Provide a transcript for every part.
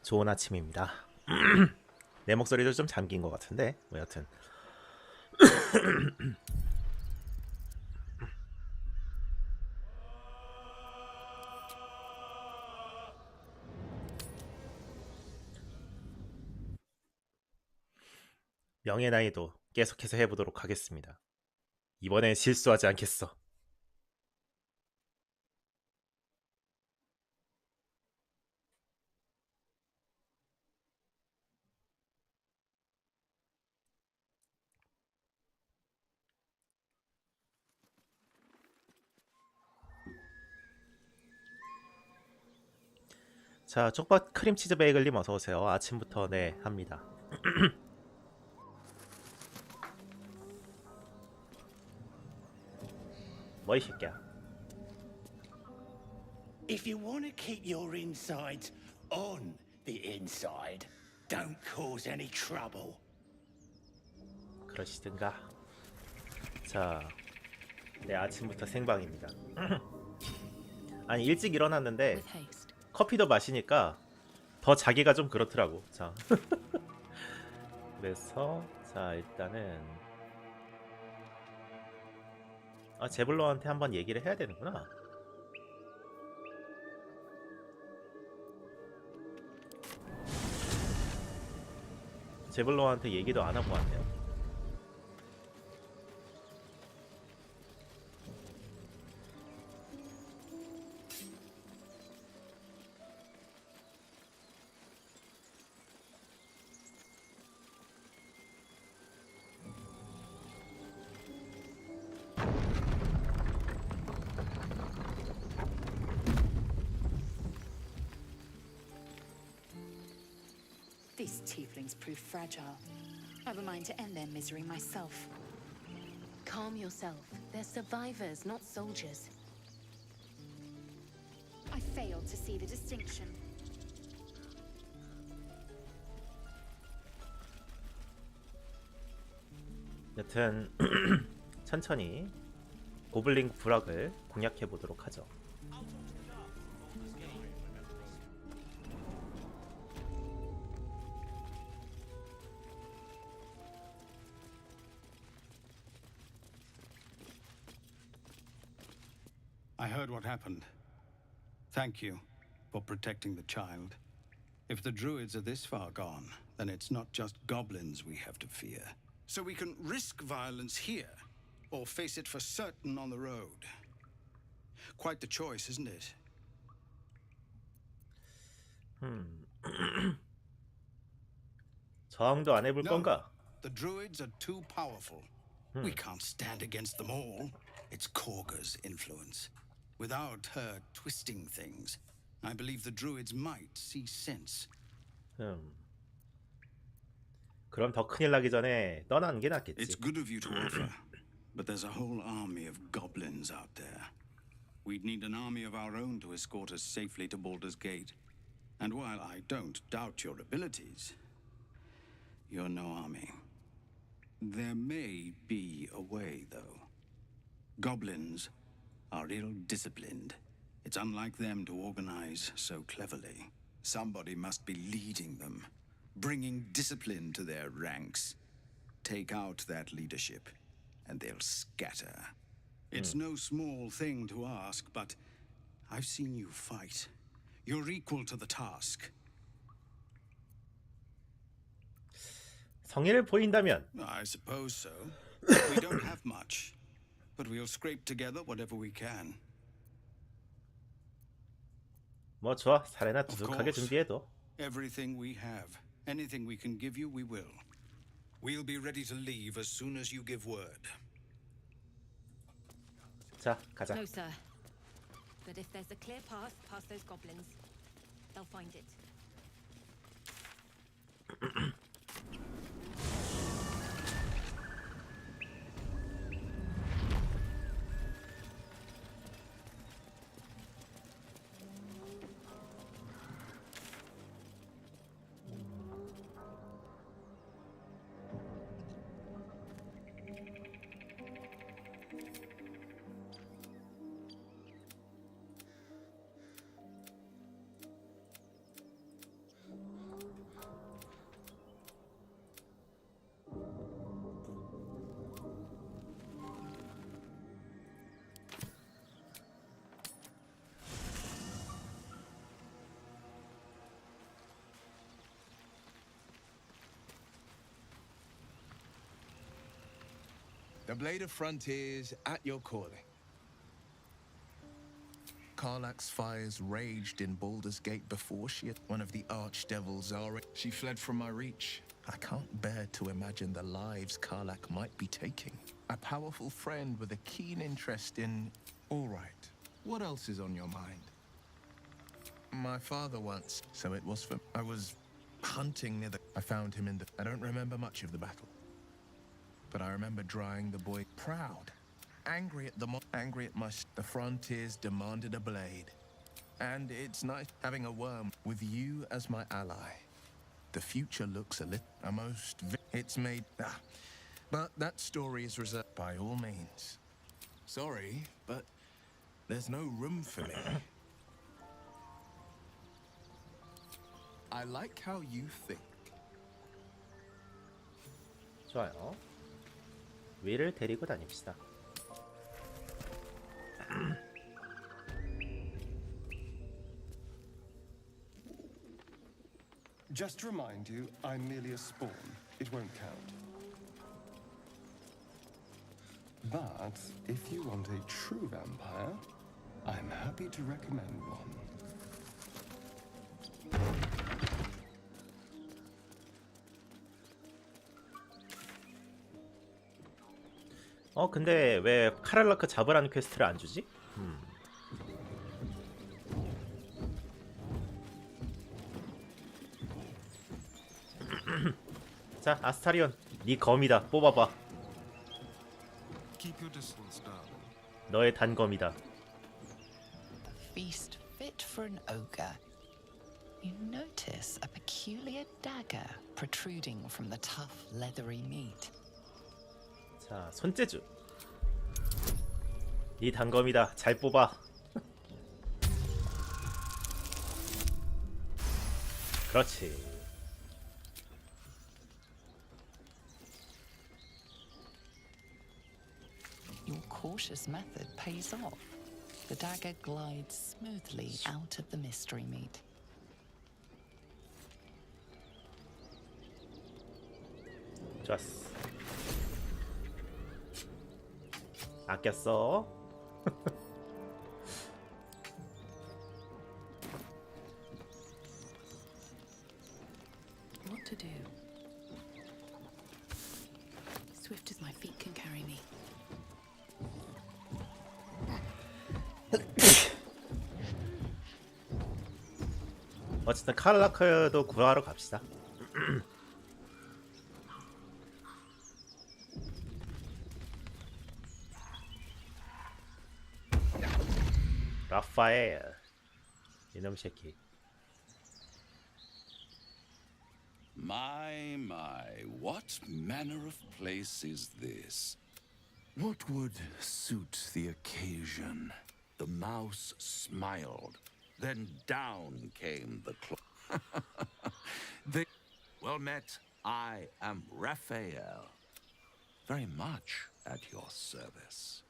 좋은 아침입니다. 내 목소리도 좀 잠긴 것 같은데 뭐 여튼 명예 나이도 계속해서 해보도록 하겠습니다. 이번엔 실수하지 않겠어. 자, 쪽박 크림치즈 베이글님 어서오세요. 아침부터 네 합니다. 뭐 이 새끼야. If you want to keep your insides on the inside, don't cause any trouble. 그러시든가. 자, 네 아침부터 생방입니다. 아니 일찍 일어났는데 커피도 마시니까 더 자기가 좀 그렇더라고. 자, 그래서 자 일단은 제블로한테 한번 얘기를 해야 되는구나. 제블로한테 얘기도 안 하고 왔네요. These tieflings prove fragile. I've a mind to end their misery myself. Calm yourself. They're survivors, not soldiers. I failed to see the distinction. 여튼 천천히 고블린 부락을 공략해 보도록 하죠. I heard what happened. Thank you for protecting the child. If the druids are this far gone, then it's not just goblins we have to fear. So we can risk violence here, or face it for certain on the road. Quite the choice, isn't it? 저항도 안 해볼 건가? The druids are too powerful. We can't stand against them all. It's Korga's influence. Without her twisting things, I believe the druids might see sense. 그럼 더 큰일 나기 전에 떠나는 게 낫겠지. It's good of you to offer, but there's a whole army of goblins out there. We'd need an army of our own to escort us safely to Baldur's Gate. And while I don't doubt your abilities, you're no army. There may be a way, though. Goblins are ill-disciplined. It's unlike them to organize so cleverly. Somebody must be leading them, bringing discipline to their ranks. Take out that leadership, and they'll scatter. It's no small thing to ask, but I've seen you fight. You're equal to the task. 성의를 보인다면 I suppose so. We don't have much, but we'll scrape together whatever we can. 뭐 좋아. 사례나 Of 두둑하게 course. 준비해도. Everything we have, anything we can give you, we will. We'll be ready to leave as soon as you give word. 자, 가자. No, sir. But if there's a clear path past those goblins, they'll find it. The Blade of Frontiers at your calling. Karlach's fires raged in Baldur's Gate before she had one of the archdevils are. She fled from my reach. I can't bear to imagine the lives Karlach might be taking. A powerful friend with a keen interest in... All right, what else is on your mind? My father once, so it was for... I was hunting near the... I found him in the... I don't remember much of the battle. But I remember drying the boy proud. Angry at the Frontiers demanded a blade. And it's nice having a worm with you as my ally. The future looks it's made... But that story is reserved by all means. Sorry, but there's no room for me. I like how you think. 좋아요. 위를 데리고 다닙시다. Just to remind you, I'm merely a spawn. It won't count. But if you want a true vampire, I'm happy to recommend one. 근데 왜 카랄라크 잡으라는 퀘스트를 안 주지? 자, 아스타리온, 네 검이다. 뽑아봐. Keep your distance, darling. 너의 단검이다. A feast fit for an ogre. You notice a peculiar dagger protruding from the tough, leathery meat. 자, 손재주. 네 단검이다. 잘 뽑아. 그렇지. Your cautious method pays off. The dagger glides smoothly out of the mystery meat. 좋았어. 아꼈어. What to do? Swift as my feet can carry me. 어쨌든 카랄라크도 구하러 갑시다. 라파엘, 이놈 새끼. My, what manner of place is this? What would suit the occasion? The mouse smiled. Then down came the claw. Well met. I am Raphael. Very much at your service.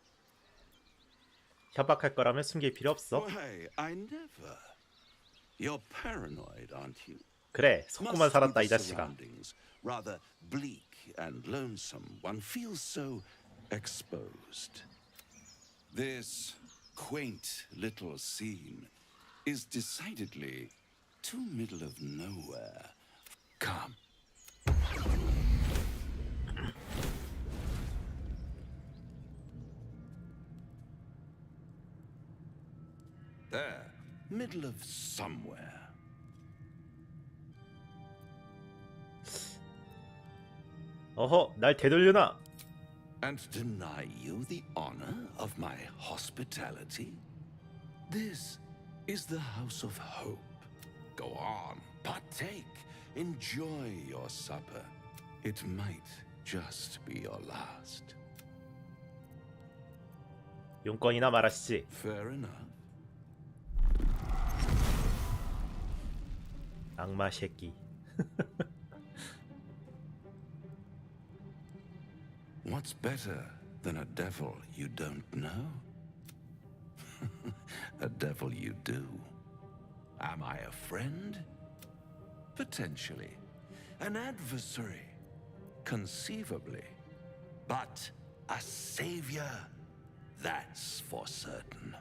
협박할 거라면 숨길 필요 없어. Why, I never. You're paranoid, aren't you? 그래, 속고만 Must be 살았다 the 이 자식아. surroundings. Rather bleak and lonesome. One feels so exposed. This quaint little scene is decidedly too middle of nowhere. Come. There, middle of somewhere. 어허, 날 되돌려놔. And deny you the honor of my hospitality? This is the house of hope. Go on, partake, enjoy your supper. It might just be your last. 용건이나 말하시지. Fair enough. 악마 새끼. What's better than a devil you don't know? A devil you do. Am I a friend? Potentially. An adversary? Conceivably. But a savior, that's for certain.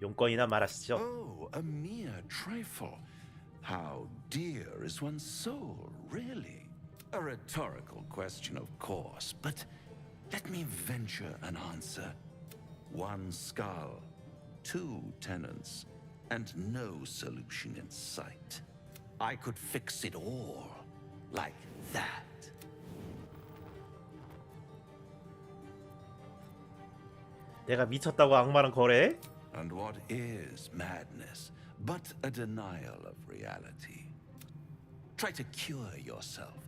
용건이나 말하시죠. Oh, a mere trifle. How dear is one's soul, really? A rhetorical question, of course, but let me venture an answer. One skull, two tenants, and no solution in sight. I could fix it all, like that. 내가 미쳤다고 악마랑 거래해? And what is madness but a denial of reality? Try to cure yourself,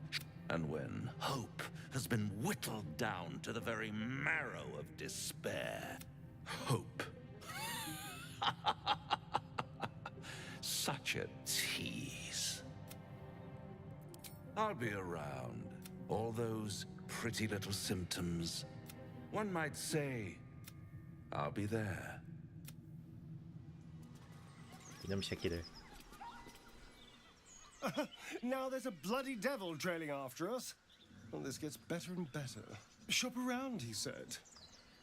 and when hope has been whittled down to the very marrow of despair, hope. Such a tease. I'll be around. All those pretty little symptoms. One might say, I'll be there. 이놈 새끼들. Now there's a bloody devil trailing after us. Well, this gets better and better. Shop around, he said.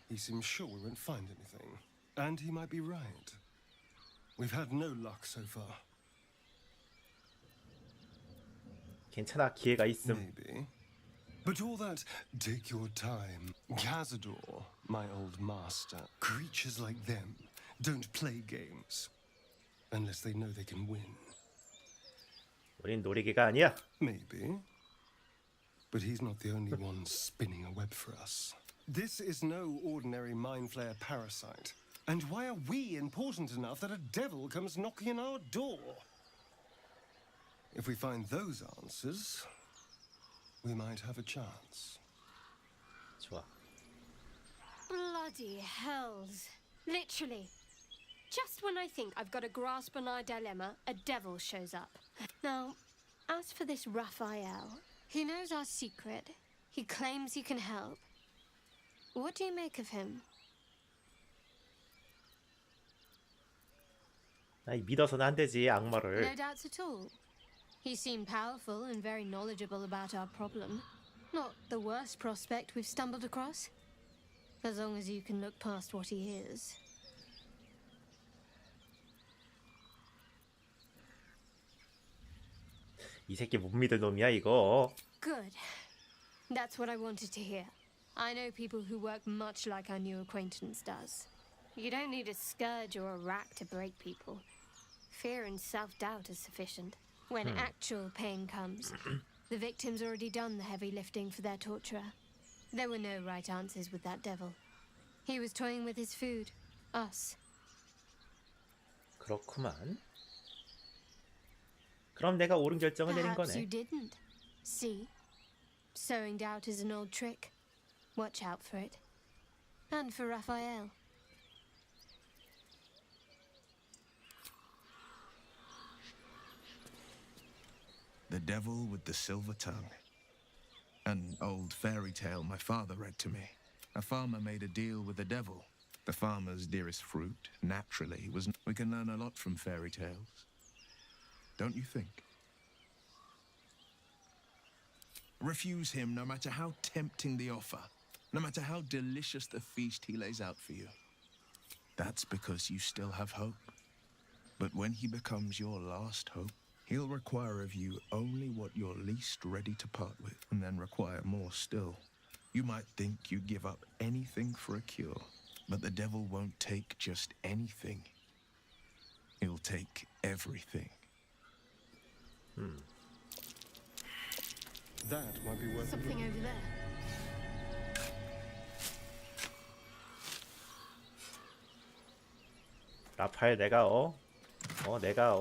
He seems sure we won't find anything. And he might be right. We've had no luck so far. 괜찮아, 기회가 있음. Maybe. But all that, take your time. Cazador, my old master. Creatures like them don't play games. Unless they know they can win. 우린 놀이개가 아니야. Maybe. But he's not the only one spinning a web for us. This is no ordinary mind flayer parasite. And why are we important enough that a devil comes knocking on our door? If we find those answers, we might have a chance. 좋아. Bloody hells. Literally. Just when I think I've got a grasp on our dilemma, a devil shows up. Now, as for this Raphael, he knows our secret. He claims he can help. What do you make of him? 나 믿어서는 안 되지, 악마를. No doubts at all. He seemed powerful and very knowledgeable about our problem. Not the worst prospect we've stumbled across. As long as you can look past what he is. 이 새끼 못 믿을 놈이야, 이거. Good. That's what I wanted to hear. I know people who work much like our new acquaintance does. You don't need a scourge or a rack to break people. Fear and self-doubt is sufficient. When actual pain comes, the victim's already done the heavy lifting for their torturer. There were no right answers with that devil. He was toying with his food. Us. 그렇구만. 그럼 내가 옳은 결정을 내린 Perhaps you 거네. didn't. See? Sowing doubt is an old trick. Watch out for it. And for Raphael. The Devil with the Silver Tongue. An old fairy tale my father read to me. A farmer made a deal with the devil. The farmer's dearest fruit, naturally, was... We can learn a lot from fairy tales. Don't you think? Refuse him no matter how tempting the offer, no matter how delicious the feast he lays out for you. That's because you still have hope. But when he becomes your last hope, he'll require of you only what you're least ready to part with, and then require more still. You might think you'd give up anything for a cure, but the devil won't take just anything. He'll take everything. That might be worth Something over there. 라파엘 내가 내가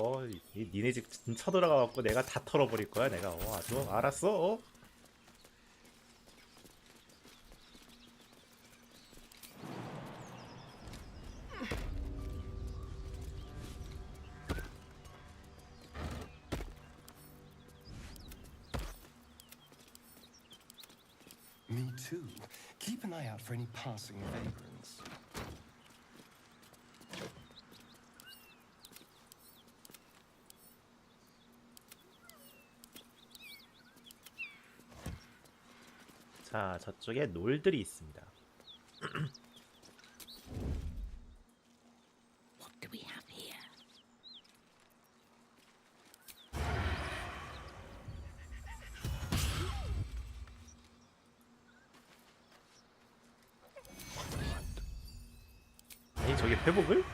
니네 집 쳐들어가 갖고 내가 다 털어버릴 거야. 내가 아주 알았어. Me too. Keep an eye out for any passing vagrants. 자, 자, 저쪽에 놀들이 있습니다. What do we have here? 아니, 저게 회복을?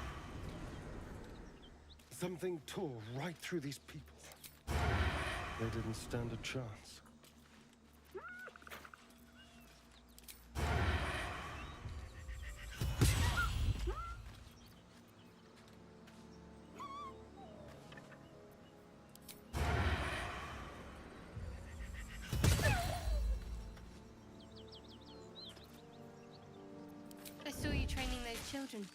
Something tore right through these people. They didn't stand a chance. I saw you training those children.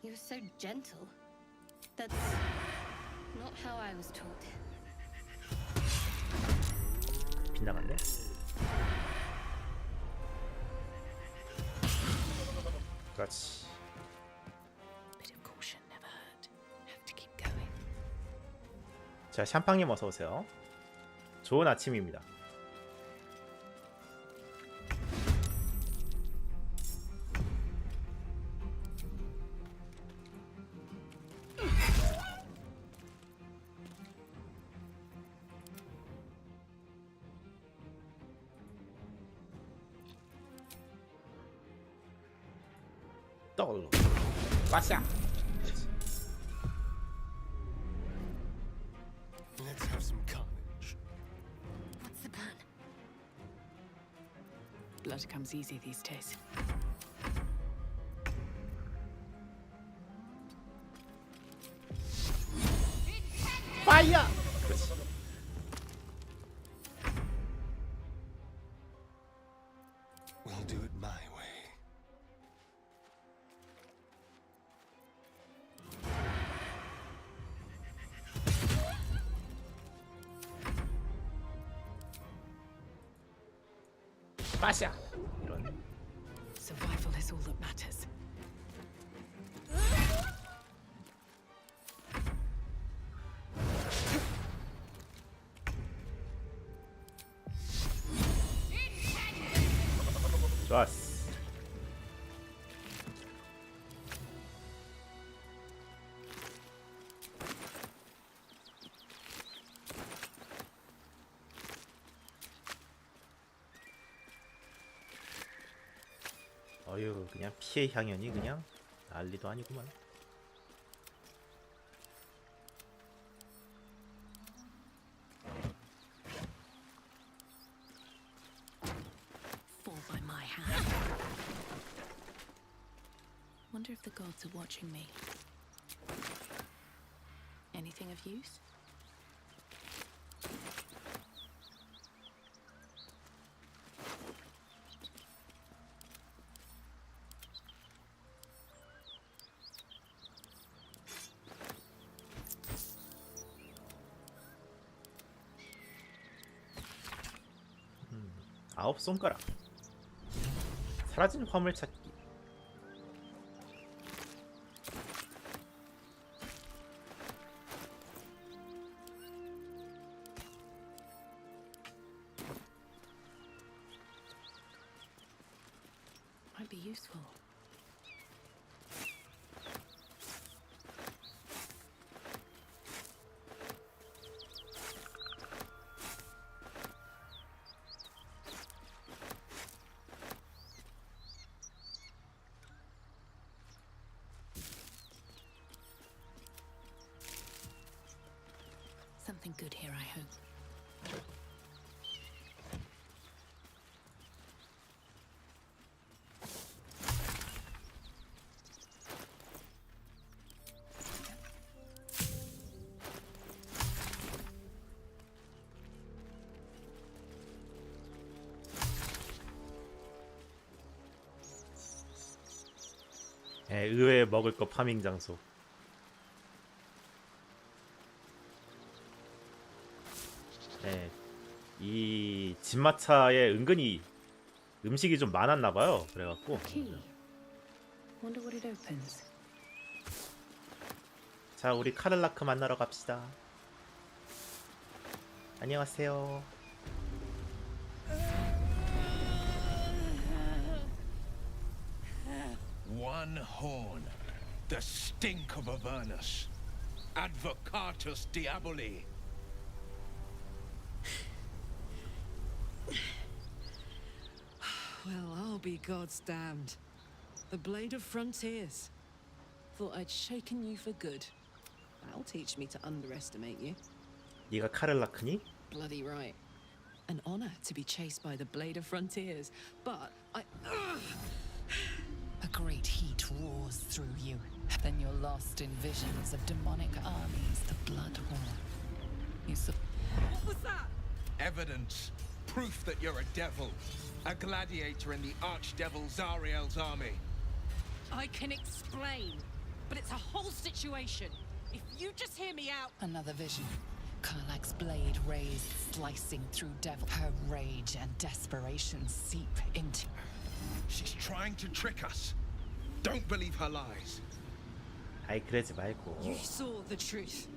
You were so gentle. That's not how I was taught. 빗나갔네. 그렇지. Bit of caution never hurt. Have to keep going. 자, 샴팡님 어서 오세요. 좋은 아침입니다. 떠올로. 빠샤. Let's have some carnage. What's the plan? Blood comes easy these days. 파이어. 그렇지. We'll do it my way. 빠샤. 이런. Survival is all that matters. 좋았어. 어휴, 그냥 피해 향연이 그냥 난리도 아니구만. Fall by my hand. Wonder if the gods are watching me. Anything of use? 아홉 손가락. 사라진 화물 찾기. Might be useful. Something good here, I hope. 예, 의외의 먹을 거 파밍 장소. 예, 이 진마차에 은근히 음식이 좀 많았나 봐요. 그래갖고. Key. Wonder what it opens. 자, 우리 카를라크 만나러 갑시다. 안녕하세요. one horn, the stink of Avernus, advocatus diaboli. Well, I'll be God's damned. The Blade of Frontiers. Thought I'd shaken you for good. That'll teach me to underestimate you. 네가 카를라크니? Bloody right. An honor to be chased by the Blade of Frontiers, but I... A great heat roars through you. Then you're lost in visions of demonic armies, the Blood War. What was that? Evidence, proof that you're a devil, a gladiator in the archdevil Zariel's army. I can explain, but it's a whole situation. If you just hear me out... Another vision. Karlach's blade raised, slicing through devil. Her rage and desperation seep into... She's trying to trick us. Don't believe her lies. 아이 그러지 말고. You saw the truth.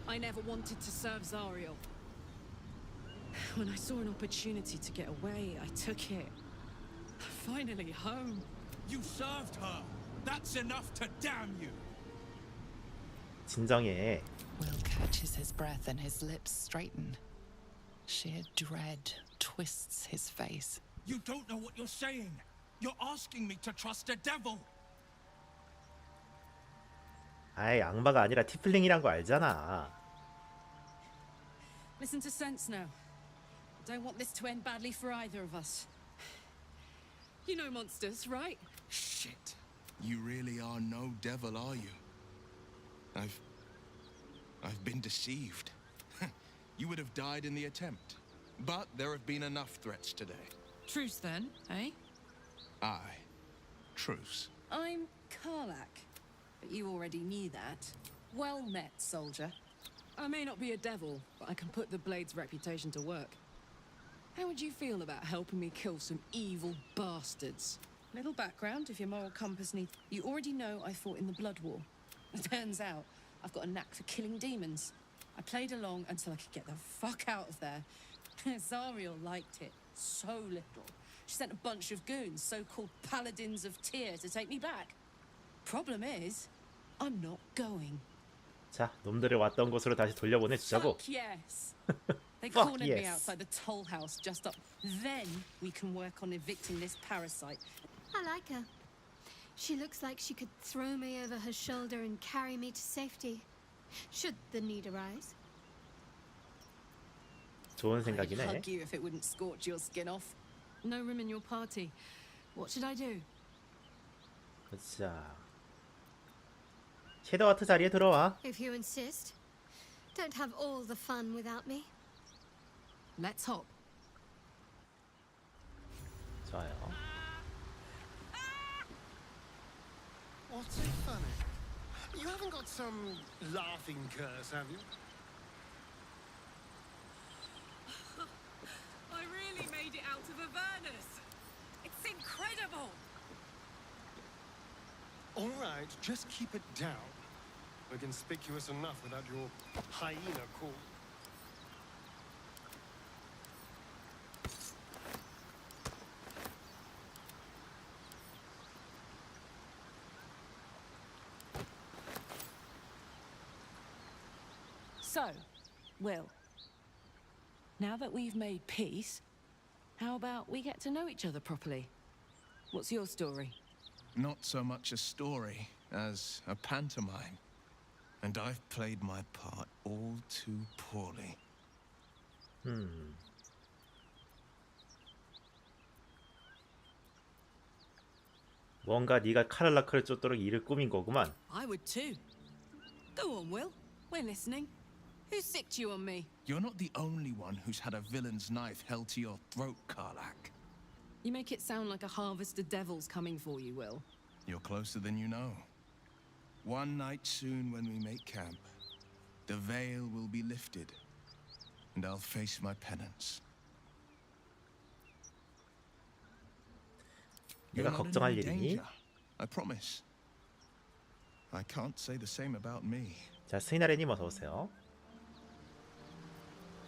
I never wanted to serve Zariel. When I saw an opportunity to get away, I took it. Finally home. You served her. That's enough to damn you. 진정해. Will catches his breath and his lips straighten. Sheer dread twists his face. You don't know what you're saying. You're asking me to trust a devil. 아이 악마가 아니라 티플링이란 거 알잖아. Listen to sense now. I don't want this to end badly for either of us. You know monsters, right? Shit. You really are no devil, are you? I've been deceived. You would have died in the attempt. But there have been enough threats today. Truce then, eh? Aye. Truce. I'm Karlach, but you already knew that. Well met, soldier. I may not be a devil, but I can put the Blade's reputation to work. How would you feel about helping me kill some evil bastards? Little background, if your moral compass needs... You already know I fought in the Blood War. It turns out I've got a knack for killing demons. I played along until I could get the fuck out of there. Zariel liked it so little. She sent a bunch of goons, so-called paladins of Tyr, to take me back. Problem is, I'm not going. 자, 놈들을 왔던 곳으로 다시 돌려보내주자고. Fuck yes. They Fuck cornered me yes. outside the toll house just up. Then we can work on evicting this parasite. I like her. She looks like she could throw me over her shoulder and carry me to safety, should the need arise. 좋은 I'd 생각이네. hug you if it wouldn't scorch your skin off. No room in your party. What should I do? 자, 섀도우 아트 자리에 들어와. If you insist. Don't have all the fun without me. Let's hop. 좋아요. What's it funny? You haven't got some laughing curse, have you? I really made it out of Avernus. It's incredible. All right, just keep it down. We're conspicuous enough without your hyena call. So, Will, now that we've made peace, how about we get to know each other properly? What's your story? Not so much a story as a pantomime. And I've played my part all too poorly. 뭔가 네가 카를라크를 쫓도록 일을 꾸민 거구만. I would too. Go on, Will. We're listening. Who sicked you on me? You're not the only one who's had a villain's knife held to your throat, Karlach. You make it sound like a harvest of devils coming for you, Will. You're closer than you know. One night soon when we make camp, the veil will be lifted, and I'll face my penance. 내가 You're not in 걱정할 any 일이니? danger, I promise. I can't say the same about me. 자, 스이나레님 어서 오세요.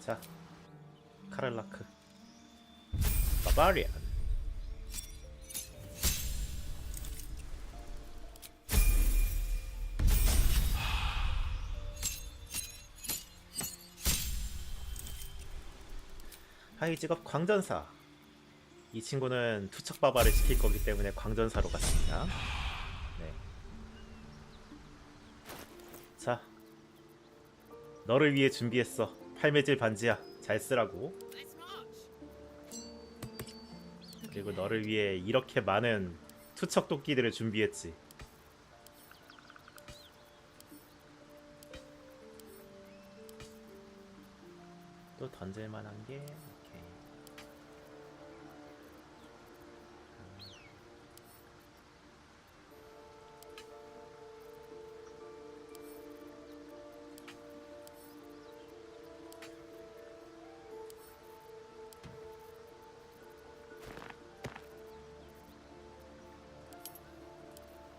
자, 카를라크. Barbarian. 하이 직업 광전사. 이 친구는 투척바바를 시킬 거기 때문에 광전사로 갔습니다. 네. 자, 너를 위해 준비했어. 팔매질 반지야. 잘 쓰라고. 그리고 너를 위해 이렇게 많은 투척 도끼들을 준비했지. 또 던질만한 게 오케이.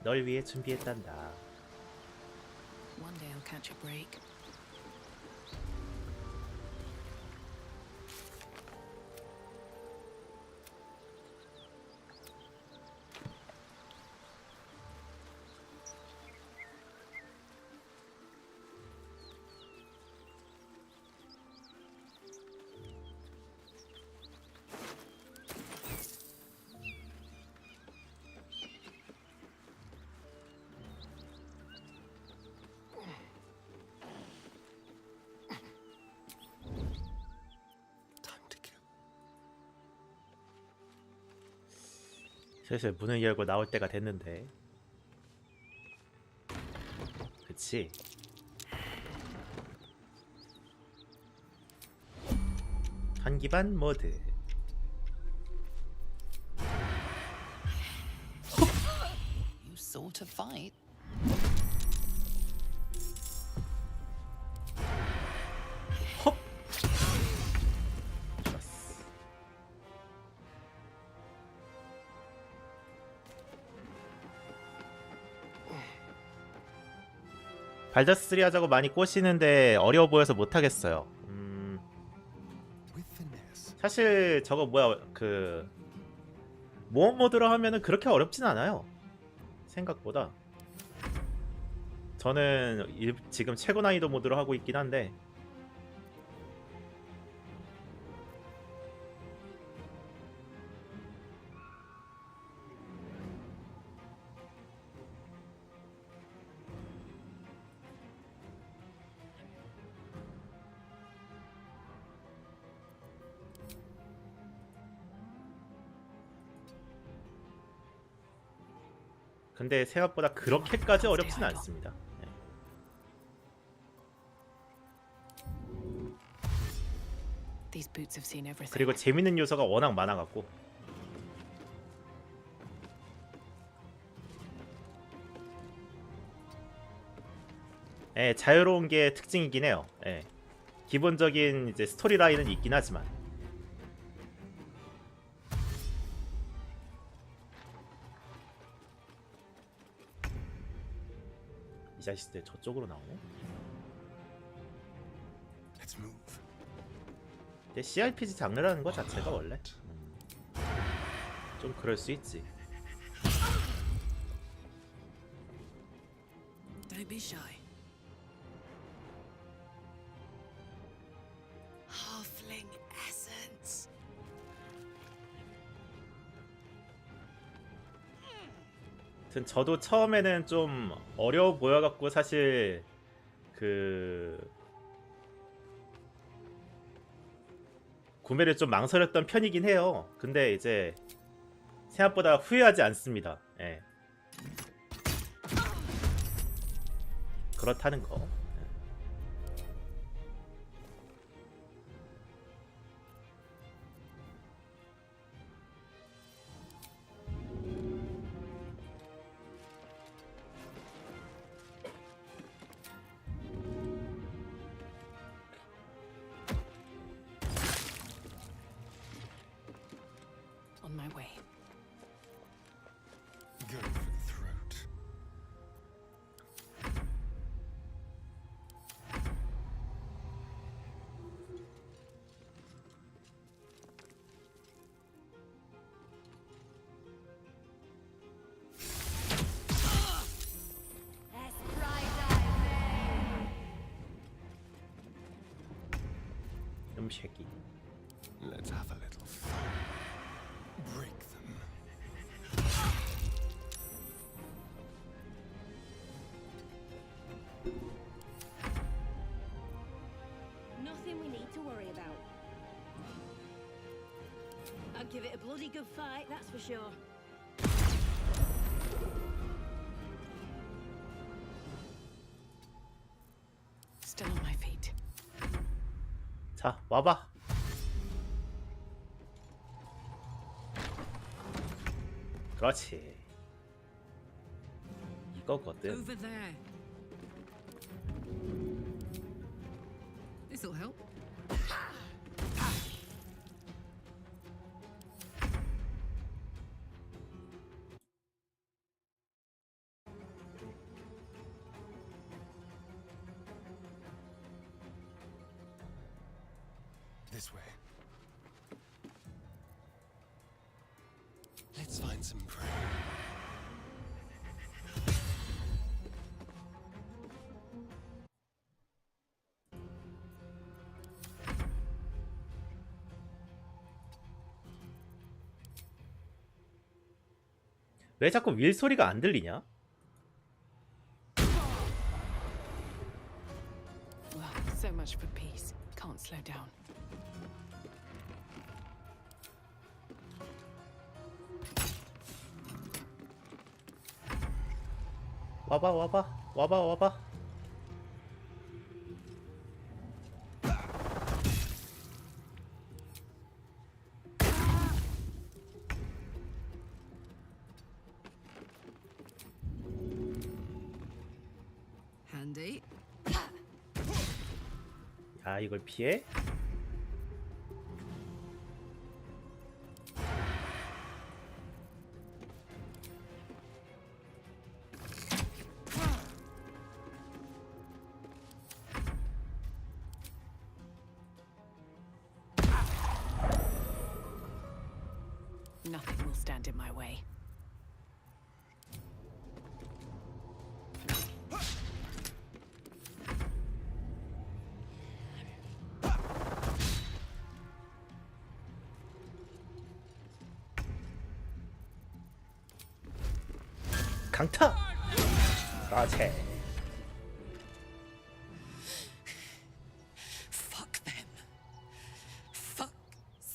널 위해 준비했단다. One day I'll catch a break. 슬슬 문을 열고 나올 때가 됐는데. 그치? 한기반 모드. You sort of fight. 발더스3 하자고 많이 꼬시는데 어려워 보여서 못하겠어요. 사실 저거 뭐야, 그 모험 모드로 하면은 그렇게 어렵진 않아요. 생각보다. 저는 지금 최고 난이도 모드로 하고 있긴 한데 근데 생각보다 그렇게까지 어렵진 않습니다. 네. These boots have seen everything. 그리고 재밌는 요소가 워낙 많아갖고 예, 자유로운 게 특징이긴 해요. 예. 기본적인 이제 스토리 라인은 있긴 하지만 이 자식들 저쪽으로 나오네. 근데 CRPG 장르라는 것 자체가 원래 좀 그럴 수 있지. Don't be shy. Halfling essence. 하여튼 저도 처음에는 좀 어려워 보여갖고 사실 그 구매를 좀 망설였던 편이긴 해요. 근데 이제 생각보다 후회하지 않습니다. 예. 그렇다는 거. On my way. Going for the throat. 놈 새끼. Let's have a little fun. Break them. Nothing we need to worry about. I'll give it a bloody good fight, that's for sure. Still on my feet. 자, 와봐. 그렇지. 이거거든. Over there. This'll help. This way. Let's find some prey. 왜 자꾸 윌 소리가 안 들리냐? Well, so much for peace. Can't slow down. 와봐 와봐 와봐 와봐. Handy. 야, 이걸 피해? Nothing will stand in my way. 강타! 그렇지. Fuck them. Fuck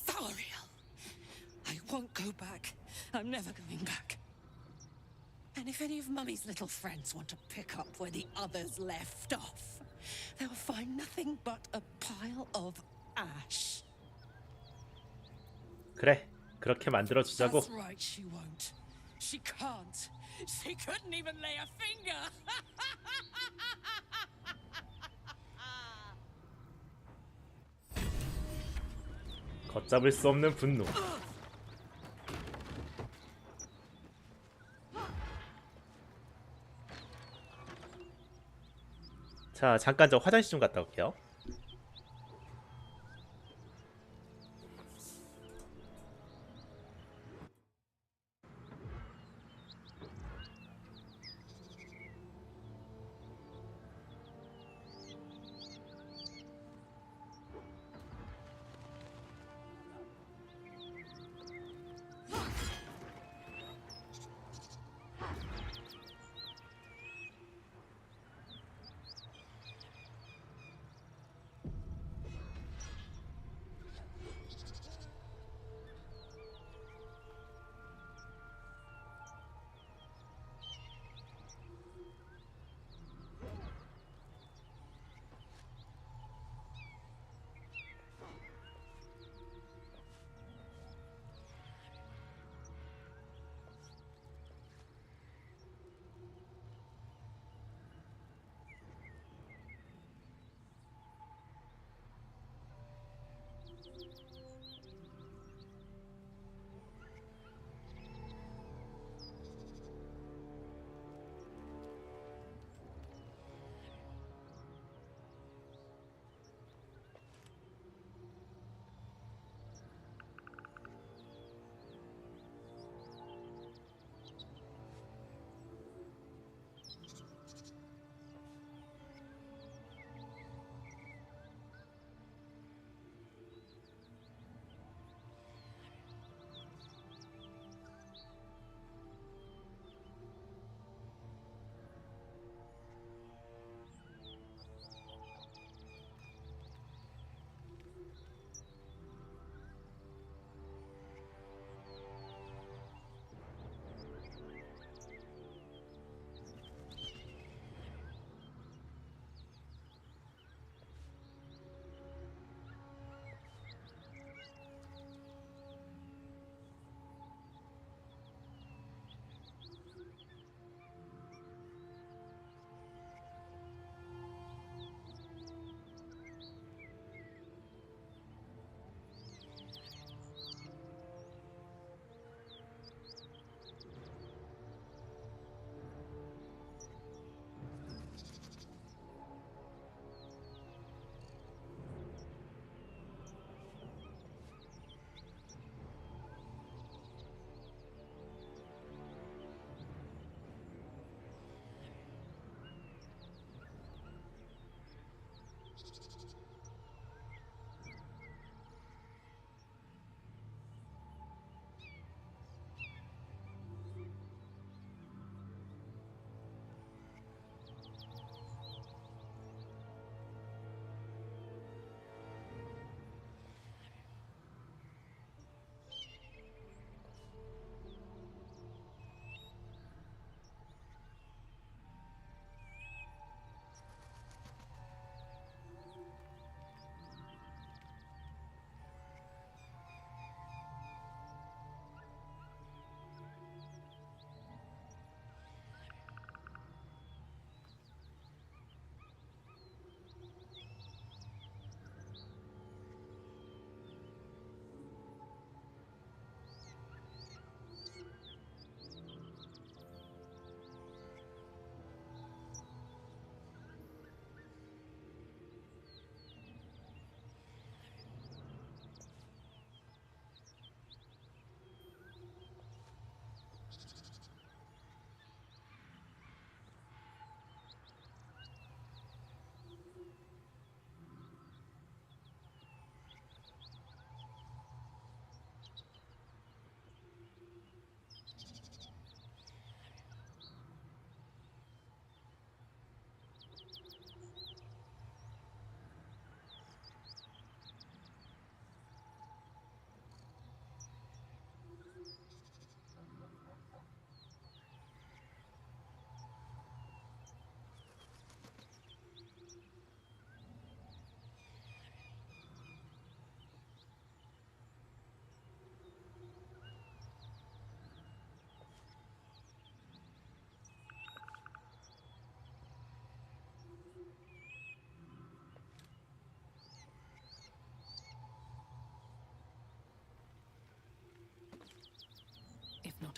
Thariel. I won't go back. I'm never going back. And if any of Mummy's little friends want to pick up where the others left off, they'll find nothing but a pile of ash. 그래, 그렇게 만들어 주자고. That's right, she won't. She can't. She couldn't even lay a finger. 걷잡을 수 없는 분노. 자, 잠깐 저 화장실 좀 갔다 올게요.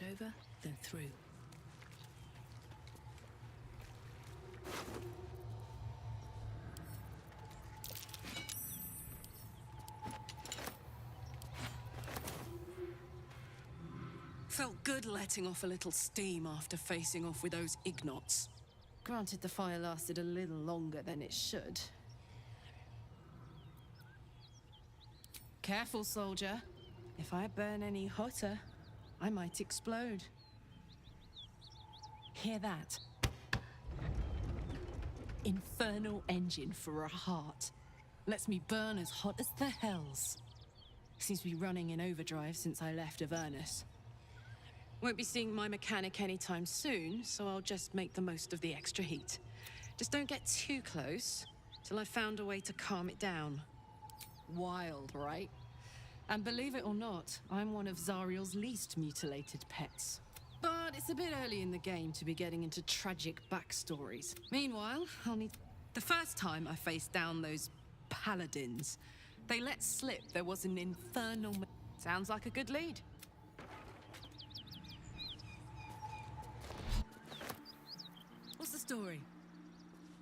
Not over, then through. Felt good letting off a little steam after facing off with those ignots. Granted, the fire lasted a little longer than it should. Careful, soldier. If I burn any hotter, I might explode. Hear that? Infernal engine for a heart. Lets me burn as hot as the hells. Seems to be running in overdrive since I left Avernus. Won't be seeing my mechanic anytime soon, so I'll just make the most of the extra heat. Just don't get too close till I've found a way to calm it down. Wild, right? And believe it or not, I'm one of Zariel's least mutilated pets. But it's a bit early in the game to be getting into tragic backstories. Meanwhile, I'll need... The first time I faced down those paladins, they let slip there was an infernal... Sounds like a good lead. What's the story?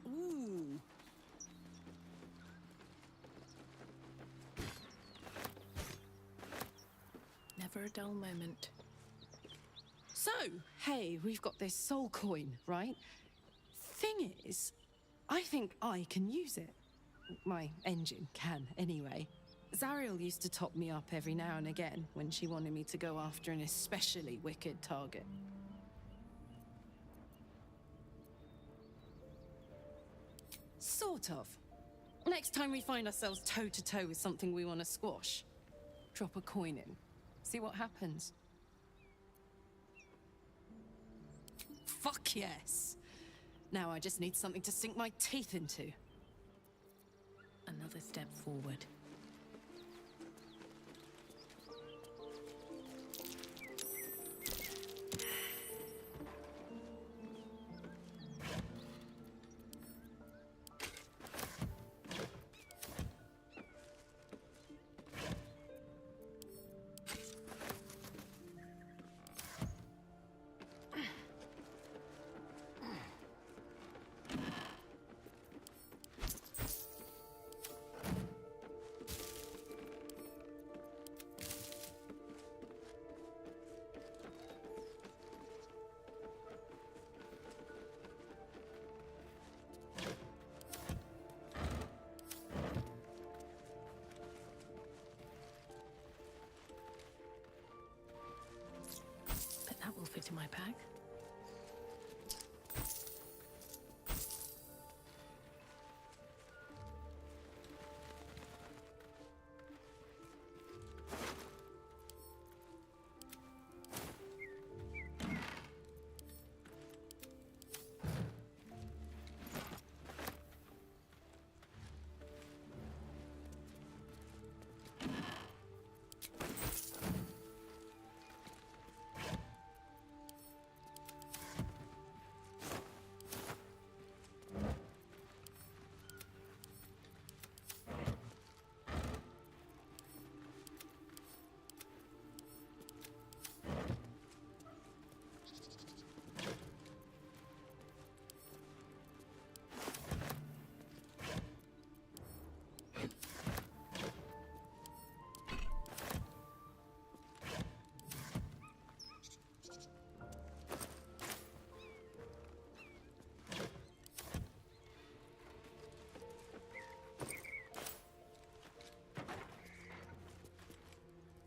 Ooh. Never a dull moment. So, hey, we've got this soul coin, right? Thing is, I think I can use it. My engine can, anyway. Zariel used to top me up every now and again when she wanted me to go after an especially wicked target. Sort of. Next time we find ourselves toe-to-toe with something we want to squash, drop a coin in. See what happens. Fuck yes! Now I just need something to sink my teeth into. Another step forward. That will fit in my pack.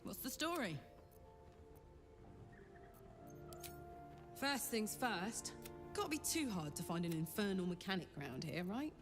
What's the story? First things first, can't be too hard to find an infernal mechanic around here, right?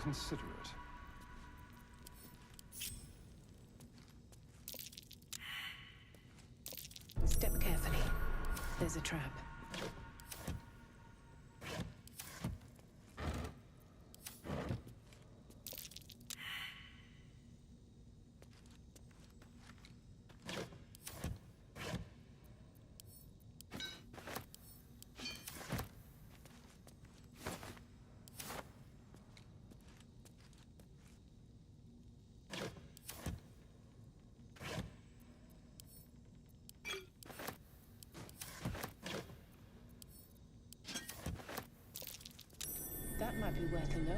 consider it. Step carefully. There's a trap. That might be worth a look.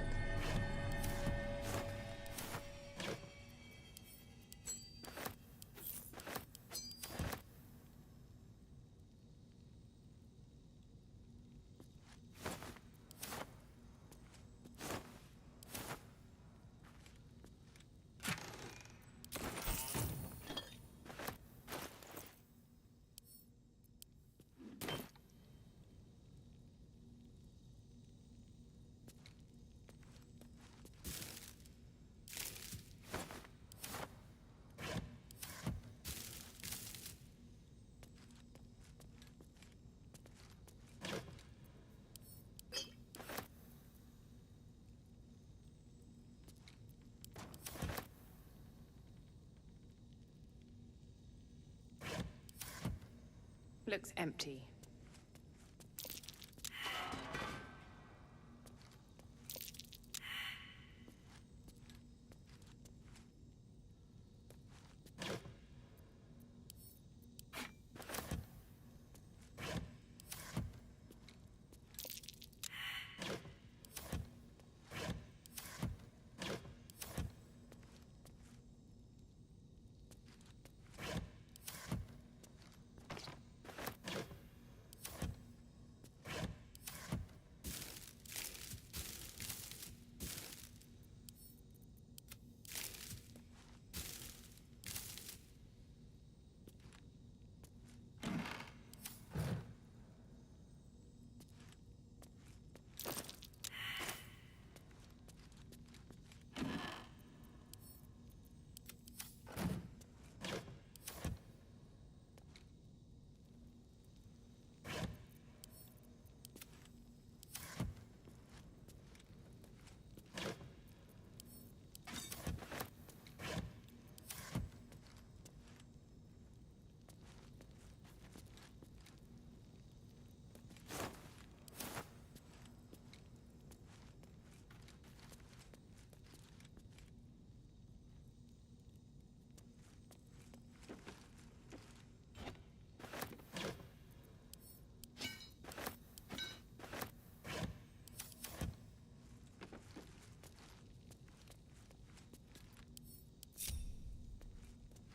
Looks empty.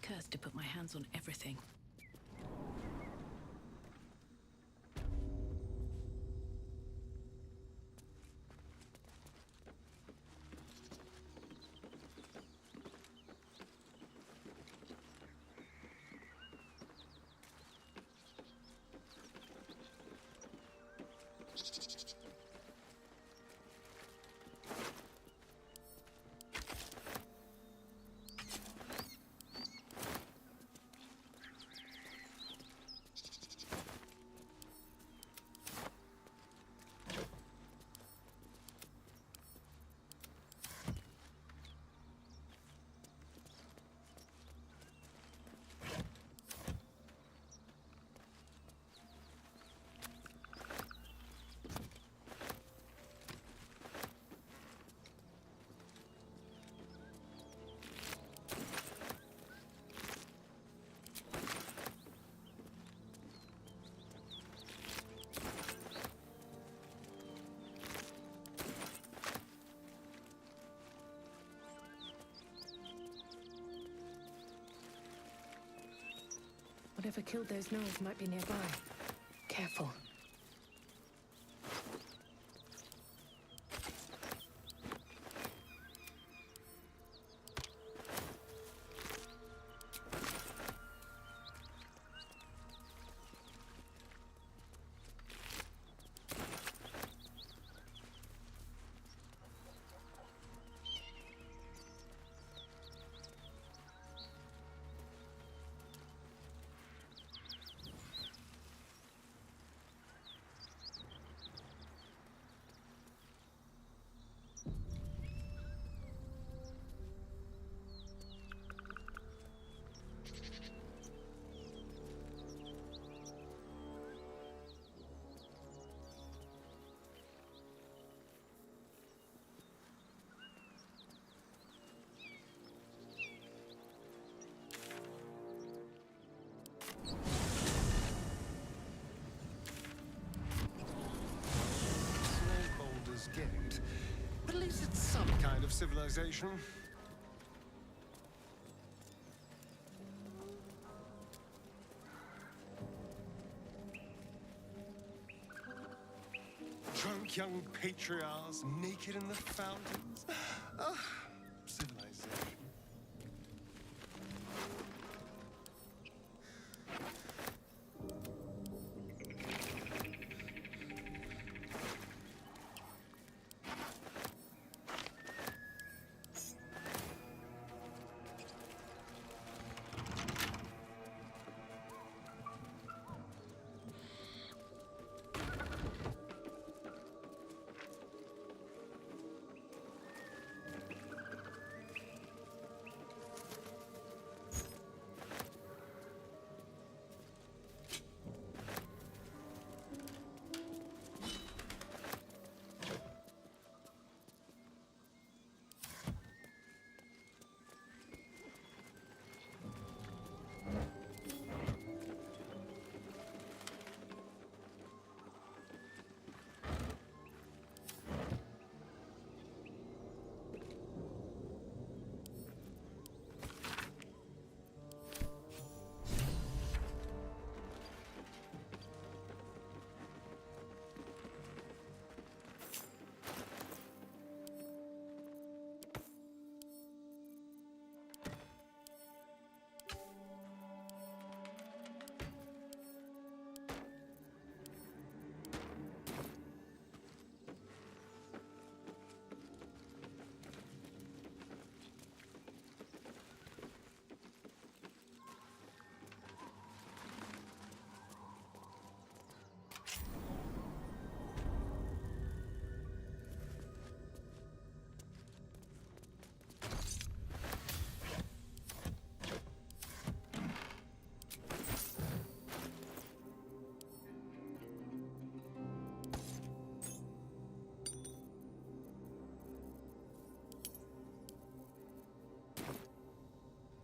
Cursed to put my hands on everything. Whatever killed those gnolls might be nearby. Careful. At least it's some kind of civilization. Drunk young patriarchs naked in the fountains. Ah, civilization.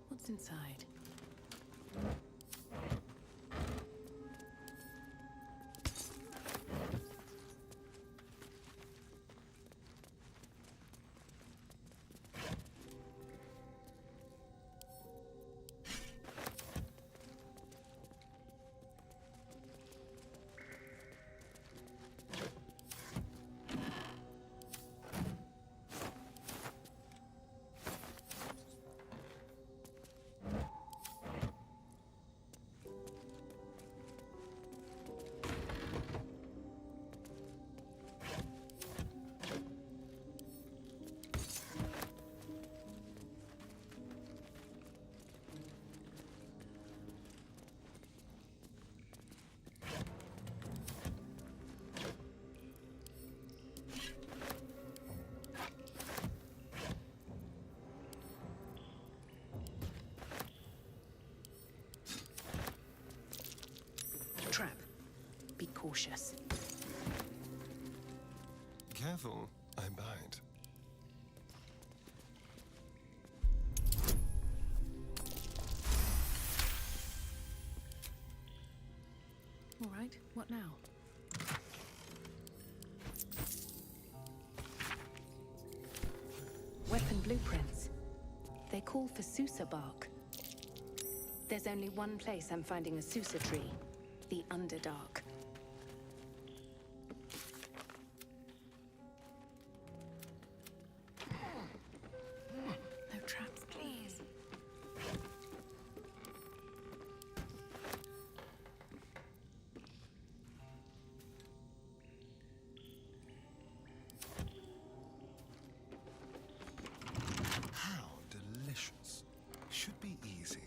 What's inside? Trap. Be cautious. Careful, I bite. All right, what now? Weapon blueprints. They call for Susa bark. There's only one place I'm finding a Susa tree. The Underdark. No traps, please. How delicious. Should be easy.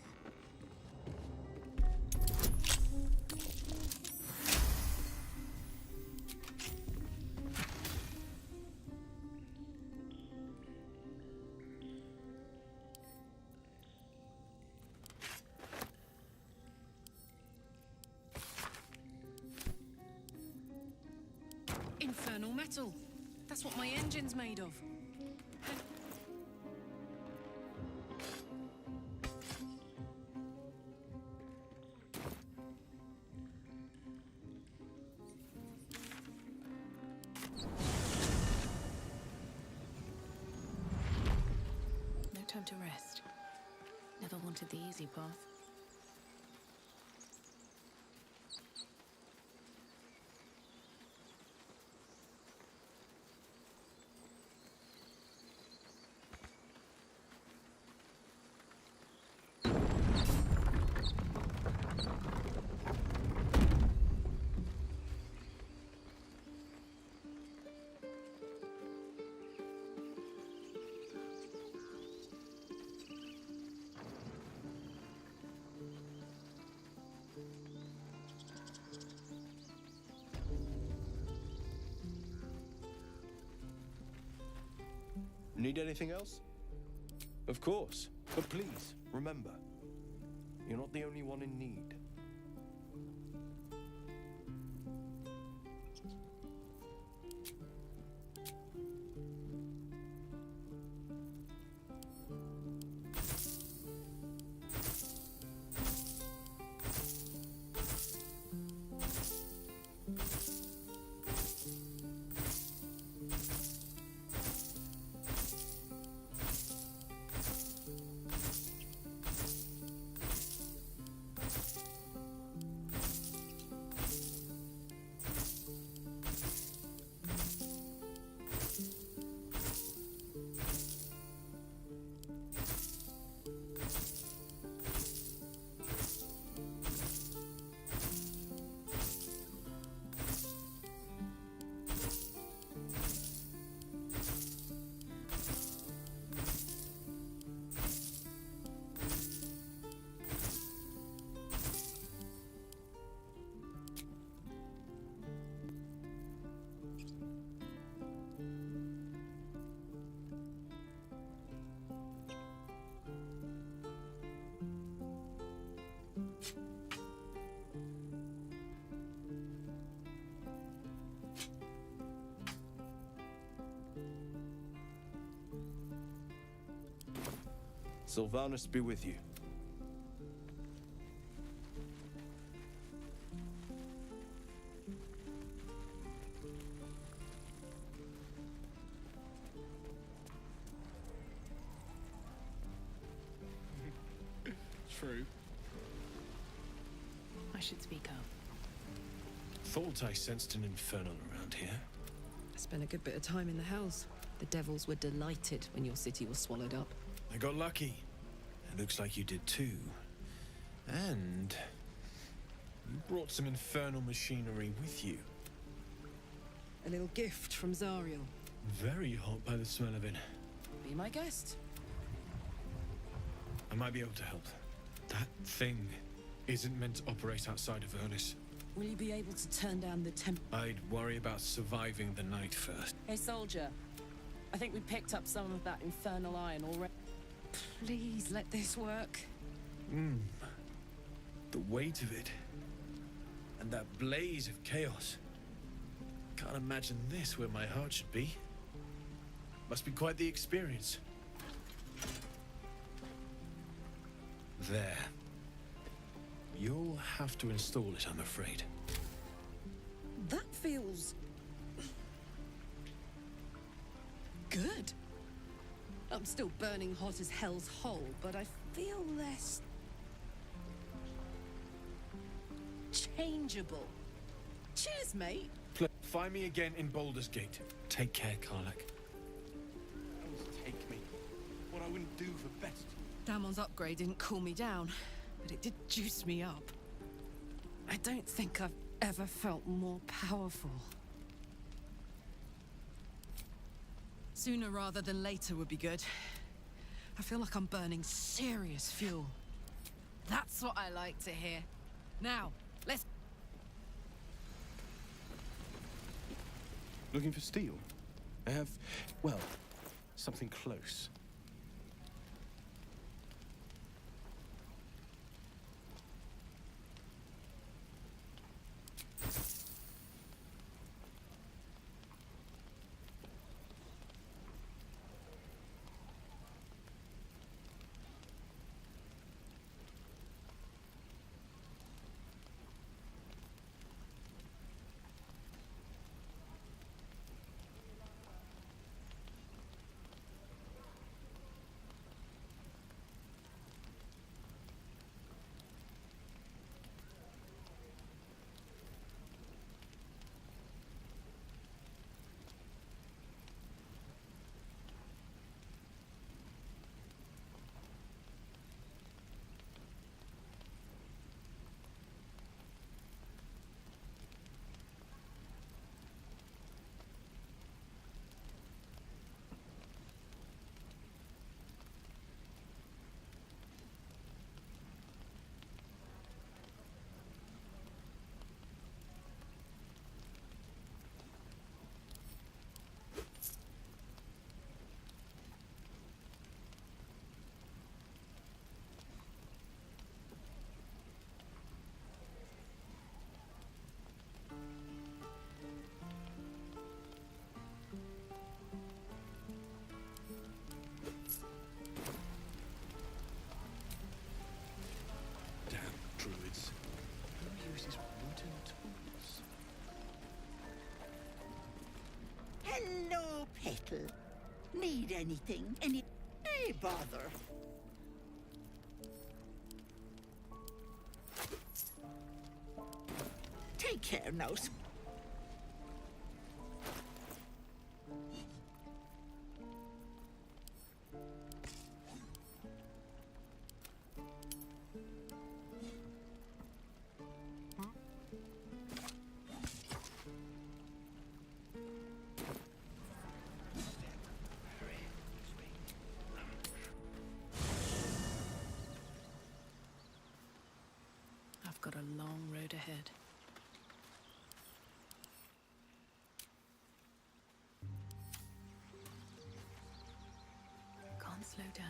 Infernal metal. That's what my engine's made of. time to rest. Never wanted the easy path. Need anything else? Of course. But please, remember, you're not the only one in need. Sylvanus be with you. True. I should speak up. Thought I sensed an infernal around here. I spent a good bit of time in the house. The devils were delighted when your city was swallowed up. I got lucky. It looks like you did too. And you brought some infernal machinery with you. A little gift from Zariel. Very hot by the smell of it. Be my guest. I might be able to help. That thing isn't meant to operate outside of Ernest. Will you be able to turn down the temp? I'd worry about surviving the night first. Hey, soldier. I think we picked up some of that infernal iron already. Please let this work. The weight of it. And that blaze of chaos. Can't imagine this where my heart should be. Must be quite the experience. There. You'll have to install it, I'm afraid. That feels... good. I'm still burning hot as hell's hole, but I feel less... changeable. Cheers, mate. Find me again in Baldur's Gate. Take care, Karlach. Take me. What I wouldn't do for better. Damon's upgrade didn't cool me down, but it did juice me up. I don't think I've ever felt more powerful. Sooner rather than later would be good. I feel like I'm burning serious fuel. That's what I like to hear. Now, let's... Looking for steel? I have, well, something close. battle. Need anything? Hey, bother. Take care now. I've got a long road ahead. Can't slow down.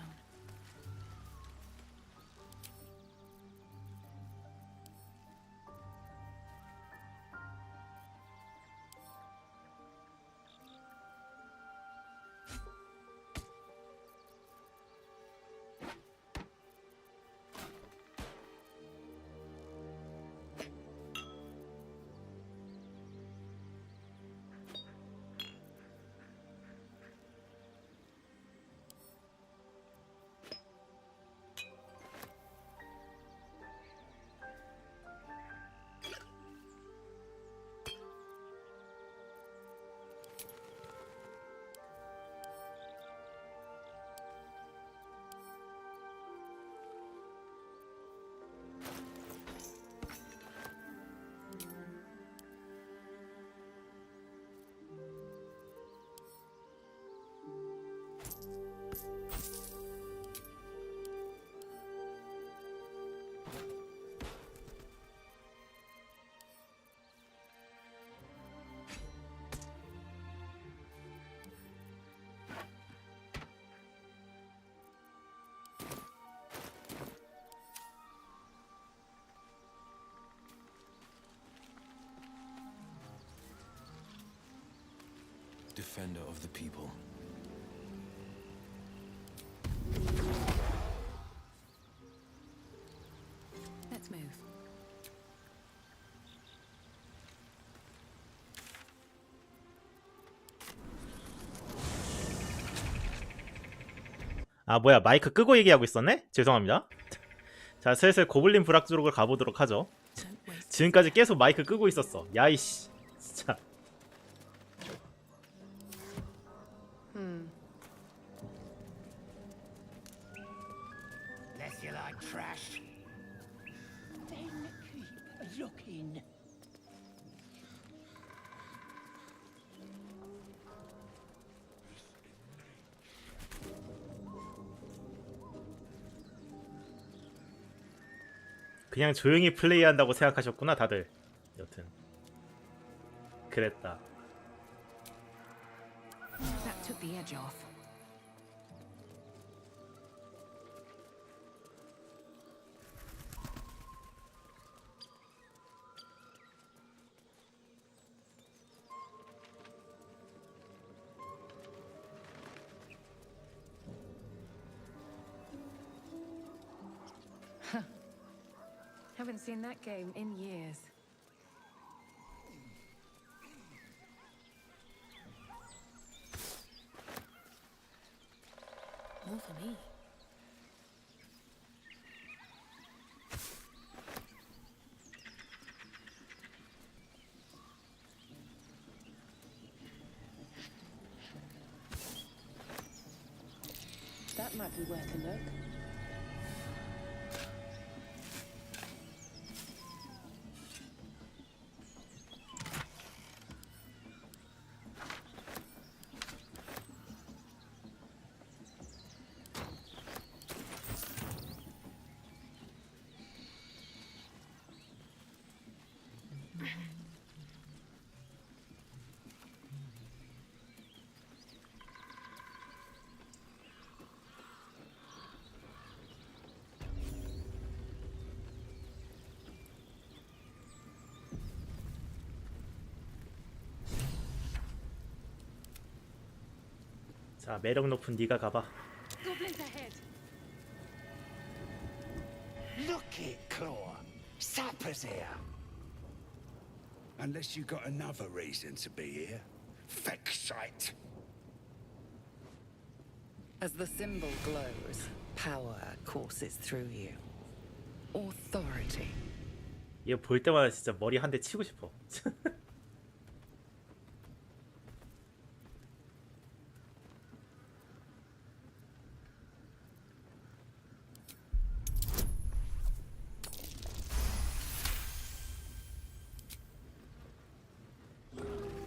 Defender of the people. Let's move. 아 뭐야, 마이크 끄고 얘기하고 있었네? 죄송합니다. 자, 슬슬 고블린 부락 쪽으로 가보도록 하죠. 지금까지 계속 마이크 끄고 있었어. 야이씨 진짜. Unless you like trash. Then keep looking. 그냥 조용히 플레이한다고 생각하셨구나 다들. 여튼 그랬다. That took the edge off. Haven't seen that game in years. More for me. That might be worth a look. 자, 매력 높은 네가 가봐. Goblins ahead. Look it, Claw. Sapper's here. Unless you got another reason to be here. Feck sight. As the symbol glows, power courses through you. Authority. 이거 볼 때마다 진짜 머리 한 대 치고 싶어.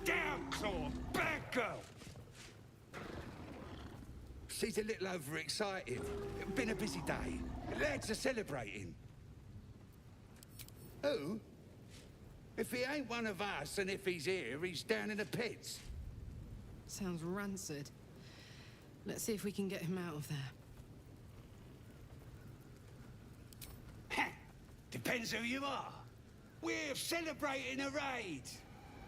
Down, Claw! Bad girl! She's a little overexcited. Been a busy day. Lads are celebrating. Who? If he ain't one of us, and if he's here, he's down in the pits. Sounds rancid. Let's see if we can get him out of there. Depends who you are. We're celebrating a raid.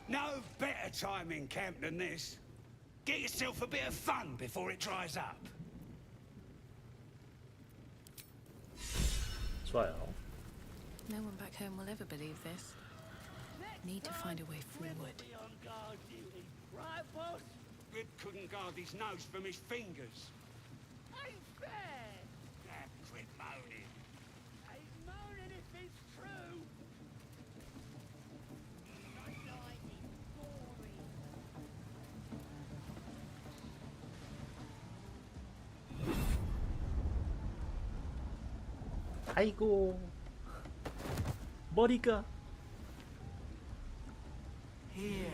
No better time in camp than this. Get yourself a bit of fun before it dries up. 좋아요. No one back home will ever believe this. Need to find a way forward. Right, boss? Rib couldn't guard his nose from his fingers. Ain't fair. Quit moaning. Ain't moaning if it's true. 아이고 머리가. Hear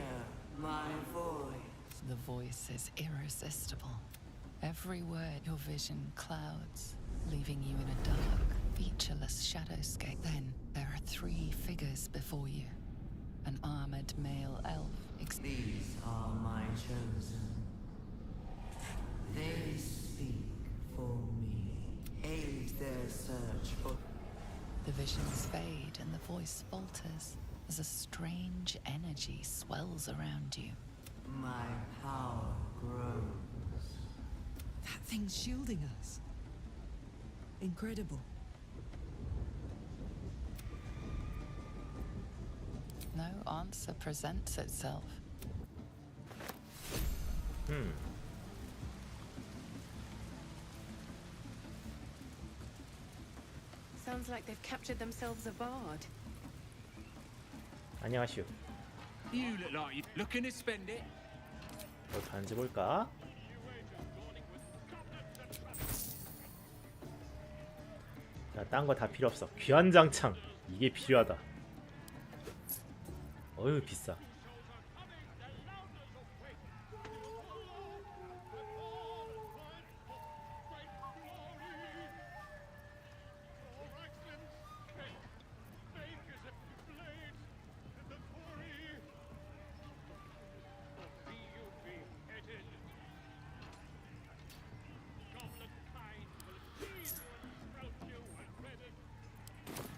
my voice. The voice is irresistible. Every word your vision clouds, leaving you in a dark, featureless shadowscape. Then there are three figures before you. An armored male elf. These are my chosen. They speak for me. Aid their search for... The visions fade and the voice falters as a strange energy swells around you. My power grows. That thing's shielding us. Incredible. No answer presents itself. Sounds like they've captured themselves a bard. 안녕하시오. You look like you're looking to spend it. 뭐 단지 볼까? 자, 딴 거 다 필요 없어. 귀한 장창 이게 필요하다. 어휴 비싸.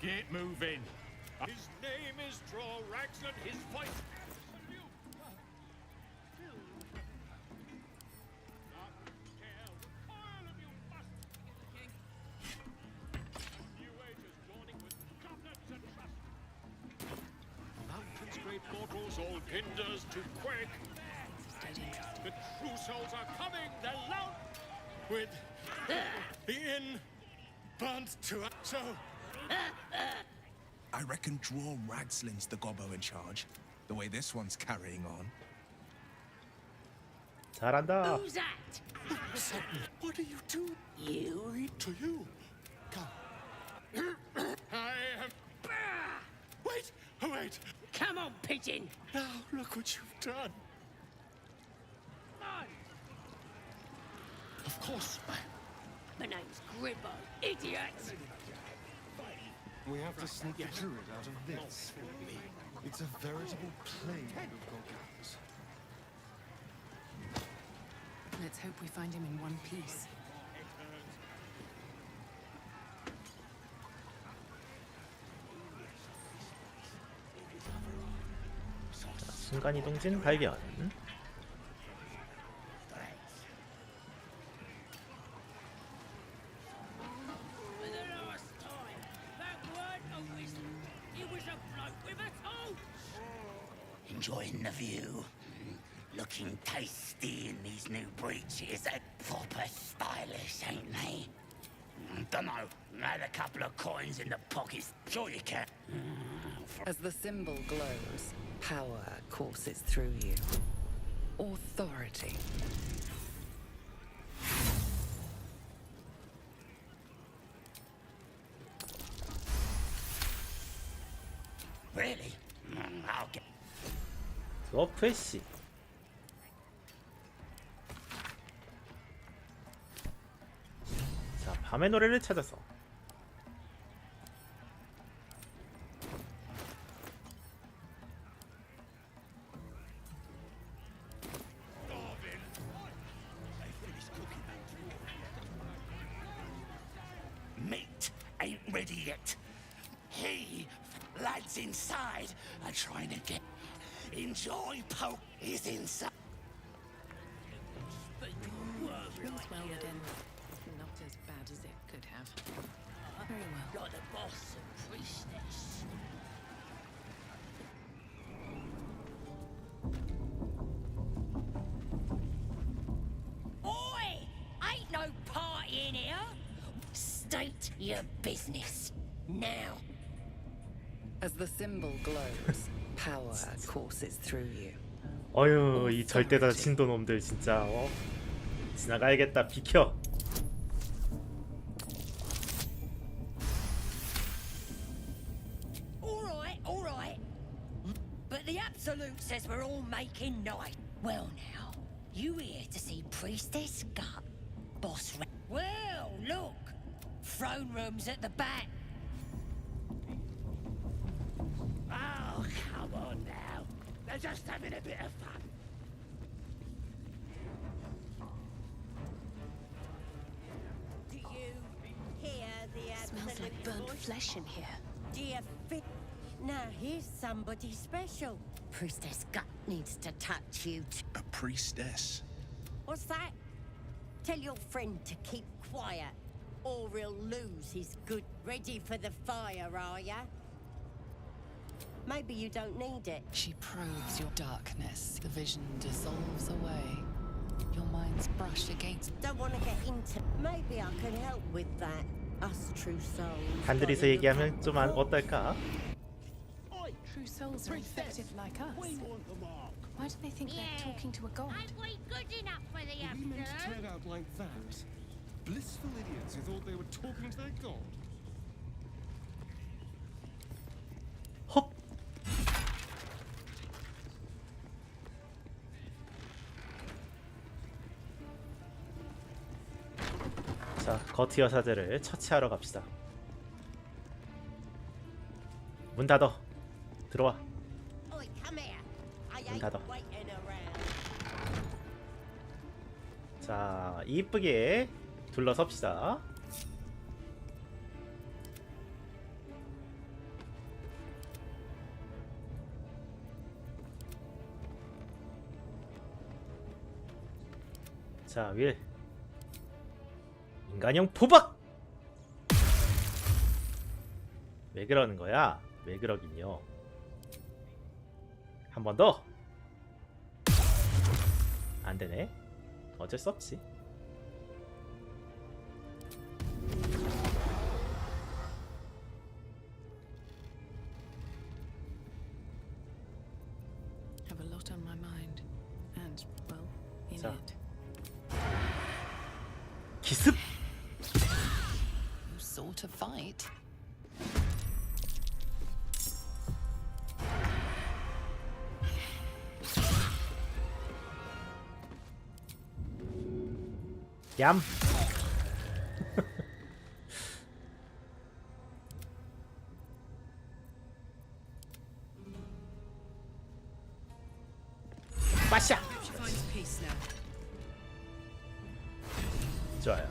Get moving. His name is Drorax and his fight. Mountains, great mortals, all hinders to quake. The true souls are coming, they're loud with the inn burnt to us. So I reckon Draw Ragslin's the gobbo in charge, the way this one's carrying on. 잘한다. Who's that? what do you do? You. To you. Come. I am. Wait! Oh, wait! Come on, pigeon. Now look what you've done. On. Of course. My name's Gribbo, idiot. We have to sneak the druid out of this. It's a veritable plague of goblins. Let's hope we find him in one piece. 순간이동진 발견. Enjoying the view. Looking tasty in these new breeches. Proper styling. this, ain't they? Dunno. Add a couple of coins in the pockets. Sure you can. As the symbol glows, power courses through you. Authority. Really? I'll get. 프레시. 자, 밤의 노래를 찾아서. Meat ain't ready yet. Lads inside are trying to get. Enjoy poke is inside. Please well within. Not as bad as it could have. Very well. Got the boss and priestess. Oi! Ain't no party in here. State your business now. As the symbol glows, power courses through you. 어휴, 이 절대다 신도놈들 진짜. 지나가야겠다. 비켜. All right. But the Absolute says we're all making night. Well now, you here to see Priestess Gut, Boss Well, look. Throne room's at the back. Oh, come on now. They're just having a bit of fun. Do you hear the Smells like burnt flesh in here. Do you fit? Now here's somebody special. Priestess Gut needs to touch you. A priestess? What's that? Tell your friend to keep quiet, or he'll lose his good. Ready for the fire, are ya? Maybe you don't need it. She probes your darkness. The vision dissolves away. Your mind's brush against. Don't want to get into. Maybe I could help with that. Us true souls. 단둘이서 얘기하면 좀 어떨까? True souls are infected like us. Why do they think they're talking to a god? we good enough for the Were we meant to turn out like that? Blissful idiots who thought they were talking to their god. 헉. 자, 거티 여사들을 처치하러 갑시다. 문 닫어. 들어와. Oi, come here. I 문 ain't 닫어. waiting around. 자, 이쁘게 둘러섭시다. 자, 윌. 인간형 포박! 왜 그러는 거야? 왜 그러긴요. 한 번 더. 안 되네. 어쩔 수 없지. Have a lot on my mind, and well, in 자. it. 기습. You sort of fight. 얌. 빠샤. She finds peace now. 좋아요.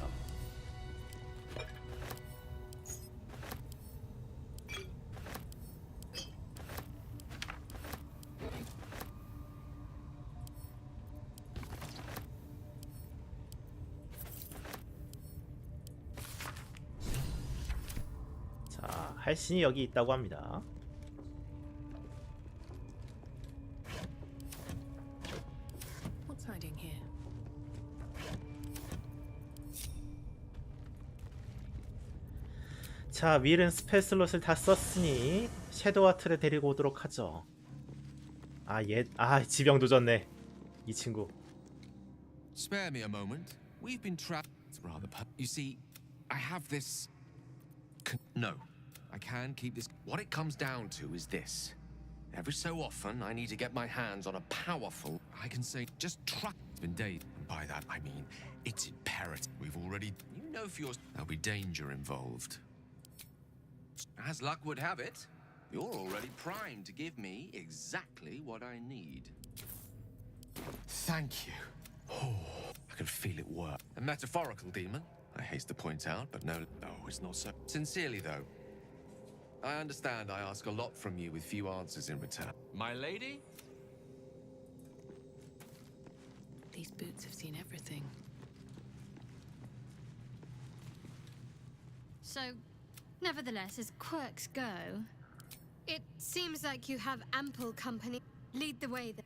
자, 할신이 여기 있다고 합니다. What's hiding here? 자, 윌은 스펠 슬롯을 다 썼으니 섀도우 아트를 데리고 오도록 하죠. 지병 도졌네 이 친구. Spare me a moment. We've been trapped. It's rather. You see, I have this. No, I can keep this. What it comes down to is this. Every so often, I need to get my hands on a powerful. I can say, just try. It's been days. And by that, I mean it's imperative. We've already. You know, for yours, there'll be danger involved. As luck would have it, you're already primed to give me exactly what I need. Thank you. Oh, I can feel it work. A metaphorical demon, I haste to point out, but no, it's not so. Sincerely, though, I understand I ask a lot from you with few answers in return. My lady? These boots have seen everything. So, nevertheless, as quirks go, it seems like you have ample company. Lead the way then.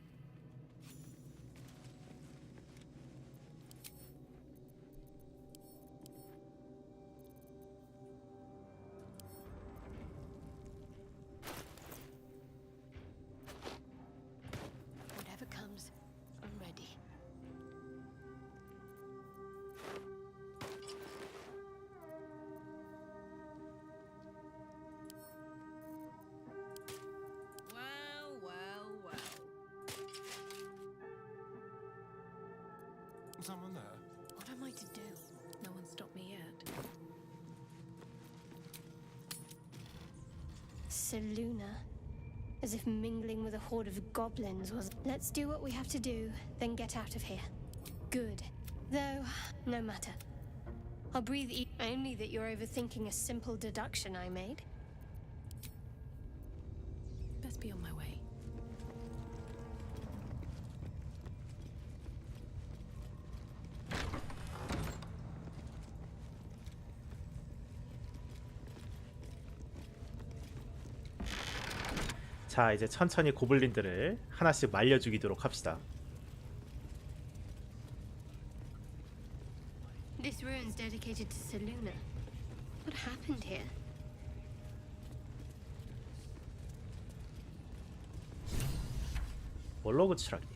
Whatever comes, I'm ready. Someone there? What am I to do? No one stopped me yet. Seluna. As if mingling with a horde of goblins was. Let's do what we have to do, then get out of here. Good. Though, no matter. I'll breathe only that you're overthinking a simple deduction I made. Best be on my way. 자, 이제 천천히 고블린들을 하나씩 말려 죽이도록 합시다. This ruin's dedicated to Seluna. What happened here? 뭘로 고치라기?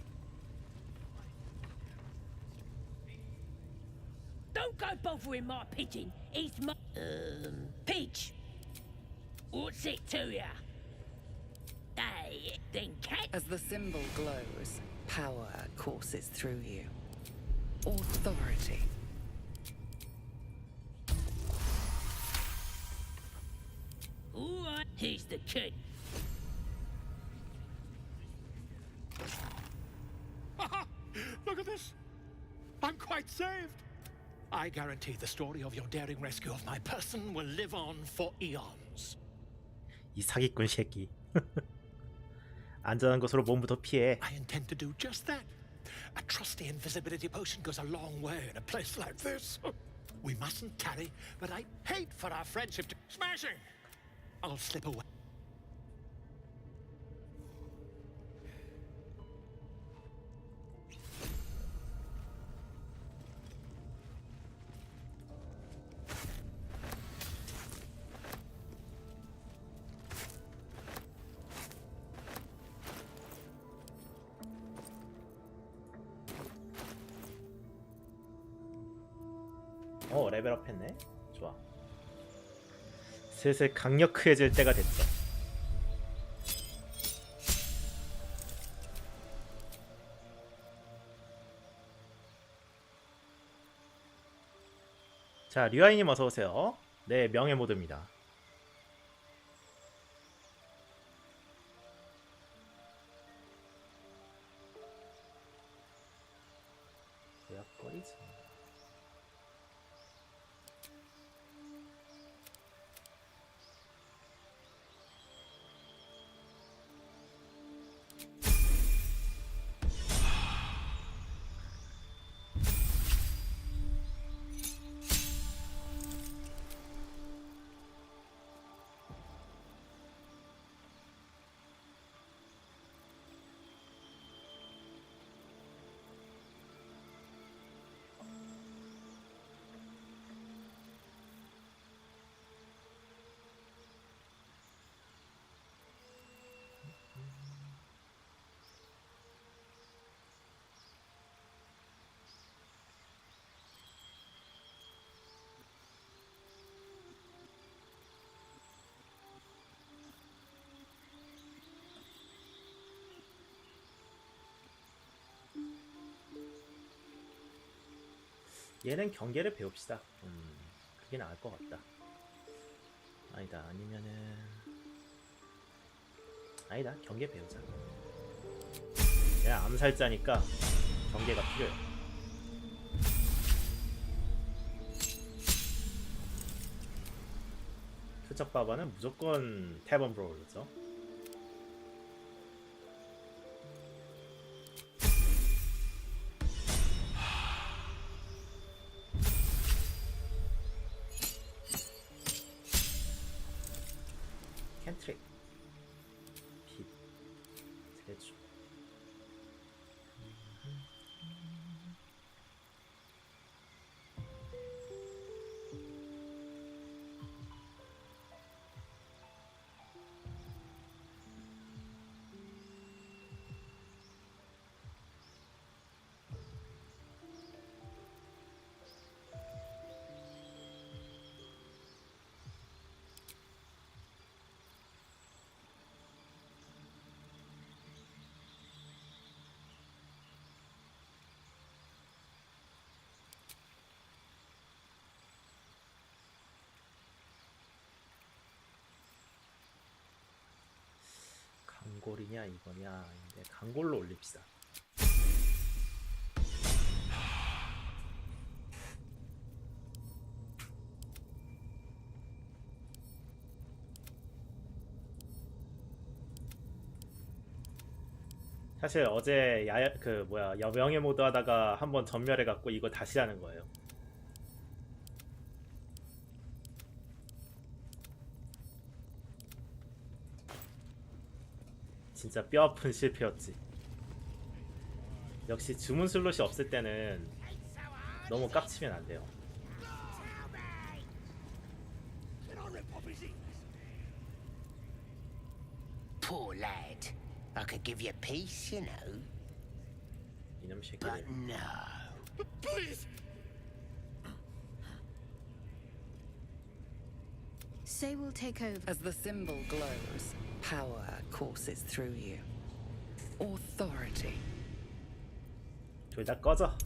Don't go bothering my pigeon. He's my Pidge. What's it to ya? Then cat. As the symbol glows, power courses through you. Authority. Alright, here's the kid. Look at this. I'm quite saved. I guarantee the story of your daring rescue of my person will live on for eons. 이 사기꾼 새끼. 안전한 곳으로 몸부터 피해. I intend to do just that. A trusty invisibility potion goes a long way in a place like this. We mustn't tarry, but I hate for our friendship to... Smashing! I'll slip away. 레벨업 했네. 좋아. 슬슬 강력해질 때가 됐어. 자, 류아이님 어서오세요. 네, 명예 모드입니다. 예약거리지. 얘는 경계를 배웁시다. 그게 나을 것 같다. 아니다. 아니면은 아니다. 경계 배우자. 얘는 암살자니까 경계가 필요해. 표적바바는 무조건 태번 브로우죠. 캔트릭 빛 세주. 강골이냐 이거냐. 근데 강골로 올립시다. 사실 어제 여명의 모드 하다가 한번 전멸해 갖고 이거 다시 하는 거예요. 진짜 뼈아픈 실패였지. 역시 주문 슬롯이 없을 때는 너무 깝치면 안 돼요. Poor lad. I could give you peace, you know. 이놈 But 새끼들. no. Please! Say we'll take over. As the symbol glows, power courses through you. Authority. 둘 다 꺼져.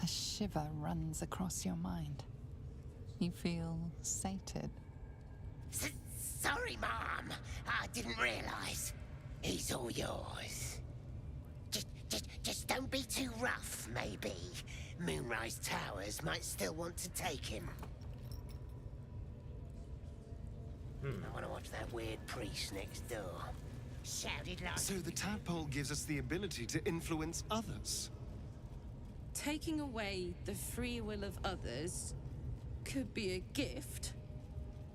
A shiver runs across your mind. You feel sated. Sorry, Mom. I didn't realize. He's all yours. Just don't be too rough, maybe. Moonrise Towers might still want to take him. I want to watch that weird priest next door. Shouted like... So the tadpole gives us the ability to influence others. Taking away the free will of others could be a gift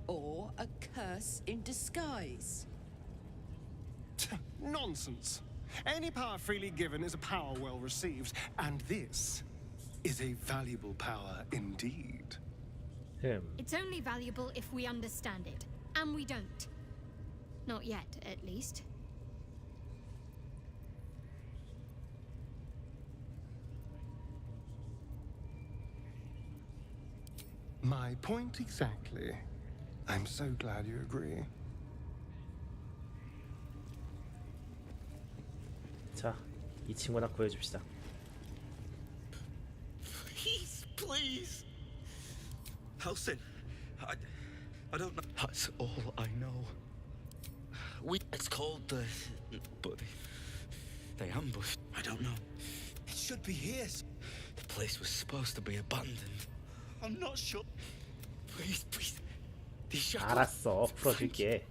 or a curse in disguise. Nonsense. Any power freely given is a power well received, and this is a valuable power indeed. It's only valuable if we understand it, and we don't. Not yet, at least. My point exactly. I'm so glad you agree. 자, 이 친구나 구해줍시다. Please, please. Halsin, I don't know. That's all I know. It's called the... but they ambushed. I don't know. It should be here. The place was supposed to be abandoned. I'm not sure. Please, please. These shackles. 알았어, 풀어줄게.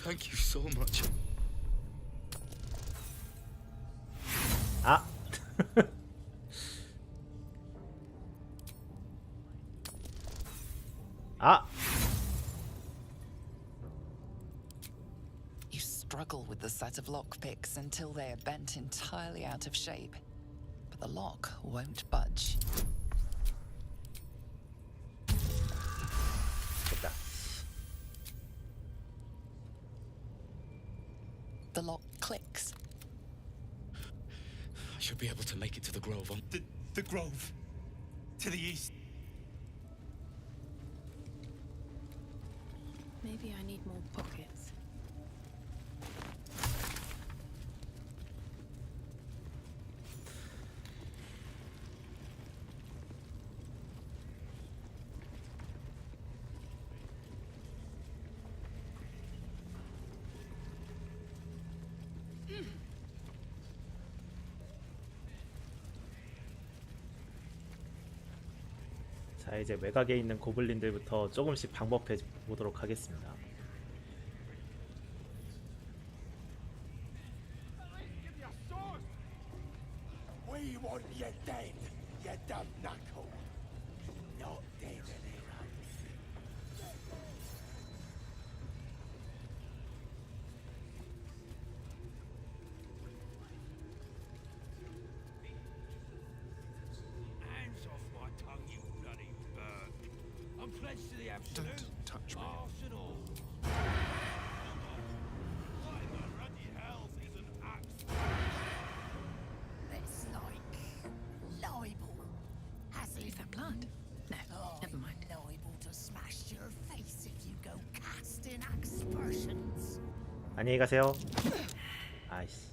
Thank you so much. 아. 아. You struggle with the set of lockpicks until they are bent entirely out of shape. But the lock won't budge. 됐다. The lock clicks. I should be able to make it to the grove on... The grove. To the east. Maybe I need more pockets. 자, 이제 외곽에 있는 고블린들부터 조금씩 방법해 보도록 하겠습니다. We want you dead, you dumb knuckle. Not dead anyway. Hands off my tongue, you bloody bird. I'm pledged to the absolute. Don't touch me. Arsenal. What in the ruddy hells is an axe? It's like liable. Has it? Is that blood? No, never mind. Liable to smash your face if you go casting aspersions. 안녕히 가세요. 아이씨.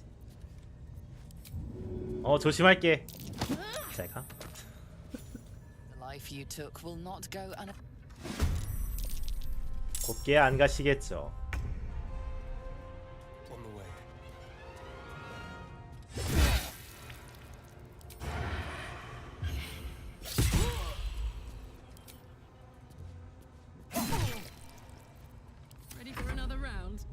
조심할게. 잘 가. The life you took will not go 곱게 안 가시겠죠. On the way. Ready for another round?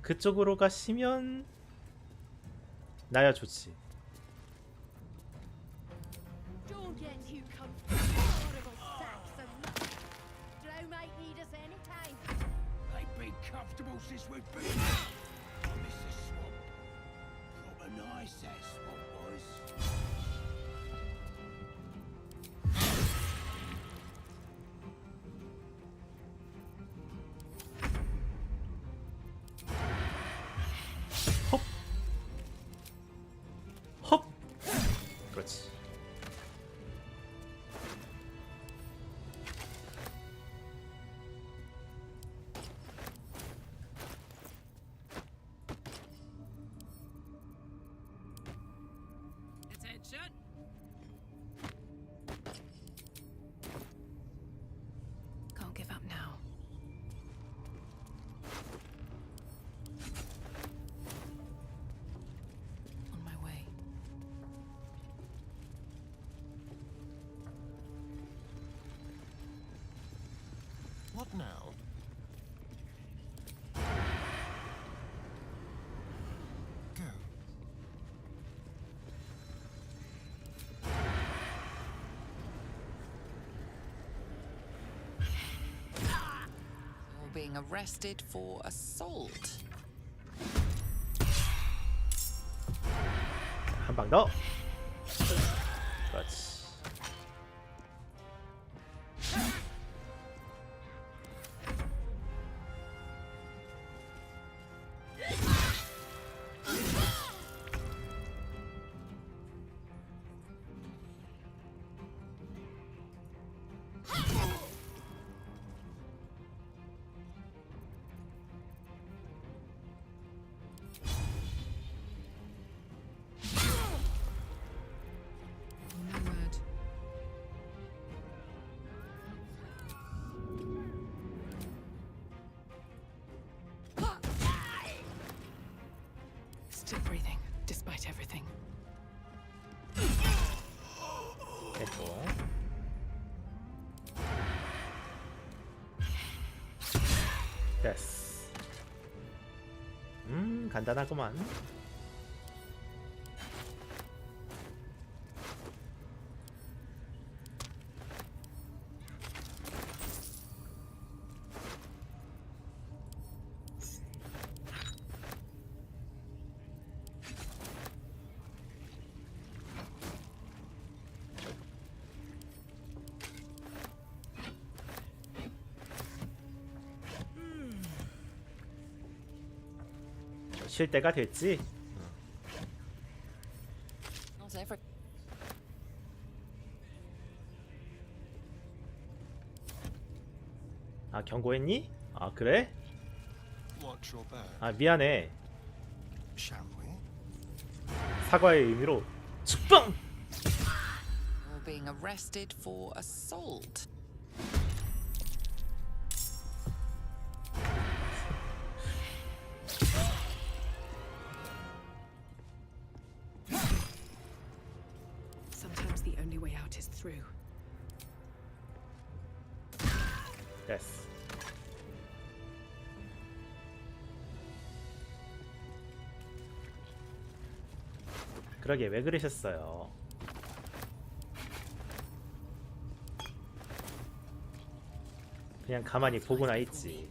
그쪽으로 가시면 나야 좋지. Don't get too comfortable, horrible sacks of luck. Drow might need us any time. They've been comfortable since we've been. I miss the swamp. Proper nice that swamp was. 그렇지. Attention! Can't give up now. On my way. What now? Go. You're being arrested for assault. 한 방 더. 그렇지. No word. Still breathing, despite everything. 됐고. 됐어. 간단하구만. 쉴 때가 됐지? Not every. 아 경고했니? 아 그래? Watch your back, 아 미안해. shall we? 사과의 의미로 축빵! You're being arrested for assault. Sometimes the only way out is through. 됐어. 그러게 왜 그러셨어요? 그냥 가만히 보고나 있지.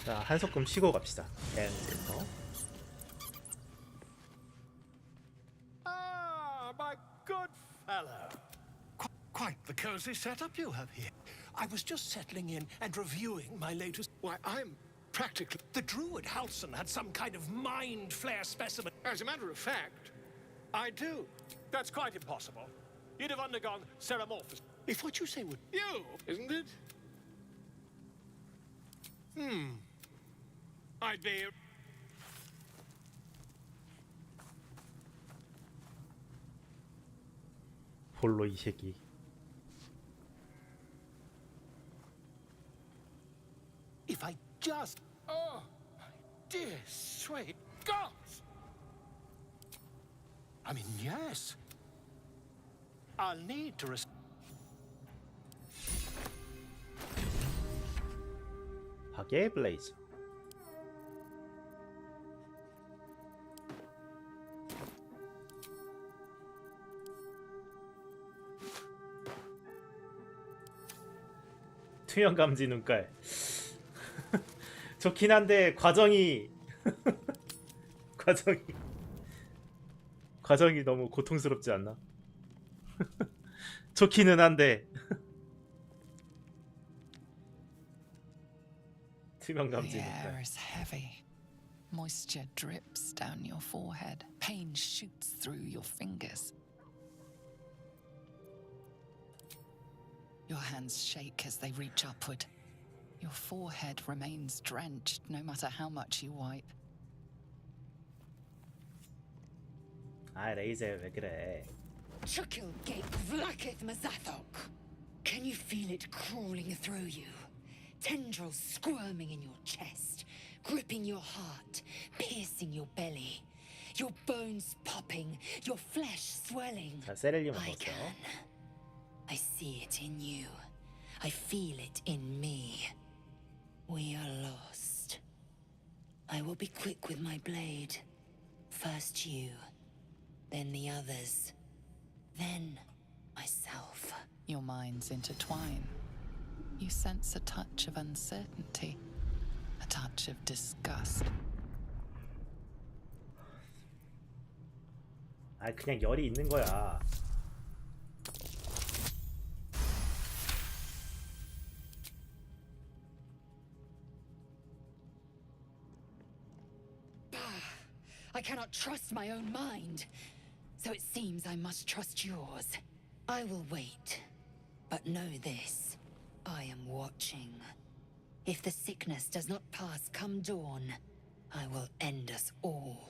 자, 한소끔 쉬고 갑시다. 앤부터. Ah, my good fellow. Quite the cozy setup you have here. I was just settling in and reviewing my latest. Why, I'm practically. The druid Halson had some kind of mind flare specimen. As a matter of fact, I do. That's quite impossible. You'd have undergone ceramorphosis. If what you say would. You, isn't it? I'd be. 볼로 이 새끼. If I just. Oh, my dear sweet God! I mean, yes. I'll need to. 박의 블레이즈. 투명 감지 눈깔. 좋긴 한데 과정이 과정이 너무 고통스럽지 않나? 좋기는 한데 투명 감지 The air 눈깔. is heavy. Moisture drips down your forehead. Pain shoots through your fingers. Your hands shake as they reach upward. Your forehead remains drenched no matter how much you wipe. 아 레이저 왜 그래? Chucklegate Vlakith Mazathok. Can you feel it crawling through you? Tendrils squirming in your chest, gripping your heart, piercing your belly. Your bones popping, your flesh swelling. 자 세렐리움 I 먹었어. can. I see it in you. I feel it in me. We are lost. I will be quick with my blade. First you, then the others, then myself. Your minds intertwine. You sense a touch of uncertainty, a touch of disgust. 아 그냥 열이 있는 거야. I cannot trust my own mind, so it seems I must trust yours. I will wait, but know this, I am watching. If the sickness does not pass come dawn, I will end us all.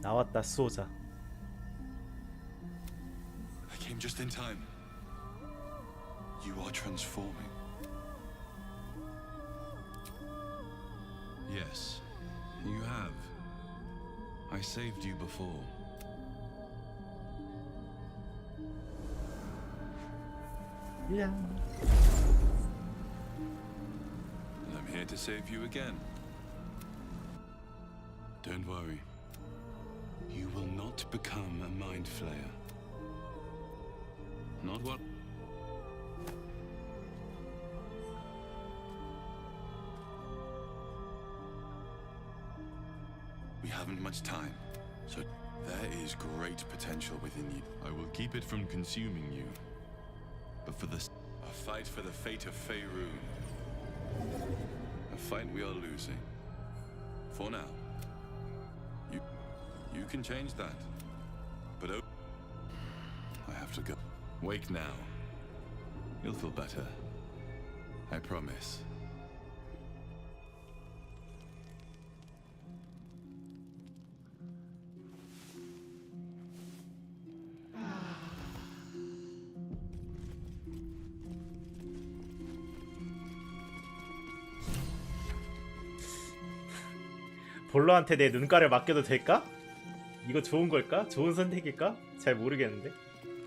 나왔다 수호자. I came just in time. You are transforming. Yes, you have. I saved you before. Yeah. And I'm here to save you again. Don't worry. You will not become a mind flayer. Not what? We haven't much time, so there is great potential within you. I will keep it from consuming you. But for this, a fight for the fate of Faerun. A fight we are losing. For now. You can change that. But oh, I have to go. Wake now. You'll feel better. I promise. 볼러한테 내 눈가를 맡겨도 될까? 이거 좋은 걸까? 좋은 선택일까? 잘 모르겠는데.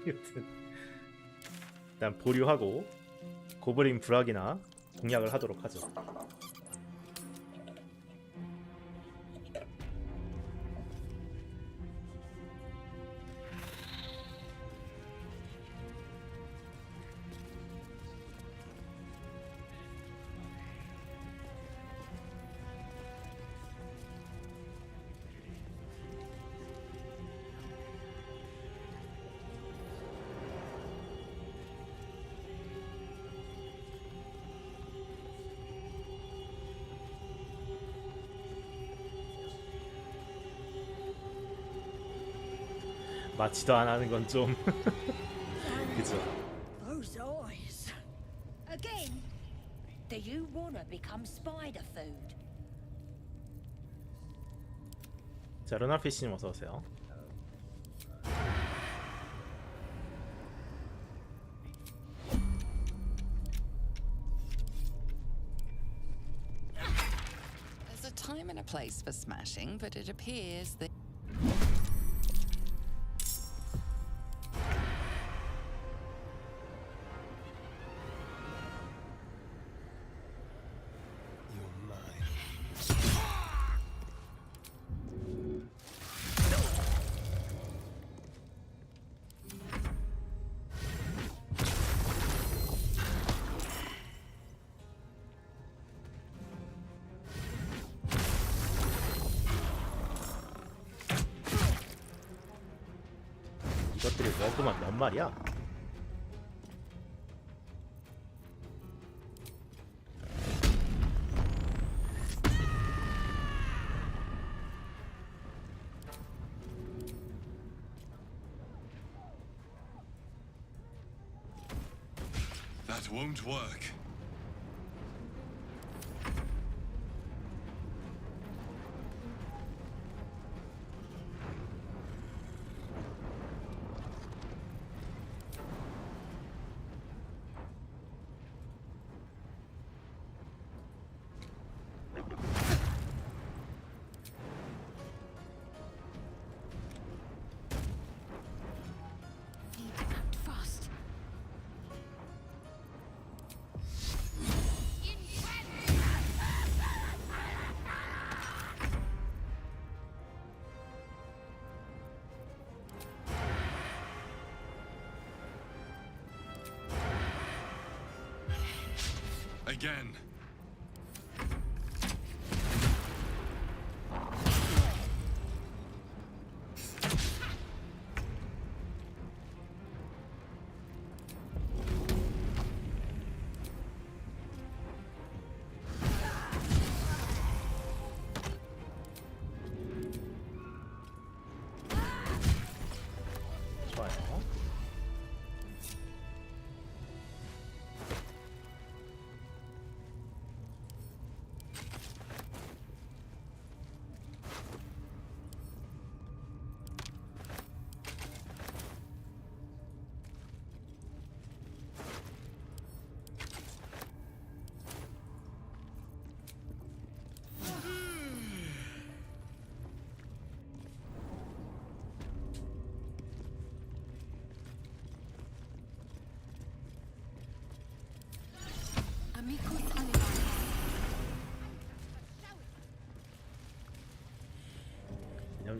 여튼 일단 보류하고 고블린 불악이나 공략을 하도록 하죠. 마치도 안 하는 건 좀 그죠? Those eyes. Again? Do you wanna become spider food? 자, 루나피씨님 어서 오세요. There's a time and a place for smashing, but it appears that 이것들이 먹으면 몇 마리야? That won't work. Act fast. Again. 좋아요.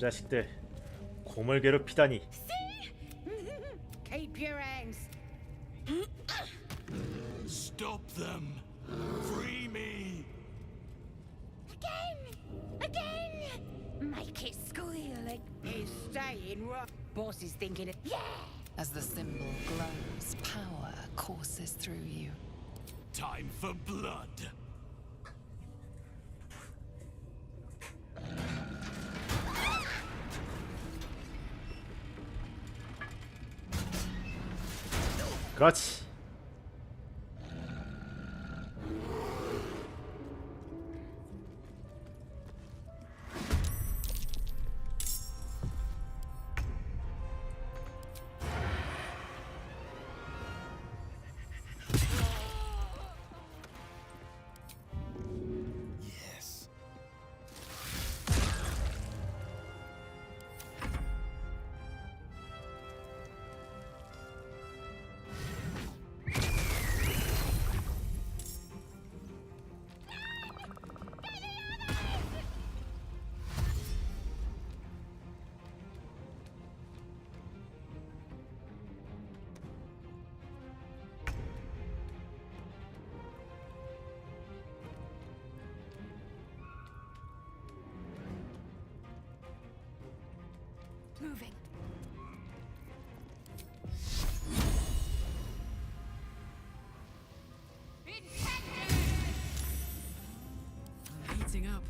자식들 곰을 괴롭히다니. Keep your hands. Stop them! Free me! Again! Make it squeal. It's staying right. Boss is thinking it. Yeah! As the symbol glows, power courses through you. Time for blood! 그렇지. Moving. I'm heating up.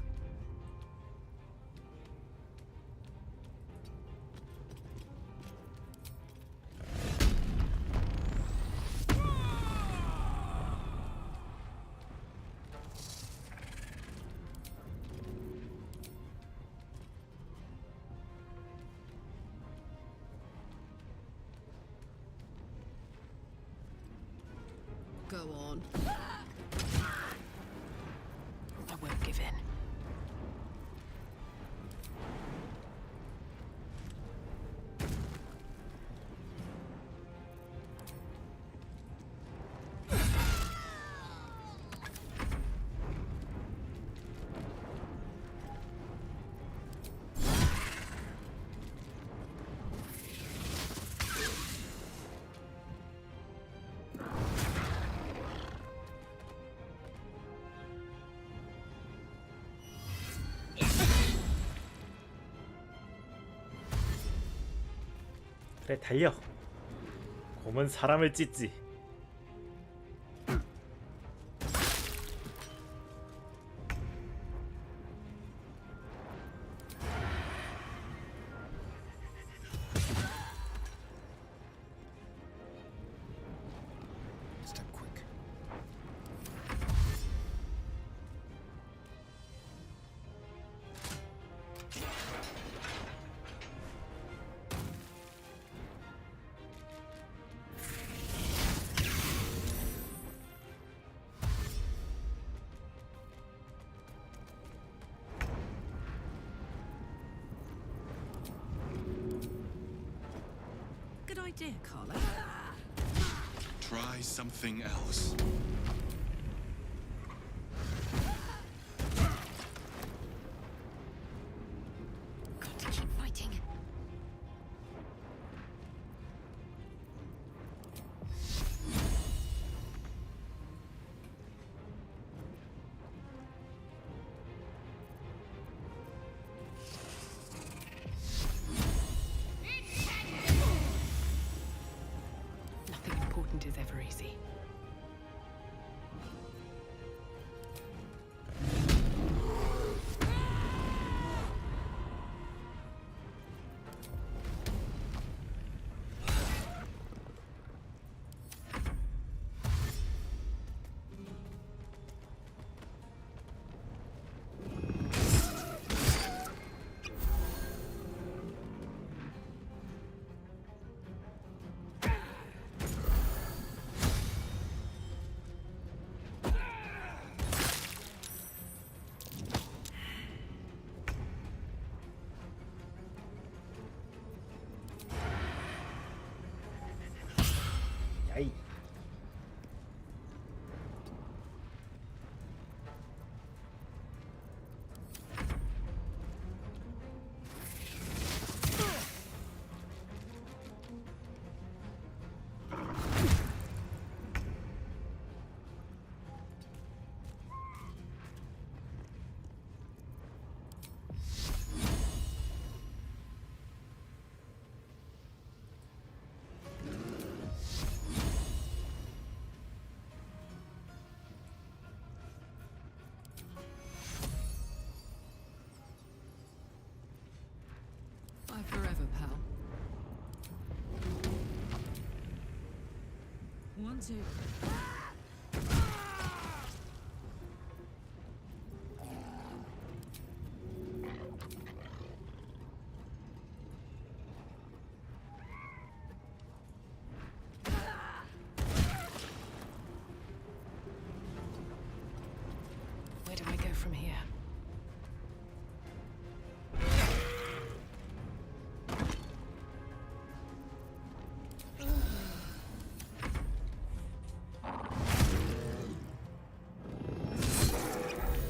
Go on. I won't give in. 그래 달려. 곰은 사람을 찢지. Step quick. Good idea, Carla. Try something else. Got to keep fighting. Nothing important is ever easy. 야이. 1, 2. Where do I go from here?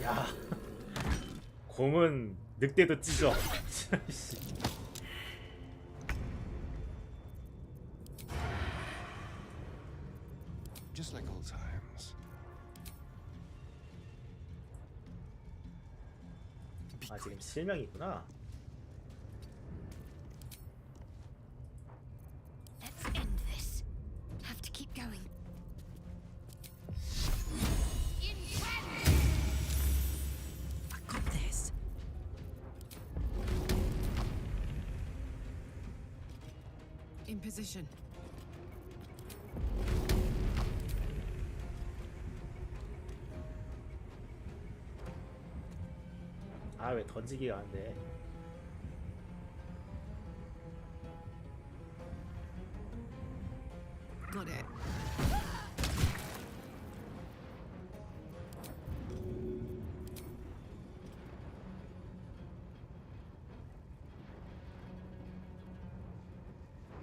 야, 곰은 늑대도 찢어. Just like old times. 아, 지금 실명이 있구나. Let's end this. Have to keep going. I got this. In position. 아, 왜 던지기가 안 돼? Got it.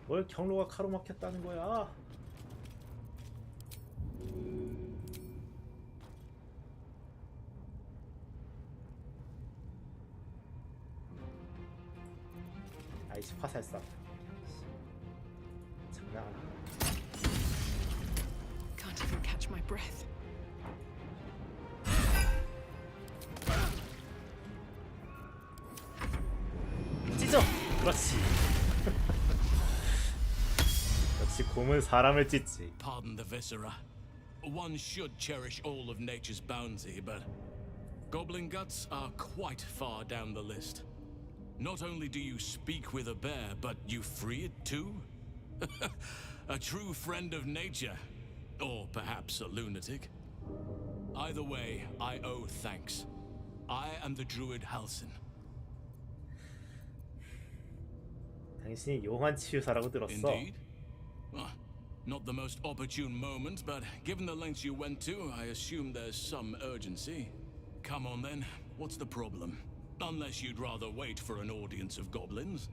뭘 경로가 가로막혔다는 거야? 아이씨, 화살싸. 장난 아니야. Can't even catch my breath. 찢어! 그렇지. 역시 곰은 사람을 찢지. Pardon the viscera. One should cherish all of nature's bounty, but goblin guts are quite far down the list. Not only do you speak with a bear, but you free it too? A true friend of nature. Or perhaps a lunatic. Either way, I owe thanks. I am the druid Halsin. 당신이 용한 치유사라고 들었어. Indeed? Not the most opportune moment, but given the lengths you went to, I assume there's some urgency. Come on then, what's the problem? Unless you'd rather wait for an audience of goblins.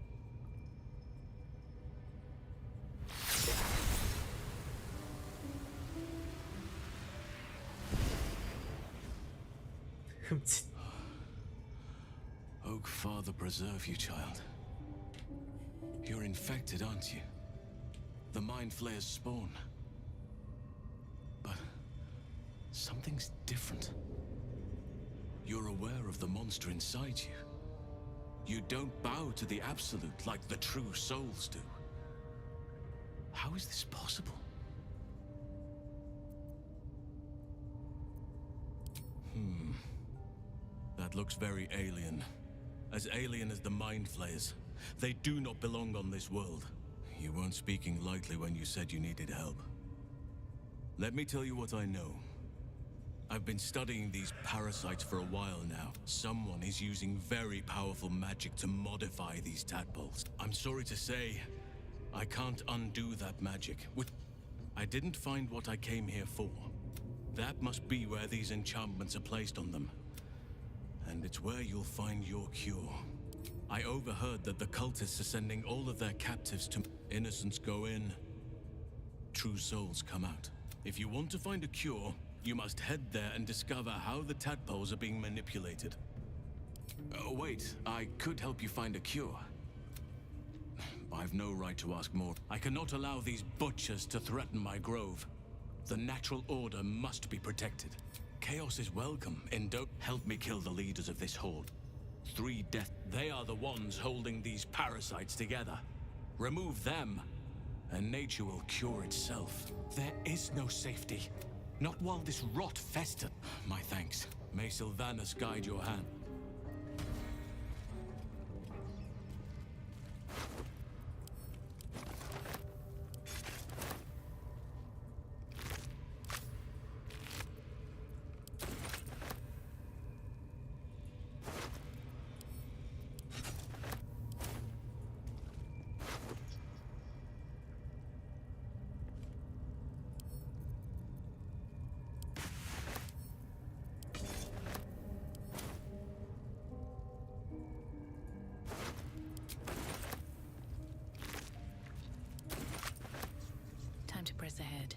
흠칫. Oak Father preserve you, child. You're infected, aren't you? The Mind Flayer's spawn. But something's different. You're aware of the monster inside you. You don't bow to the Absolute like the true souls do. How is this possible? That looks very alien. As alien as the Mind Flayers. They do not belong on this world. You weren't speaking lightly when you said you needed help. Let me tell you what I know. I've been studying these parasites for a while now. Someone is using very powerful magic to modify these tadpoles. I'm sorry to say, I can't undo that magic. I didn't find what I came here for. That must be where these enchantments are placed on them. And it's where you'll find your cure. I overheard that the cultists are sending all of their captives to... Innocents go in, true souls come out. If you want to find a cure, you must head there and discover how the tadpoles are being manipulated. Wait, I could help you find a cure. I've no right to ask more. I cannot allow these butchers to threaten my grove. The natural order must be protected. Chaos is welcome, and don't help me kill the leaders of this horde. 3 death. They are the ones holding these parasites together. Remove them, and nature will cure itself. There is no safety. Not while this rot festers. My thanks. May Sylvanus guide your hand. press ahead.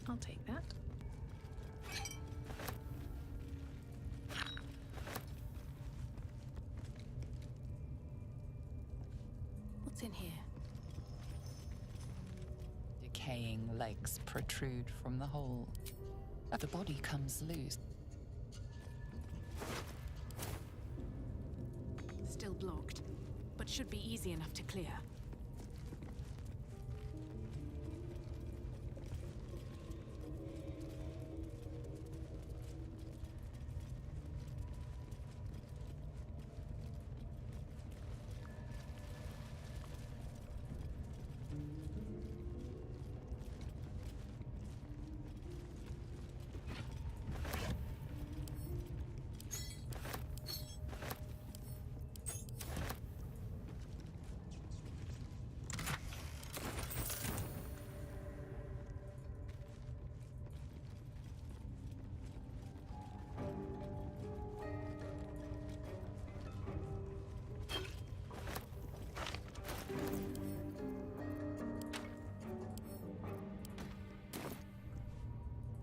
I'll take that. What's in here? Decaying legs protrude from the hole. The body comes loose. Still blocked, but should be easy enough to clear.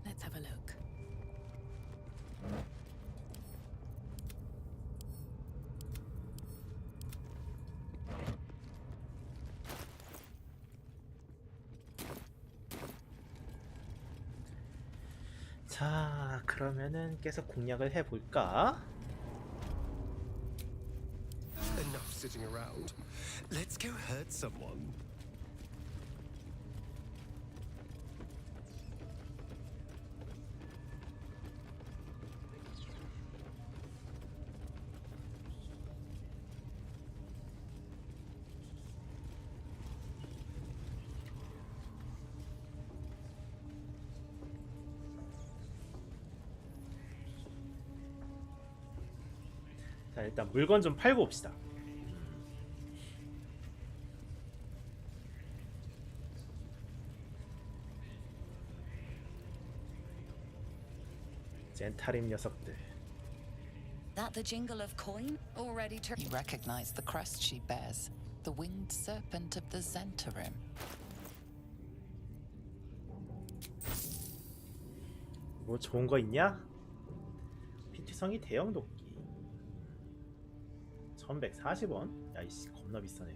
Let's have a look. 자, 그러면은 계속 공략을 해볼까? Enough sitting around. Let's go hurt someone. 자, 일단 물건 좀 팔고 옵시다. 젠타림 녀석들. That the jingle of coin already turned. You recognize the crest she bears, the winged serpent of the Zentarim. 뭐 좋은 거 있냐? 피티성이 대형 도끼 1140원? 야이씨 겁나 비싸네.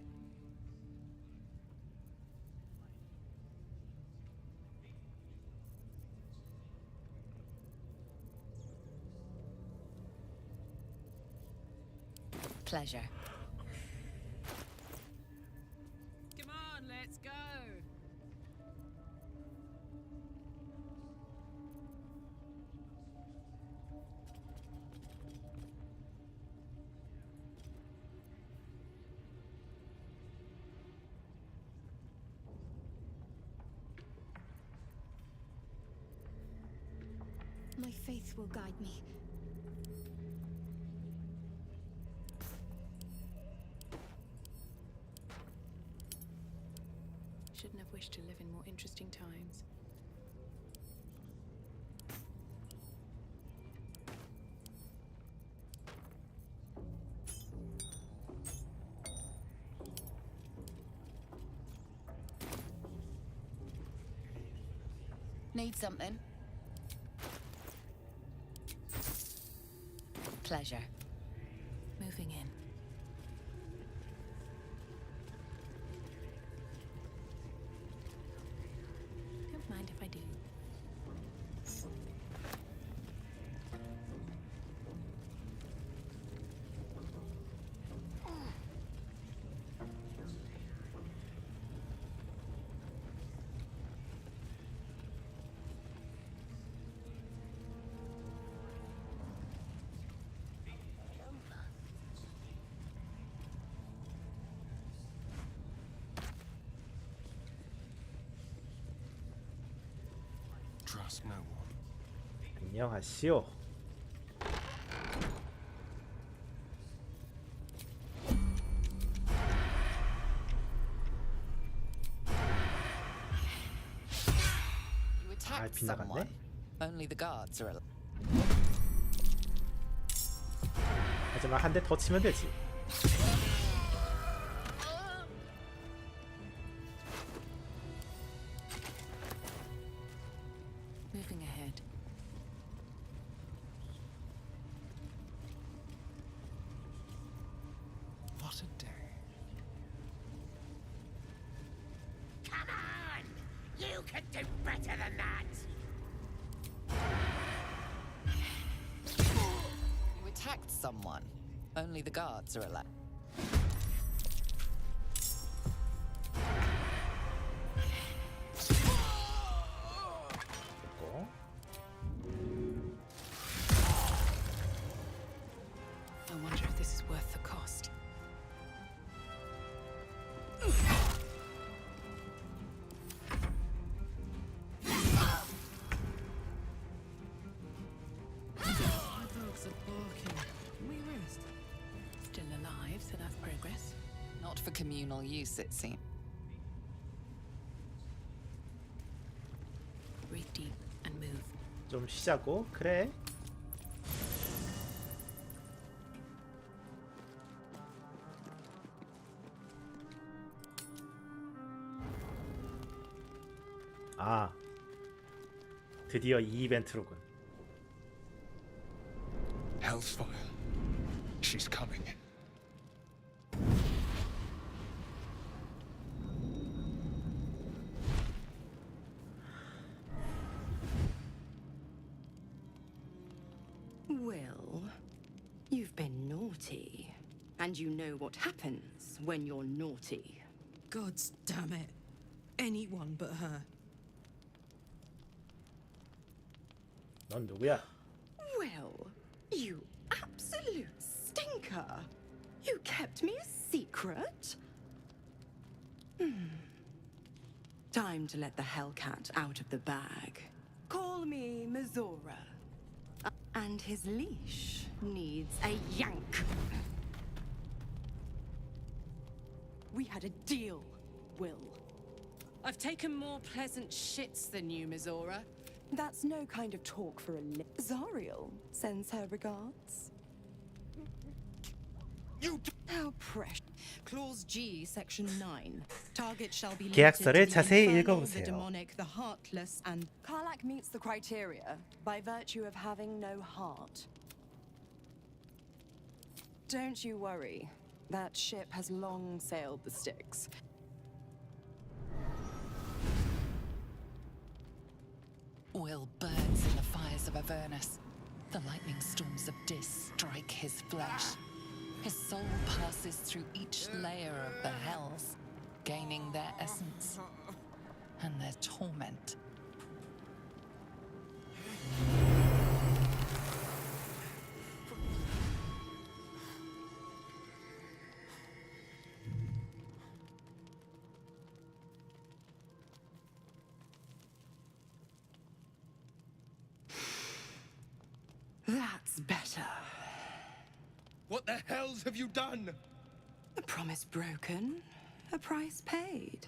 Pleasure. Come on, let's go. My faith will guide me. Shouldn't have wished to live in more interesting times. Need something? Pleasure. Moving in. Don't mind if I do. Trust no one. 안녕하시오. You attacked 빗나갔네. someone. Only the guards are alive. 하지만 한 대 더 치면 되지. Moving ahead. What a day. Come on! You can do better than that! You attacked someone. Only the guards are allowed. 어? I wonder if this is worth the cost. My dogs are barking. Can we rest? Still alive, so that's progress. Not for communal use, it seems. Breathe deep and move. 좀 쉬자고. 그래. 아, 드디어 이 이벤트로군. Hellfire. She's coming. Well, you've been naughty. And you know what happens when you're naughty. Gods damn it. Anyone but her. 넌 누구야? Well, you absolute stinker. You kept me a secret? Time to let the Hellcat out of the bag. Call me Mizora. And his leash needs a yank. We had a deal, Will. I've taken more pleasant shits than you, Mizora. That's no kind of talk for a Zariel sends her regards. How precious. Clause G, section 9. Target shall be 계약서를 limited to the 자세히 infernal, 읽어보세요. the demonic, the heartless, and Karlak meets the criteria by virtue of having no heart. Don't you worry. That ship has long sailed the Styx. Will burns in the fires of Avernus. The lightning storms of Dis strike his flesh. His soul passes through each layer of the hells, gaining their essence and their torment. That's better. What the hells have you done? A promise broken, a price paid.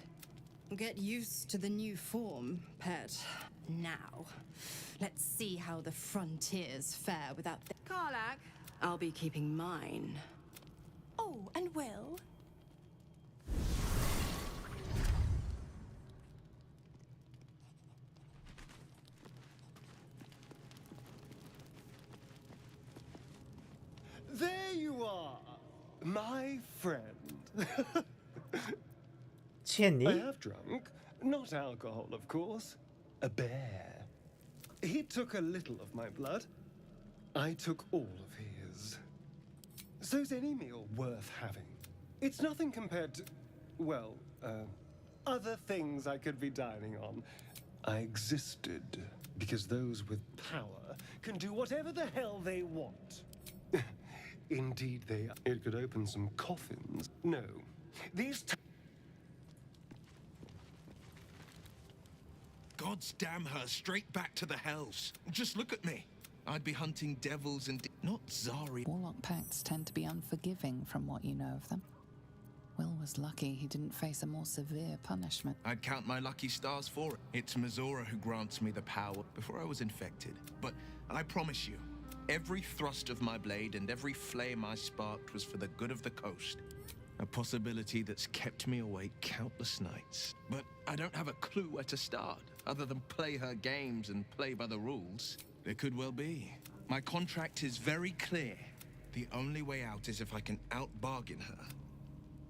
get used to the new form, pet. Now, let's see how the frontiers fare without the... Karlak, I'll be keeping mine. Oh, and Will? There you are, my friend. 취했니? I have drunk. Not alcohol, of course. A bear. He took a little of my blood. I took all of his. So's any meal worth having. It's nothing compared to, well, other things I could be dining on. I existed because those with power can do whatever the hell they want. Indeed, they. It could open some coffins. No, these. God's damn her, straight back to the hells. Just look at me. I'd be hunting devils and not Zari. Warlock pacts tend to be unforgiving from what you know of them. Will was lucky he didn't face a more severe punishment. I'd count my lucky stars for it. It's Mizora who grants me the power before I was infected. But I promise you, every thrust of my blade and every flame I sparked was for the good of the coast. A possibility that's kept me awake countless nights. But I don't have a clue where to start, other than play her games and play by the rules. There could well be. My contract is very clear. The only way out is if I can out-bargain her.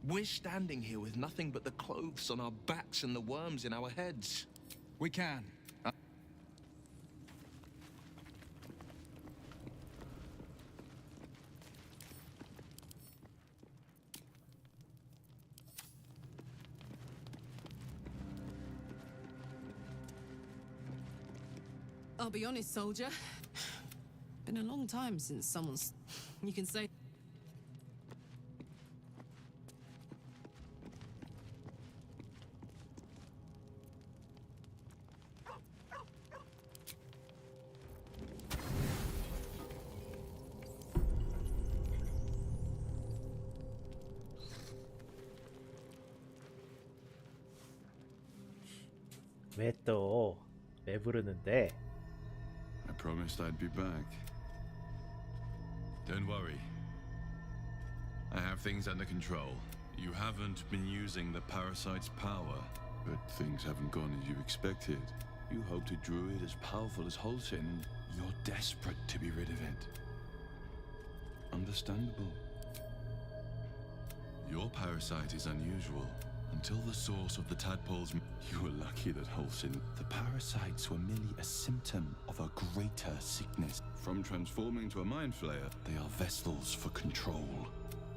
We're standing here with nothing but the clothes on our backs and the worms in our heads. We can. I'll be honest, soldier. Been a long time since someone's... You can say... 왜 부르는데? I promised I'd be back. Don't worry. I have things under control. You haven't been using the parasite's power, but things haven't gone as you expected. You hoped a druid as powerful as Holsin. You're desperate to be rid of it. Understandable. Your parasite is unusual. Until the source of the tadpoles... You were lucky that Holsin... The parasites were merely a symptom of a greater sickness. From transforming to a mind flayer, they are vessels for control.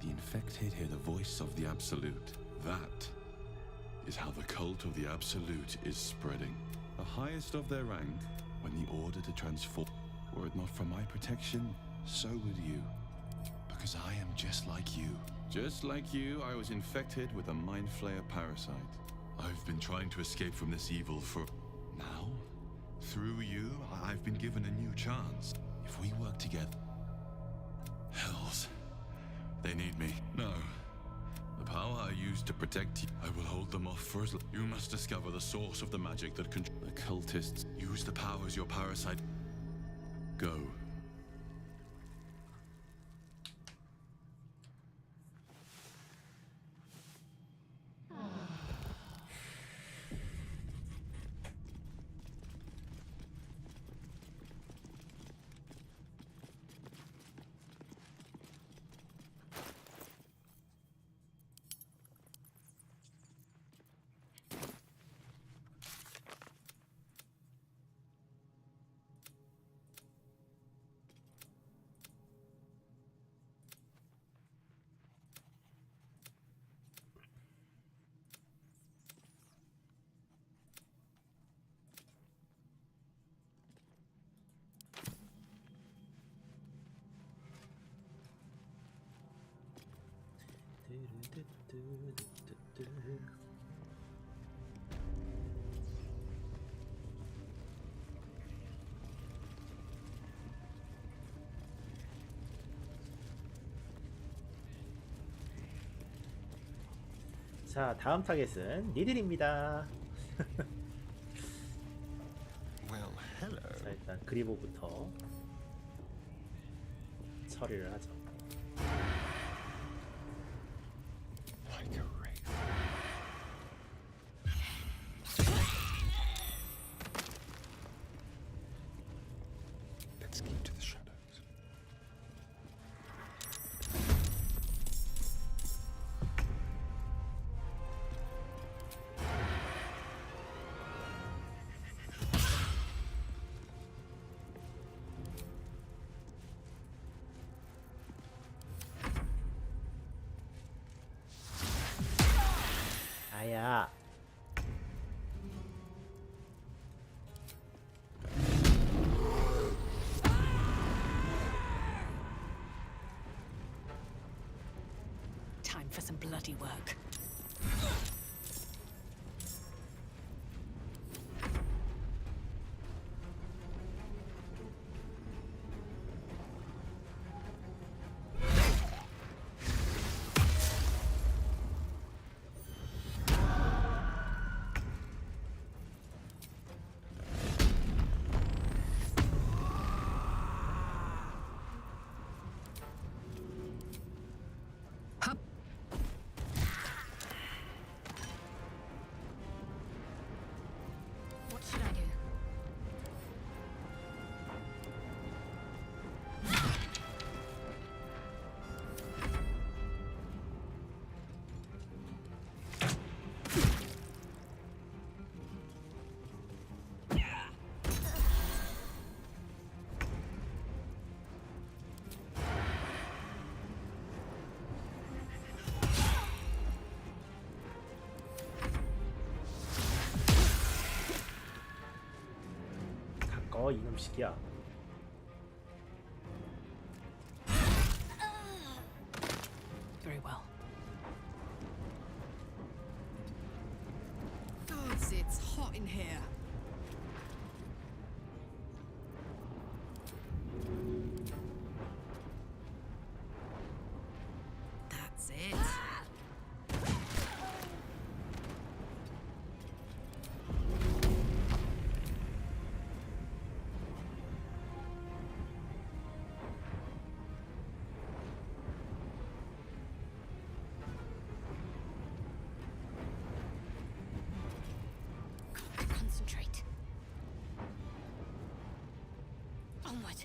The infected hear the voice of the Absolute. That is how the cult of the Absolute is spreading. The highest of their rank, when the order to transform... Were it not for my protection, so would you. Because I am just like you. Just like you, I was infected with a Mind Flayer parasite. I've been trying to escape from this evil for... Now? Through you, I've been given a new chance. If we work together... Hells. They need me. No. The power I used to protect you, I will hold them off for as long. You must discover the source of the magic that controls... The cultists use the powers your parasite... Go. 자, 다음 타겟은 니들입니다. Well, hello. 자, 일단 그리보부터 처리를 하죠. Like a wraith. Let's keep to the shadows. time for some bloody work. What should I do? 이놈식이야. Very well. Gods, it's hot in here. That's it. Concentrate. Onward.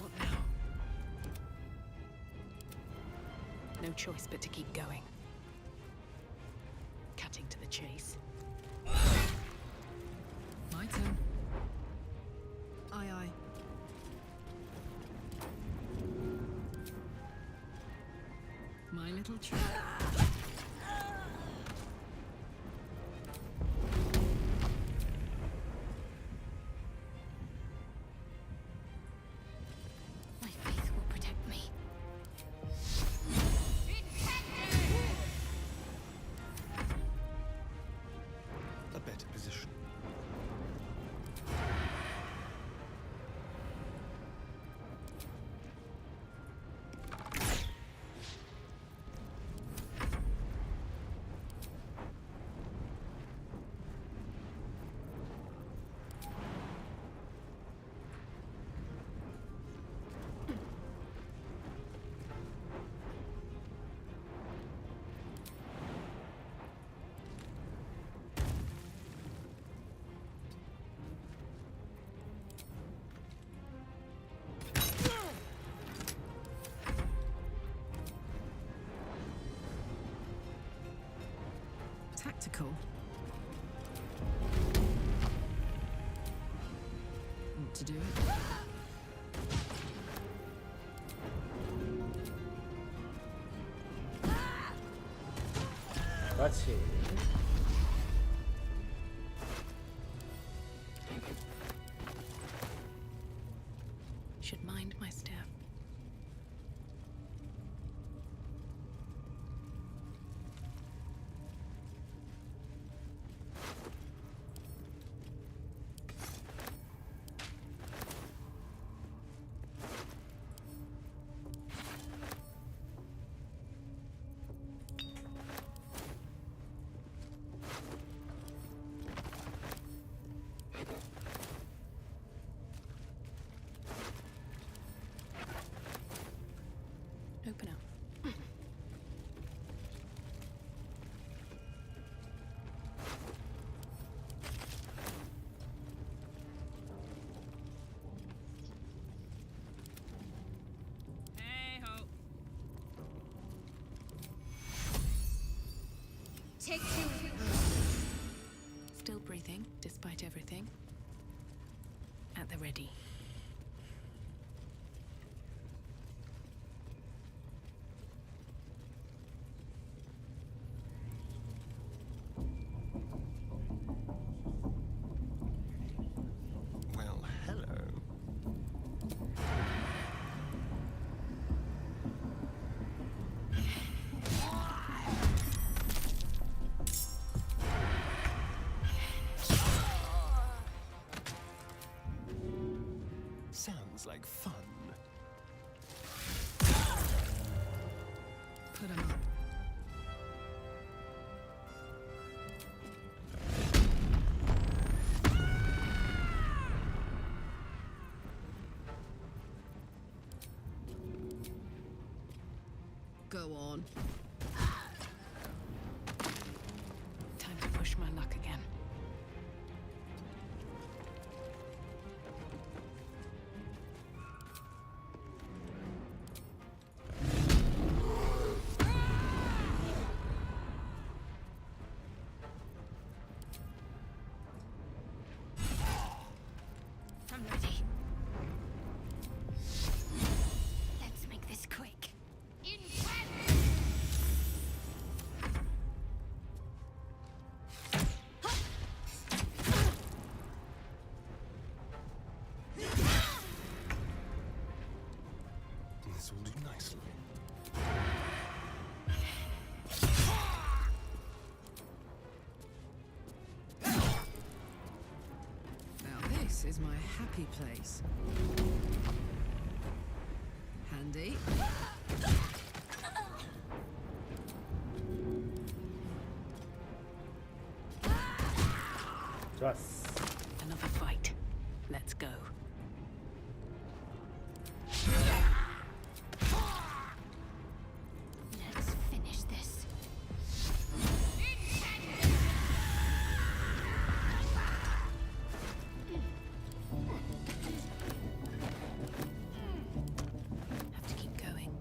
What now? No choice but to keep going. Cutting to the chase. My turn. Aye, aye. My little trick. My faith will protect me. A better position. Tactical. Want to do it? 그렇지. Should mind my step. Open up. Hey ho. Take two. Still breathing. everything, despite everything, at the ready. Well, hello. Sounds like fun. Put 'em up. Go on. Time to push my luck again. I'm ready. Let's make this quick. This will do nicely. Now this is my happy place. Handy. 좋았어. Another fight. Let's go. Let's finish this. Have to keep going.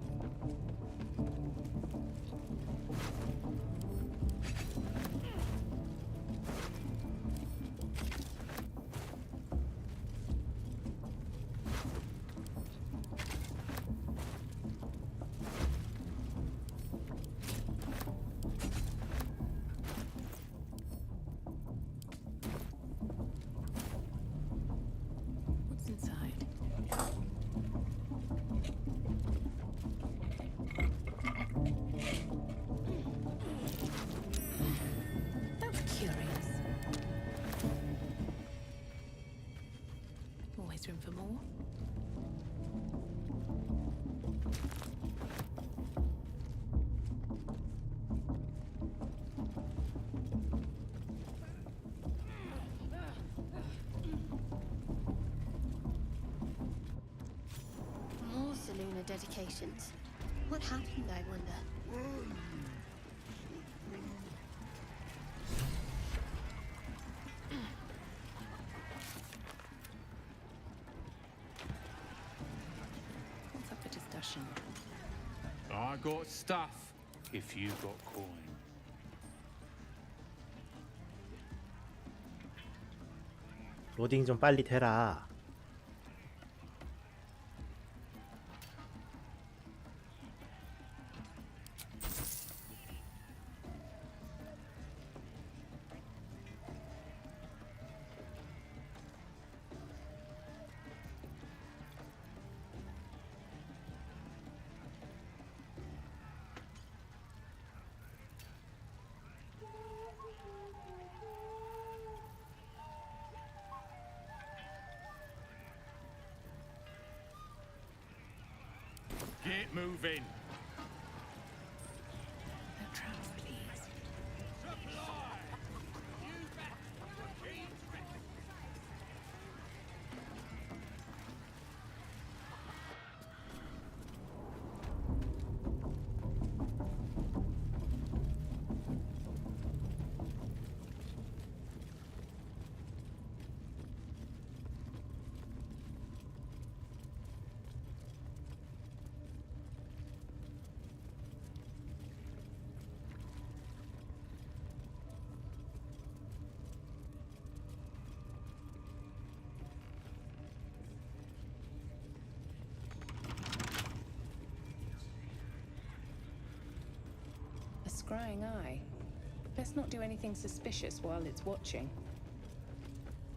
What's inside? That's curious. Always room for more. More Seluna dedications. What happened, I wonder? What's up for discussion? I got stuff if you got coin. 로딩 좀 빨리 되라. Get moving. No traps, please. scrying eye. Let's not do anything suspicious while it's watching.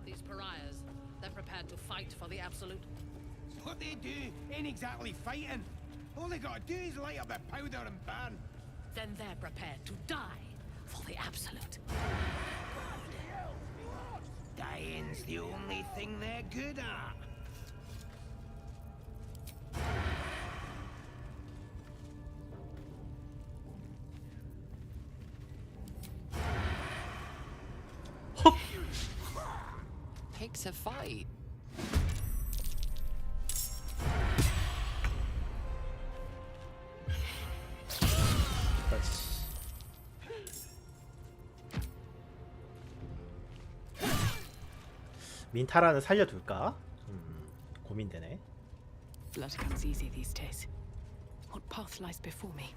These pariahs, they're prepared to fight for the Absolute. What they do ain't exactly fighting. All they gotta do is light up the powder and burn. Then they're prepared to die for the Absolute. Dying's the only thing they're good at. Takes a fight. 민타라는 살려둘까? 고민되네. Blood comes easy these days. What path lies before me?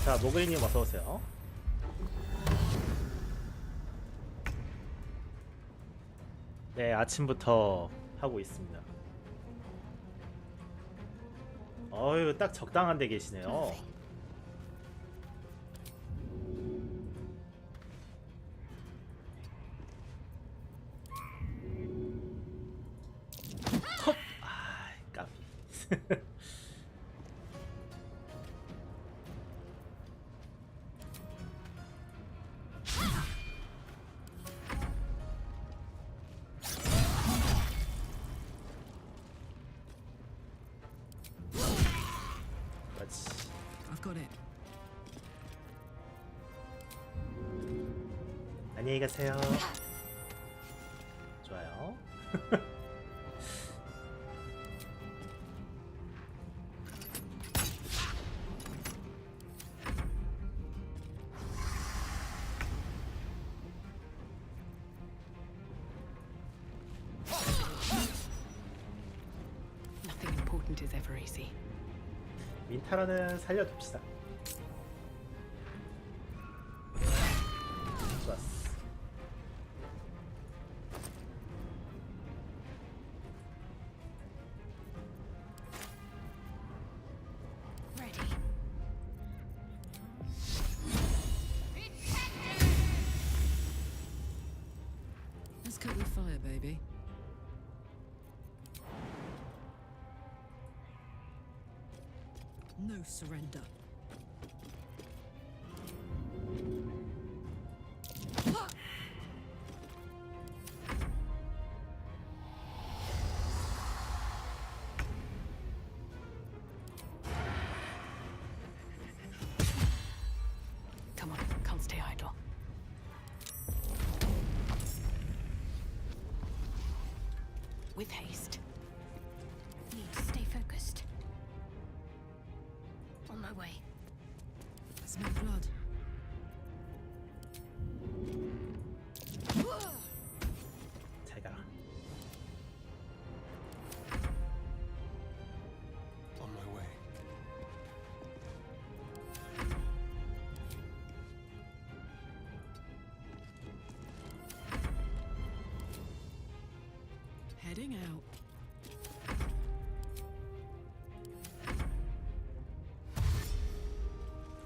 자, 모그리님 어서 오세요. 네, 아침부터 하고 있습니다. 어휴, 딱 적당한 데 계시네요. 헉! 아, 까비. I've got it. 안녕히 가세요. 좋아요. Nothing important is ever easy. 민타라는 살려둡시다. 좋았어. Ready. Let's cut with fire, baby. No surrender. Come on, can't stay idle. With haste. Need to stay focused. On my way. I smell blood. 잘 가라. On my way. Heading out.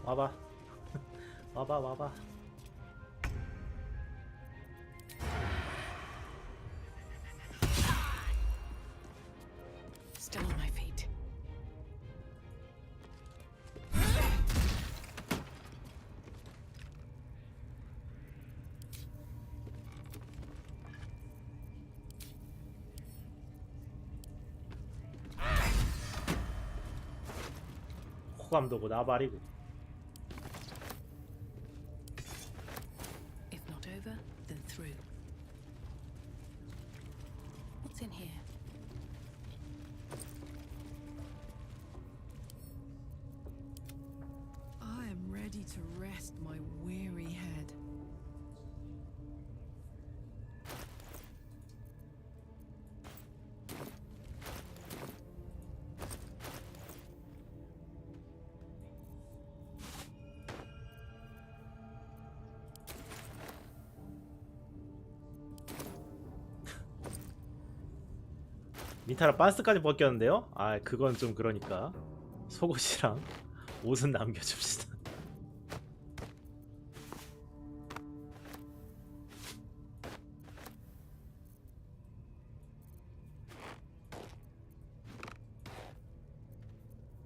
와봐. 와봐, 와봐. Still on my feet. 호감도고 나발이고. If not over, then through. What's in here? I am ready to rest my weary head. 민타라 빤스까지 벗겼는데요? 아 그건 좀 그러니까 속옷이랑 옷은 남겨줍시다.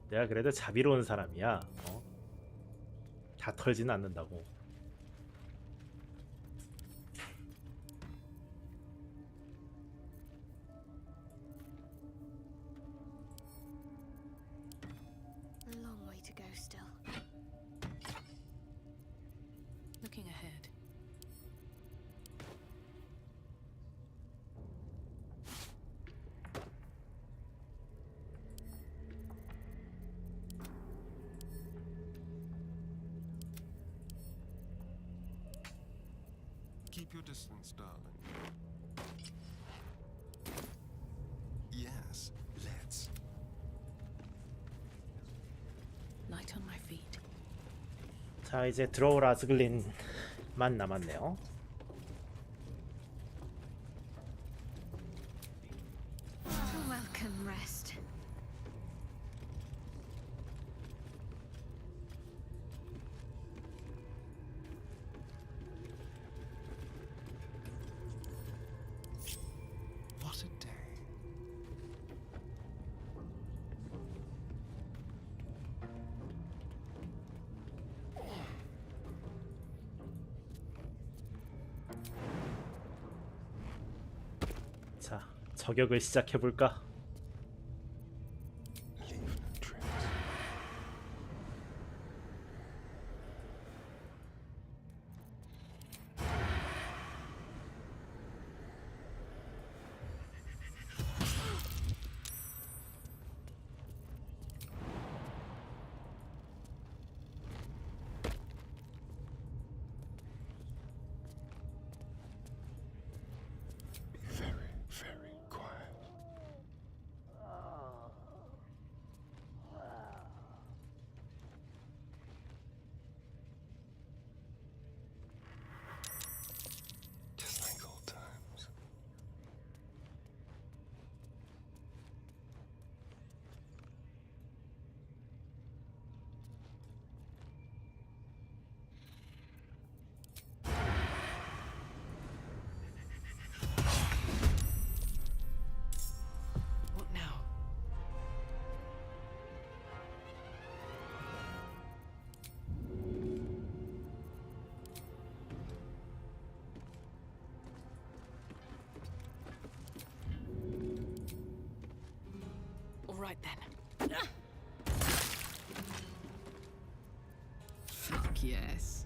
내가 그래도 자비로운 사람이야. 다 털지는 않는다고. A long way to go still. Looking ahead. Keep your distance, darling. Yes, let's. Light on my feet. 자 이제 들어올 아스글린만 남았네요. Welcome, rest. What a day. 자 저격을 시작해볼까? Very, very quiet. Just like old times. What now? All right then. Fuck yes.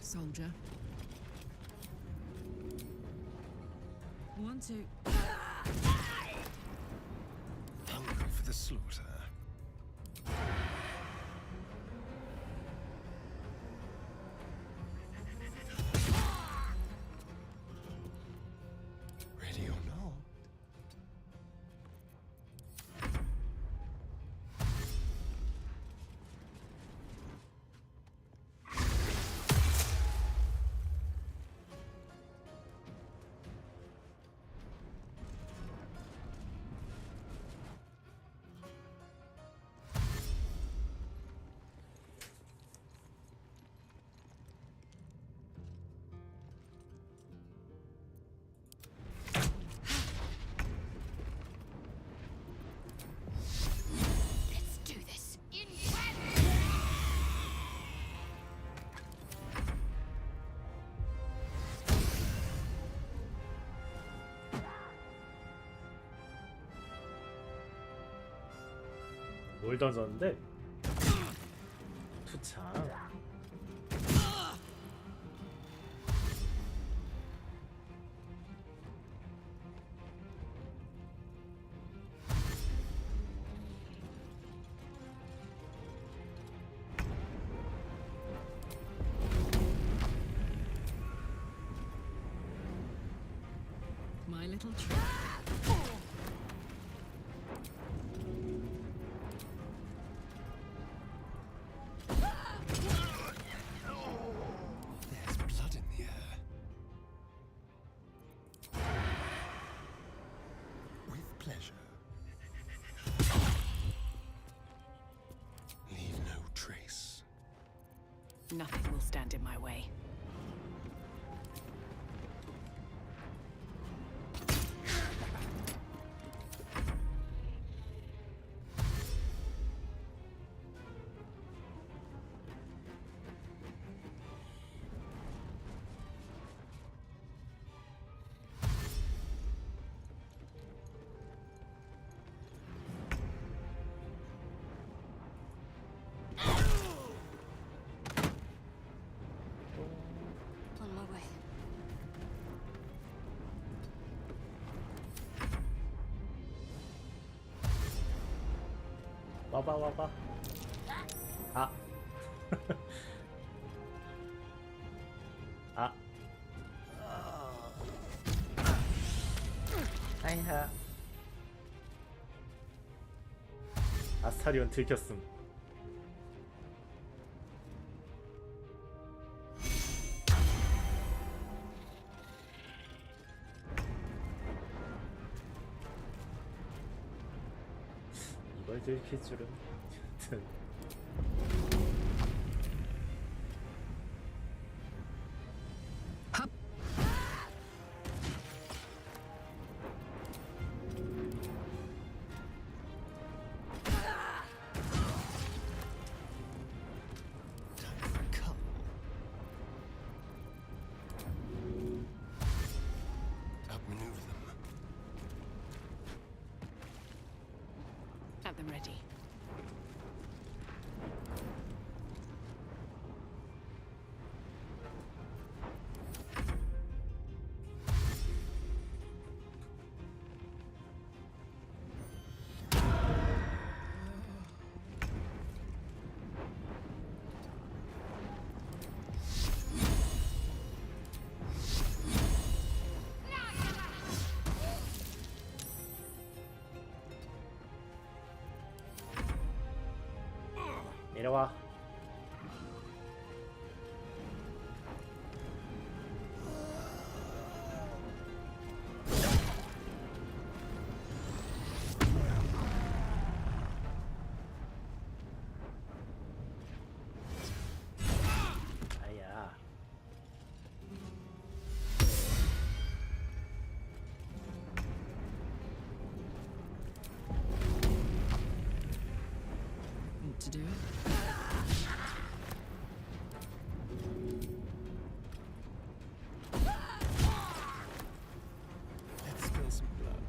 Soldier. 1, 2. Hungry for the slaughter. Ready or not? Let's do this. 뭘 던졌는데? 투창. My little trap. There's blood in the air. With pleasure. Leave no trace. Nothing will stand in my way. On my way. 와봐 와봐. 아. 아. 아이야. 아스타리온 들켰음. 이걸 들킬 줄은. Outmaneuver them. Have them ready. 내려와. 아야. Want to do it? Let's spill some blood.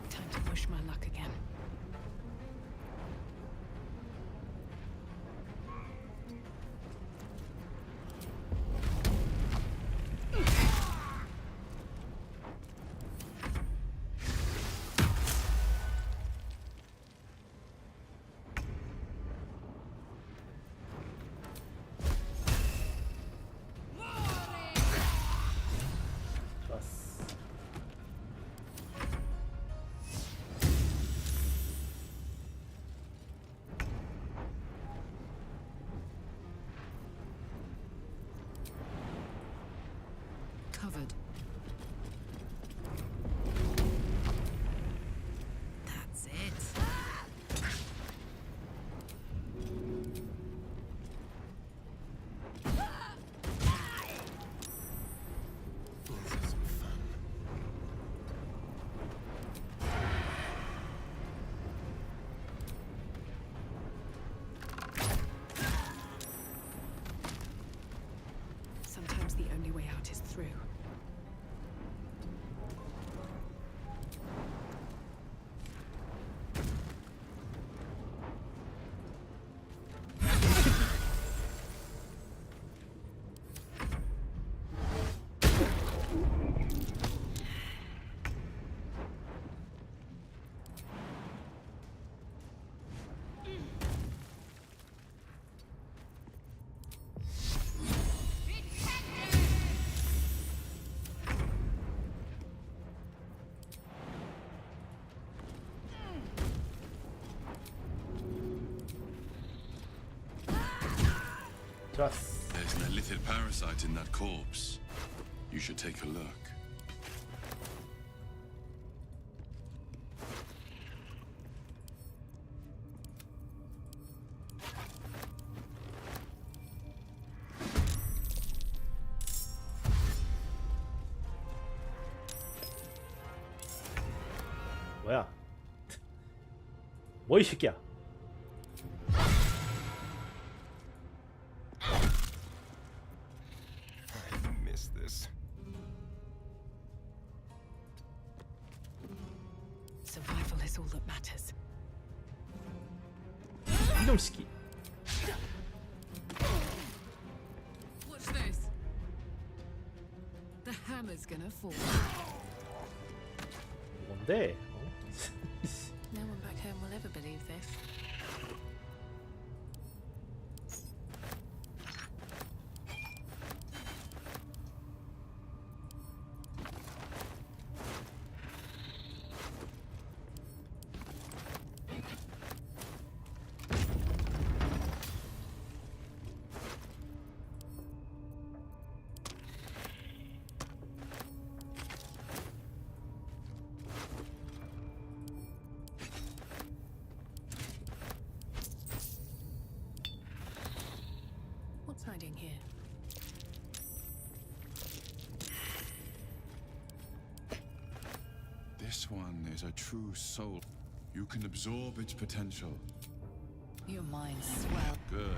Time to push my luck again. 좋았어. Covered. That's it. Let's have some fun. Sometimes the only way out is through. 좋았어. There's an illithid parasite in that corpse. You should take a look. 뭐야? 뭐 이 새끼야? I miss this. Survival is all that matters. 이놈 새끼. Watch this. The hammer's gonna fall. 뭔데? No one back home will ever believe this. What's hiding here? This one is a true soul. You can absorb its potential. Your mind swell. Good.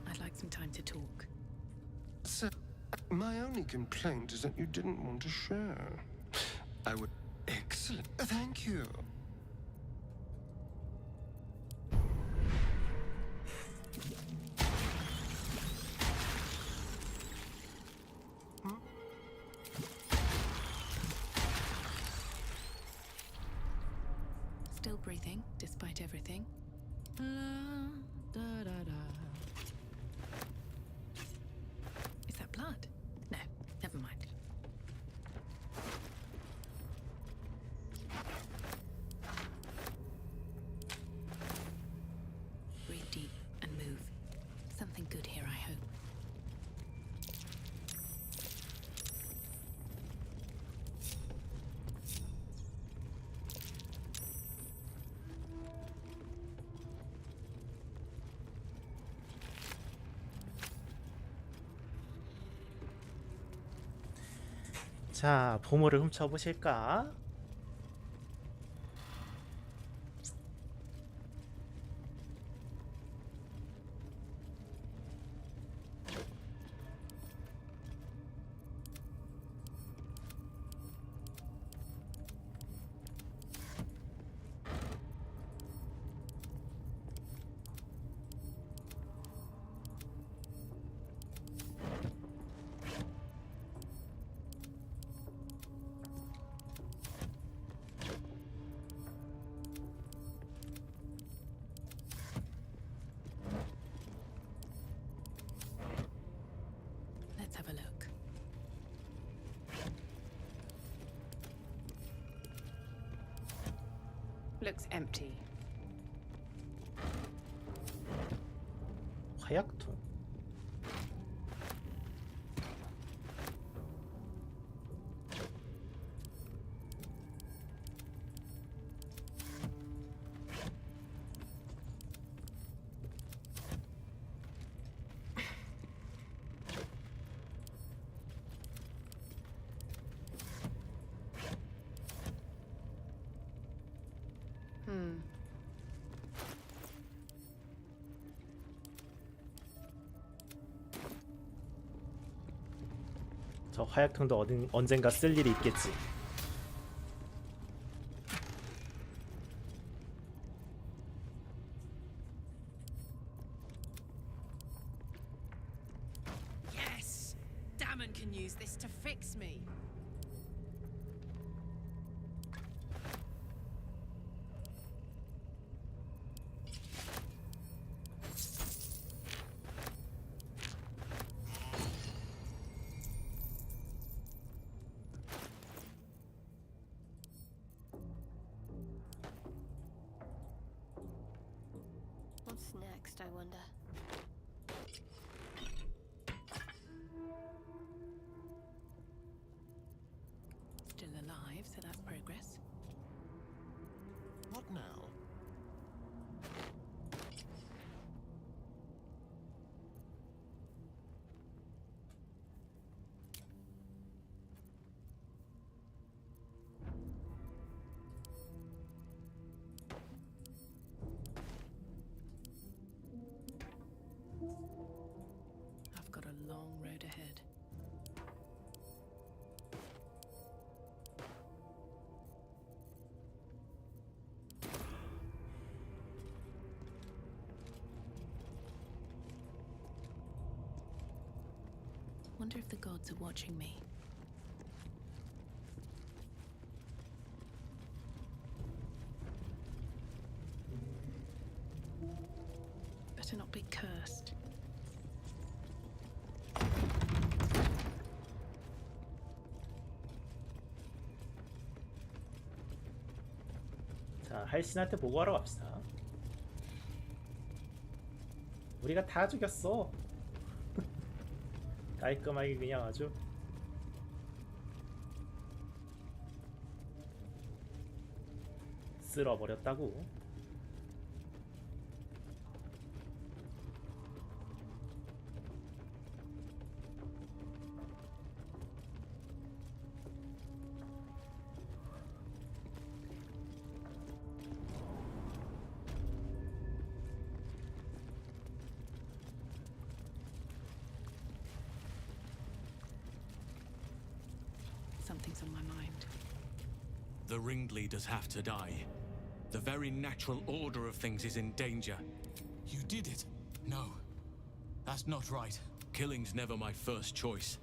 I'd like some time to talk. So, my only complaint is that you didn't want to share. I would. Excellent. Thank you. Still breathing, despite everything. Is that blood? No, never mind. Breathe deep and move. Something good here, I hope. 자, 보물을 훔쳐보실까? Let's have a look. Looks empty. 화약통. 저 화약통도 언젠가 쓸 일이 있겠지. Yes! Damon can use this to fix me. next, I wonder? Still alive, so that's progress. What now? I've got a long road ahead. Wonder if the gods are watching me. Better not be cursed. 자, 할신한테 보고하러 갑시다. 우리가 다 죽였어. 깔끔하게 그냥 아주. 쓸어버렸다고. Something's on my mind. The ringleaders have to die. The very natural order of things is in danger. You did it. No, that's not right. Killing's never my first choice.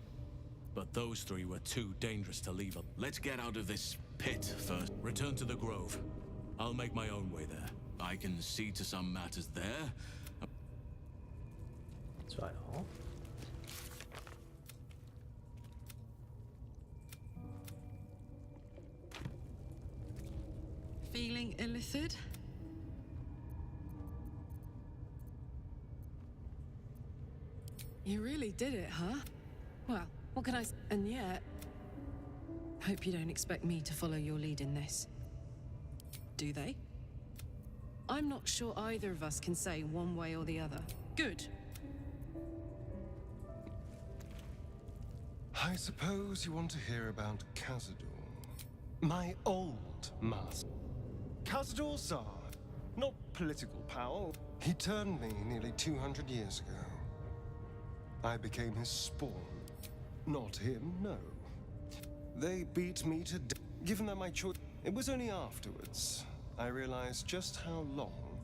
But those three were too dangerous to leave. Let's get out of this pit first. Return to the grove. I'll make my own way there. I can see to some matters there. 좋아요. Feeling illithid? You really did it, huh? Well, what can I say? And yet... Hope you don't expect me to follow your lead in this. Do they? I'm not sure either of us can say one way or the other. Good. I suppose you want to hear about Cazador. My old master. Cazador Tsar. Not political power. He turned me nearly 200 years ago. I became his spawn. Not him, no. They beat me to death. Given that my choice... It was only afterwards I realized just how long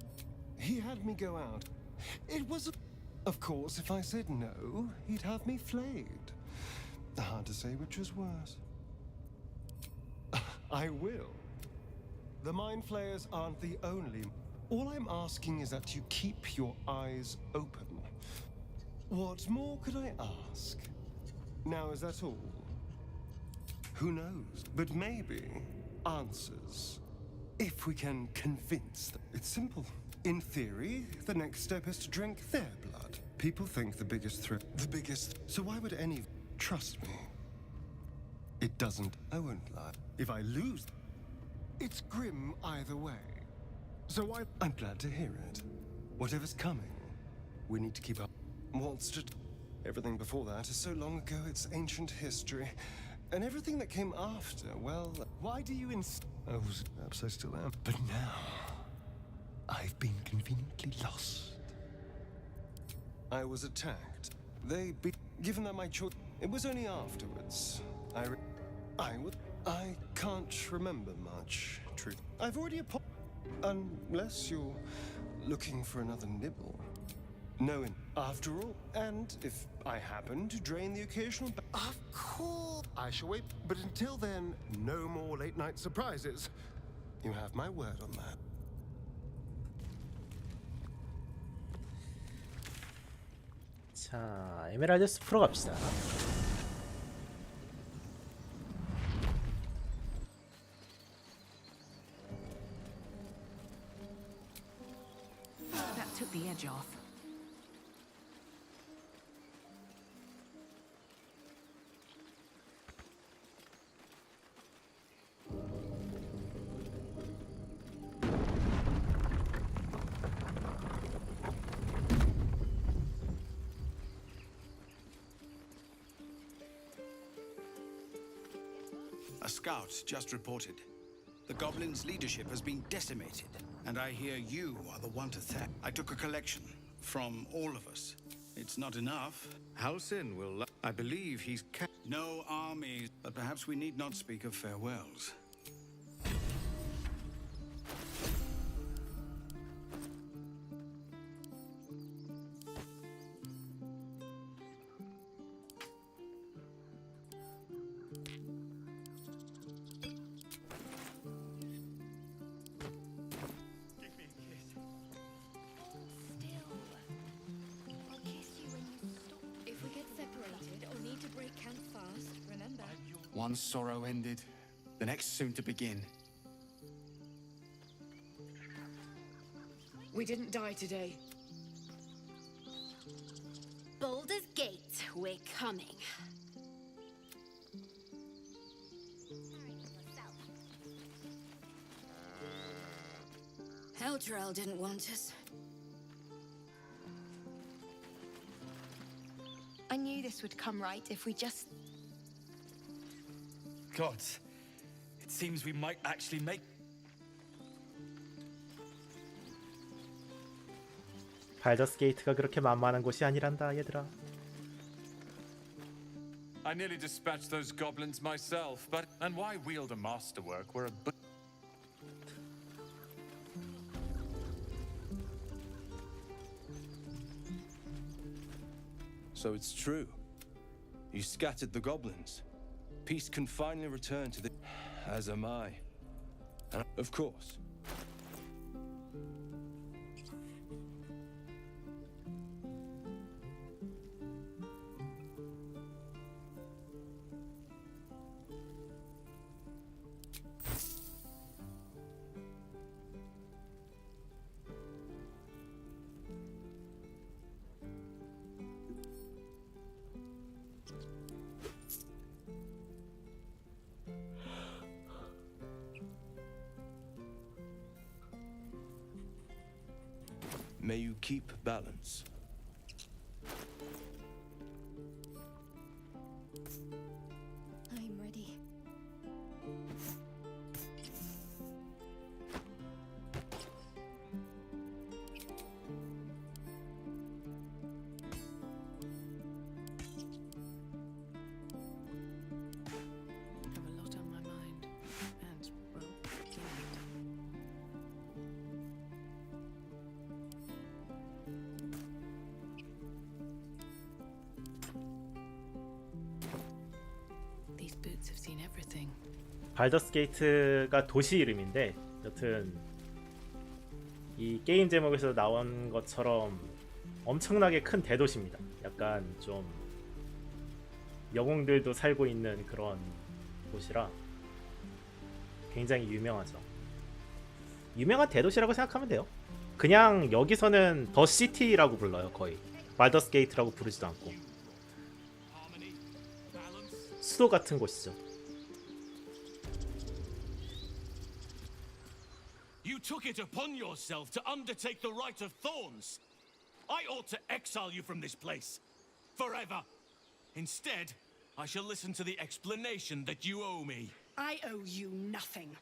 he had me go out. It was... Of course, if I said no, he'd have me flayed. Hard to say which was worse. I will. The Mind Flayers aren't the only... All I'm asking is that you keep your eyes open. What more could I ask? Now, is that all? Who knows? But maybe answers. If we can convince them. It's simple. In theory, the next step is to drink their blood. People think the biggest threat... The biggest... So why would any... Trust me. It doesn't... I won't lie. If I lose... It's grim either way. So I'm glad to hear it. Whatever's coming, we need to keep up. What's to... Everything before that is so long ago, it's ancient history. And everything that came after, well... Why do you perhaps I still am. But now... I've been conveniently lost. I was attacked. They beat... Given that my choice... It was only afterwards. I can't remember much, truth. I've already unless you're looking for another nibble. No, after all, and if I happen to drain the occasional... Of course! I shall wait, but until then, no more late-night surprises. You have my word on that. 자, 에메랄드 숲으로 갑시다. That took the the edge off. A scout just reported. The goblins' leadership has been decimated, and I hear you are the one to thank. I took a collection from all of us. It's not enough. Halsin will... I believe he's... No armies, but perhaps we need not speak of farewells. One sorrow ended, the next soon to begin. We didn't die today. Baldur's Gate, we're coming. Elturel didn't want us. I knew this would come right if we just... Gods, it seems we might actually make... 발더스 게이트가 그렇게 만만한 곳이 아니란다, 얘들아. I nearly dispatched those goblins myself, but... And why wield a masterwork where a... So it's true. You scattered the goblins. Peace can finally return to the... As am I. And of course. May you keep balance. I'm ready. I have a lot on my mind, and, well, these boots have seen everything. 발더스 게이트가 도시 이름인데 여튼 이 게임 제목에서 나온 것처럼 엄청나게 큰 대도시입니다. 약간 좀 영웅들도 살고 있는 그런 곳이라 굉장히 유명하죠. 유명한 대도시라고 생각하면 돼요. 그냥 여기서는 더 시티라고 불러요. 거의 발더스 게이트라고 부르지도 않고 수도 같은 곳이죠. You took it upon yourself to undertake the Rite of Thorns. I ought to exile you from this place. Forever. Instead, I shall listen to the explanation that you owe me. I owe you nothing.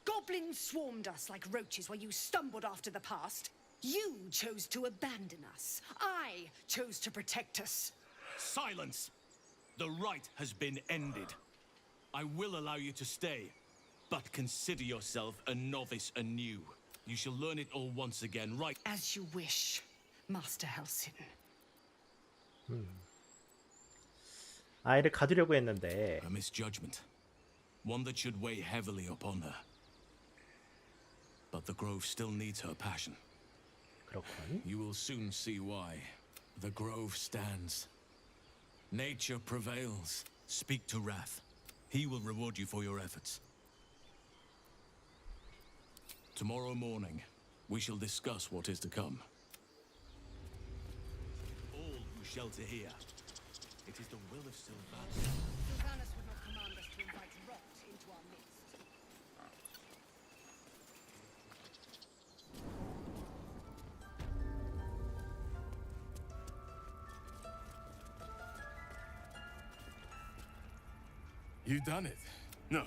Goblins swarmed us like roaches while you stumbled after the past. You chose to abandon us. I chose to protect us. Silence! The rite has been ended. I will allow you to stay, but consider yourself a novice anew. You shall learn it all once again, right? As you wish, Master Halsin. 아이를 가두려고 했는데 A misjudgment. One that should weigh heavily upon her. But the Grove still needs her passion. 그렇군. You will soon see why. The Grove stands. Nature prevails. Speak to Wrath. He will reward you for your efforts. Tomorrow morning, we shall discuss what is to come. for shelter here. It is the will of Sylvanas. Sylvanas would not command us to invite rot into our midst. You've done it. No,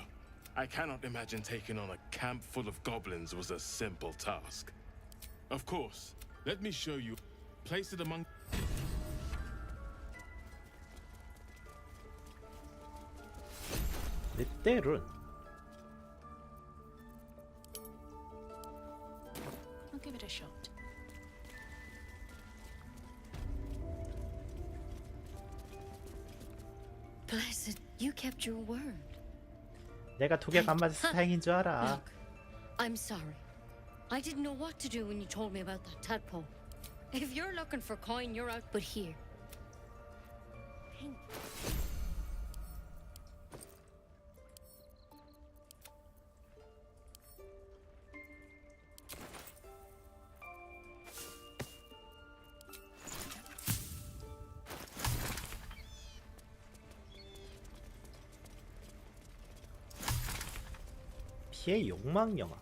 I cannot imagine taking on a camp full of goblins was a simple task. Of course, let me show you. Place it among... 늑대룬. I'll give it a shot. Blessed, you kept your word. 내가 독약 안 맞아서 다행인 줄 알아. Look, I'm sorry. I didn't know what to do when you told me about that tadpole. If you're looking for coin, you're out. But here. 피해 욕망 영화.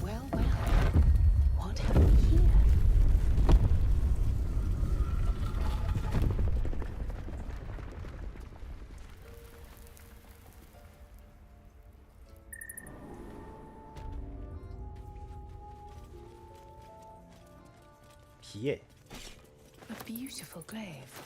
Well, well. What have we here? 비에. A beautiful glaive.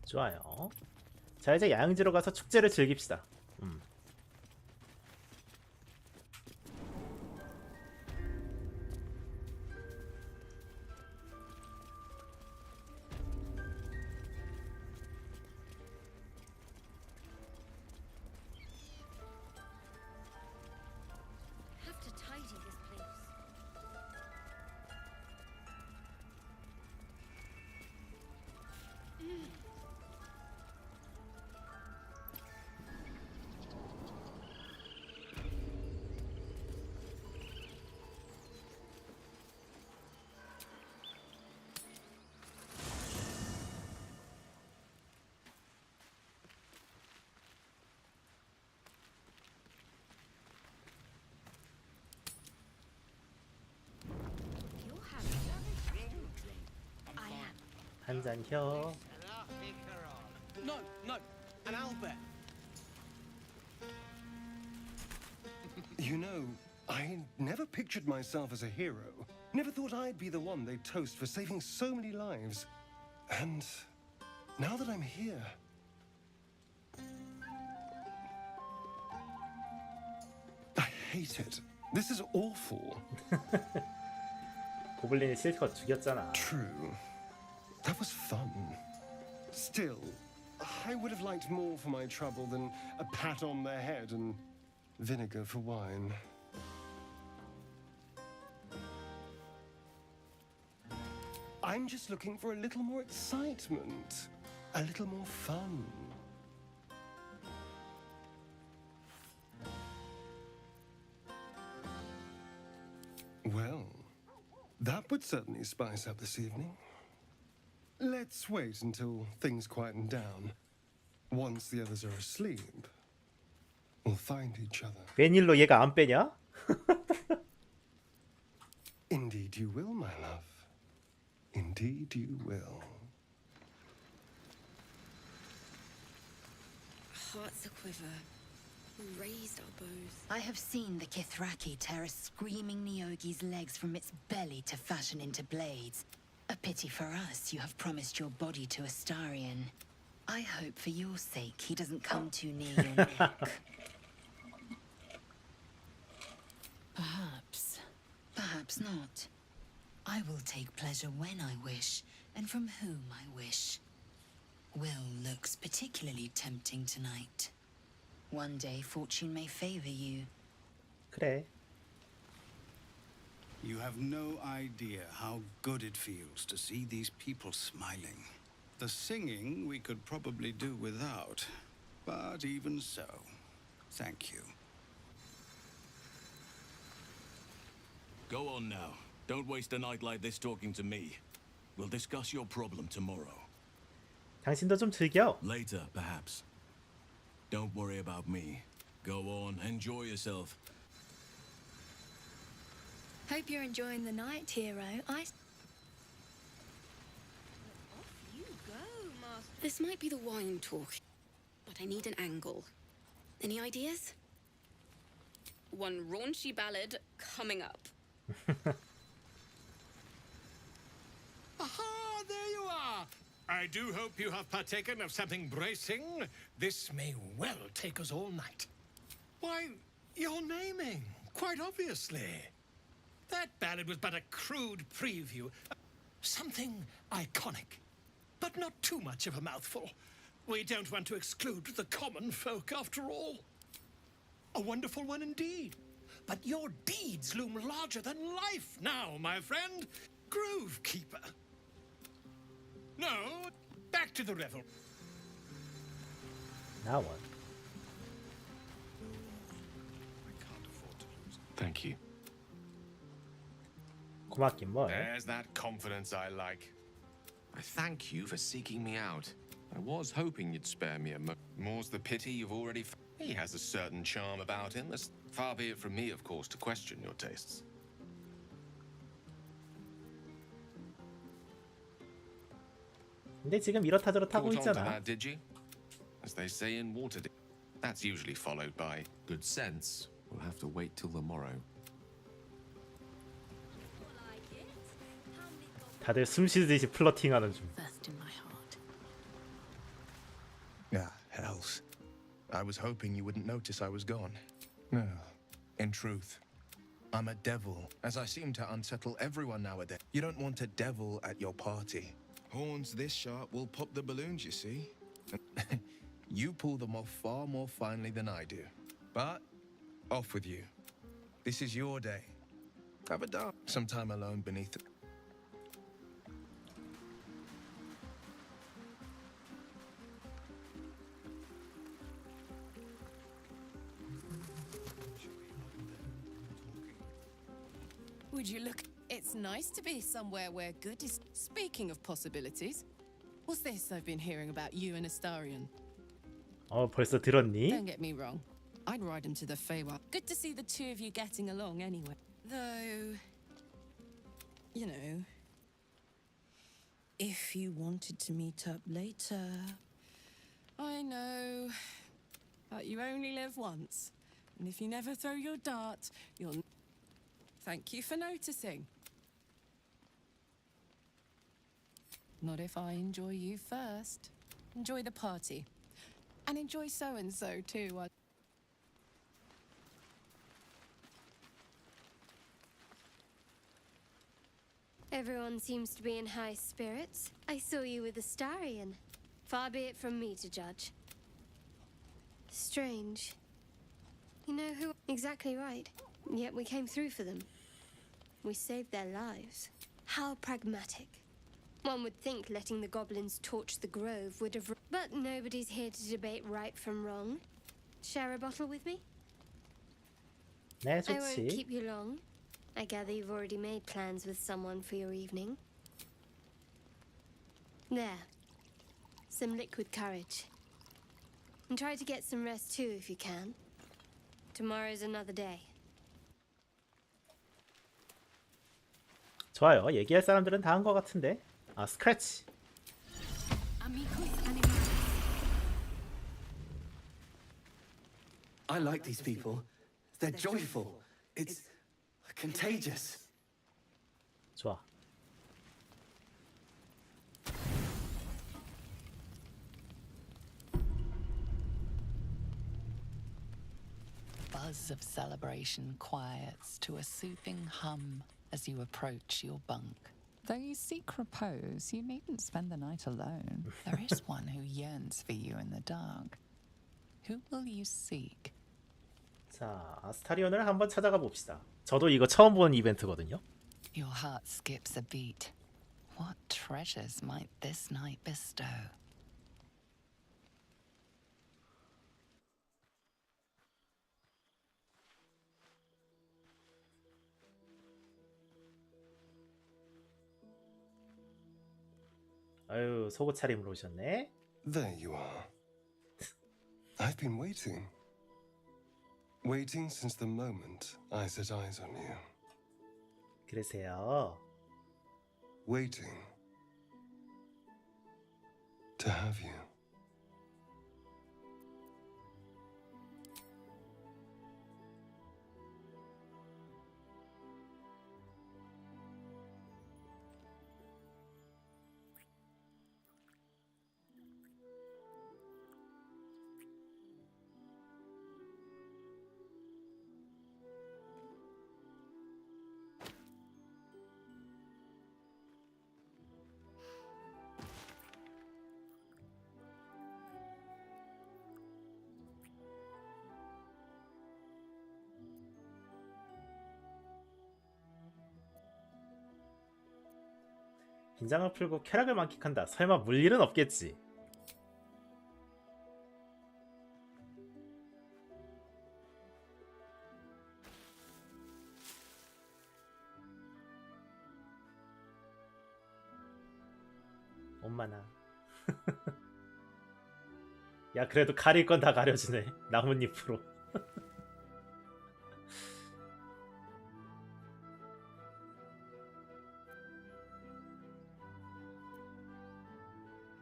좋아요. 자, 이제 야영지로 가서 축제를 즐깁시다. Have to tidy this place. 한 잔 혀. No, no, an Albert. You know, I never pictured myself as a hero. Never thought I'd be the one they'd toast for saving so many lives. And now that I'm here... I hate it. This is awful. 고블린이 실컷 죽였잖아. True. That was fun. Still, I would have liked more for my trouble than a pat on the head and vinegar for wine. I'm just looking for a little more excitement, a little more fun. Well, that would certainly spice up this evening. Let's wait until things quieten down. Once the others are asleep, we'll find each other. 웬일로 얘가 안 빼냐? Indeed you will, my love. Indeed you will. Hearts a quiver. We raised our bows. I have seen the Kithraki tear a screaming Neogi's legs from its belly to fashion into blades. A pity for us you have promised your body to Astarion. I hope for your sake he doesn't come too near your neck. Perhaps. Perhaps not. I will take pleasure when I wish, and from whom I wish. Will looks particularly tempting tonight. One day fortune may favor you. 그래. You have no idea how good it feels to see these people smiling. The singing we could probably do without, but even so, thank you. Go on now. Don't waste a night like this talking to me. We'll discuss your problem tomorrow. 당신도 좀 즐겨. Later, perhaps. Don't worry about me. Go on, enjoy yourself. Hope you're enjoying the night, hero. Off you go, Master. This might be the wine talk, but I need an angle. Any ideas? One raunchy ballad coming up. Aha, there you are. I do hope you have partaken of something bracing. This may well take us all night. Why, you're naming, quite obviously. That ballad was but a crude preview. Something iconic, but not too much of a mouthful. We don't want to exclude the common folk, after all. A wonderful one indeed. But your deeds loom larger than life now, my friend. Grove Keeper. No, back to the revel. Now what? Thank you. 고맙긴 뭘. There's that confidence I like. I thank you for seeking me out. I was hoping you'd spare me a more's the pity you've already He has a certain charm about him. As far be it from me, of course, to question your tastes. 근데 지금 이렇다 저렇다 하고 Caught on to 있잖아. that, did you? As they say in Waterdeep. That's usually followed by good sense. We'll have to wait till the morrow. 다들 숨 쉬듯이 플러팅하는 중. First in my heart. Ah, hells. I was hoping you wouldn't notice I was gone. No. In truth, I'm a devil, as I seem to unsettle everyone nowadays. You don't want a devil at your party. Horns this sharp will pop the balloons, you see. You pull them off far more finely than I do. But, off with you. This is your day. Have a dance. Some time alone beneath the... Would you look? It's nice to be somewhere where good is. Speaking of possibilities, what's this I've been hearing about you and Astarion? 벌써 들었니? Don't get me wrong. I'd ride him to the Feywild. Good to see the two of you getting along anyway. Though, you know, if you wanted to meet up later. I know, but you only live once. And if you never throw your dart, you'll... Thank you for noticing. Not if I enjoy you first. Enjoy the party. And enjoy so-and-so too. Everyone seems to be in high spirits. I saw you with Astarion. Far be it from me to judge. Strange. You know who? Exactly right. Yet we came through for them. We saved their lives. How pragmatic. One would think letting the goblins torch the grove would have... But nobody's here to debate right from wrong. Share a bottle with me? 네, I won't 좋지. keep you long. I gather you've already made plans with someone for your evening. There. Some liquid courage. And try to get some rest too if you can. Tomorrow's another day. 좋아요. 얘기할 사람들은 다 한 것 같은데. 아, 스크래치. I like these people. They're joyful. It's contagious. 좋아. Buzz of celebration quiets to a soothing hum as you approach your bunk. Though you seek repose, you needn't spend the night alone. There is one who yearns for you in the dark. Who will you seek? 자, 아스타리온을 한번 찾아가 봅시다. 저도 이거 처음 보는 이벤트거든요. Your heart skips a beat. What treasures might this night bestow? 아유, 속옷 차림으로 오셨네. There you are. I've been waiting. Waiting since the moment I set eyes on you. 그러세요. Waiting to have you. 긴장을 풀고 쾌락을 만끽한다. 설마 물일은 없겠지. 엄마나. 야, 그래도 가릴 건 다 가려주네. 나뭇잎으로.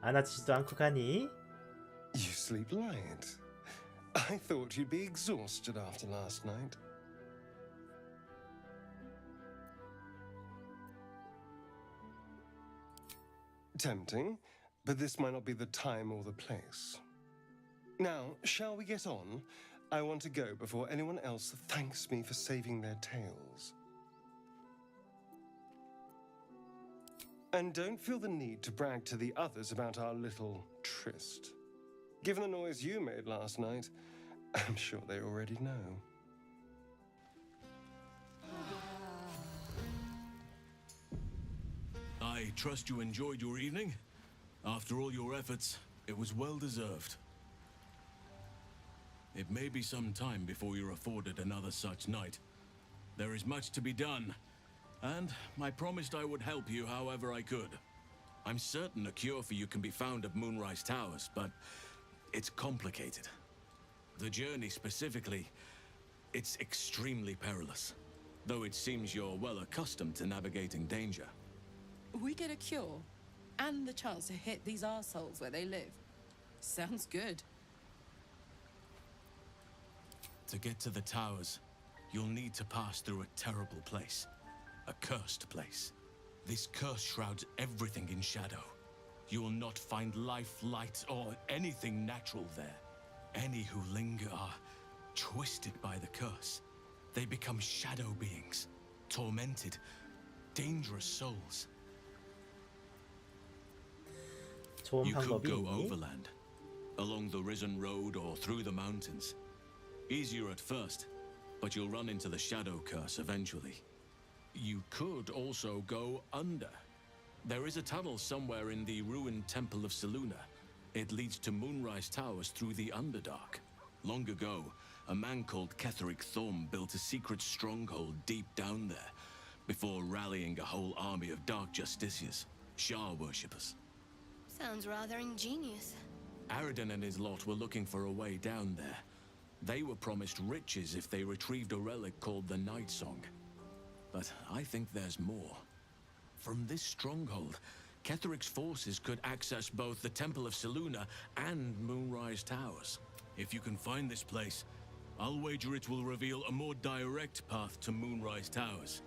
안아주지도 않고 가니? You sleep light. I thought you'd be exhausted after last night. Tempting, but this might not be the time or the place. Now, shall we get on? I want to go before anyone else thanks me for saving their tails. And don't feel the need to brag to the others about our little tryst. Given the noise you made last night, I'm sure they already know. I trust you enjoyed your evening. After all your efforts, it was well deserved. It may be some time before you're afforded another such night. There is much to be done. And I promised I would help you however I could. I'm certain a cure for you can be found at Moonrise Towers, but it's complicated. The journey specifically, it's extremely perilous, though it seems you're well accustomed to navigating danger. We get a cure and the chance to hit these arseholes where they live. Sounds good. To get to the towers, you'll need to pass through a terrible place. A cursed place. This curse shrouds everything in shadow. You will not find life, light, or anything natural there. Any who linger are twisted by the curse. They become shadow beings, tormented, dangerous souls. You could go overland, along the Risen Road or through the mountains. Easier at first, but you'll run into the shadow curse eventually. You could also go under. There is a tunnel somewhere in the ruined Temple of Seluna. It leads to Moonrise Towers through the Underdark. Long ago, a man called Ketheric Thorm built a secret stronghold deep down there, before rallying a whole army of Dark Justiciars, Shah worshippers. Sounds rather ingenious. Aradin and his lot were looking for a way down there. They were promised riches if they retrieved a relic called the Night Song. But I think there's more. From this stronghold, Ketheric's forces could access both the Temple of Selûne and Moonrise Towers. If you can find this place, I'll wager it will reveal a more direct path to Moonrise Towers.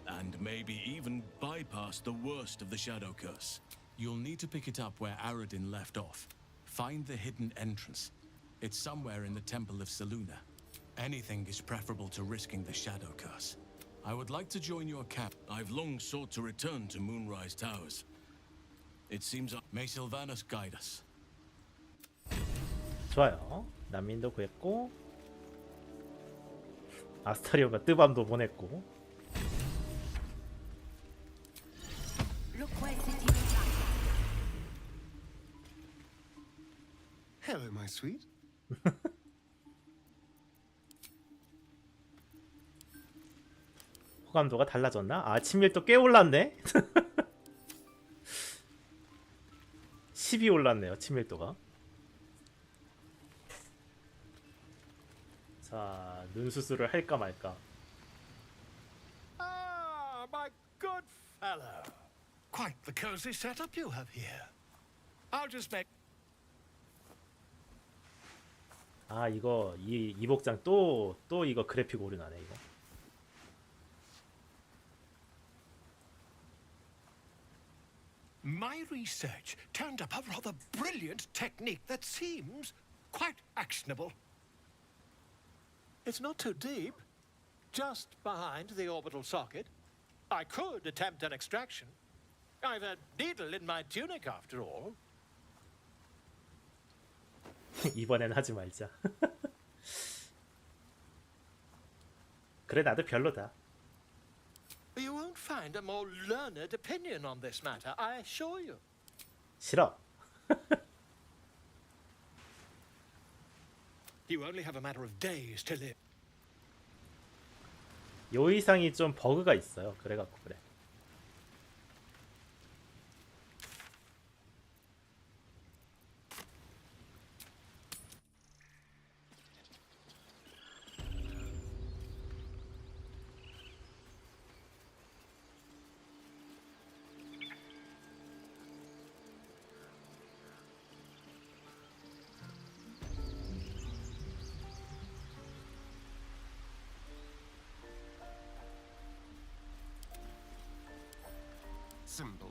And maybe even bypass the worst of the Shadow Curse. You'll need to pick it up where Aradin left off. Find the hidden entrance. It's somewhere in the Temple of Selûne. Anything is preferable to risking the Shadow Curse. I would like to join your camp. I've long sought to return to Moonrise Towers. It seems may Sylvanus guide us. 좋아요. 난민도 구했고 아스타리오가 뜨밤도 보냈고. Hello, my sweet. 호감도가 달라졌나? 아, 친밀도 꽤 올랐네. 10이 올랐네요, 친밀도가. 자, 눈수술을 할까 말까. Ah, my good fellow. Quite the cozy setup you have here. I'll just make... 아, 이거 이 복장 또 이거 그래픽 오류나네 이거. My research turned up a rather brilliant technique that seems quite actionable. It's not too deep, just behind the orbital socket. I could attempt an extraction. I've a needle in my tunic after all. 이번엔 하지 말자. 그래, 나도 별로다. You won't find a more learned opinion on this matter, I assure you. 싫어. You only have a matter of days to live. 요 이상이 좀 버그가 있어요. 그래갖고 그래. Symbol.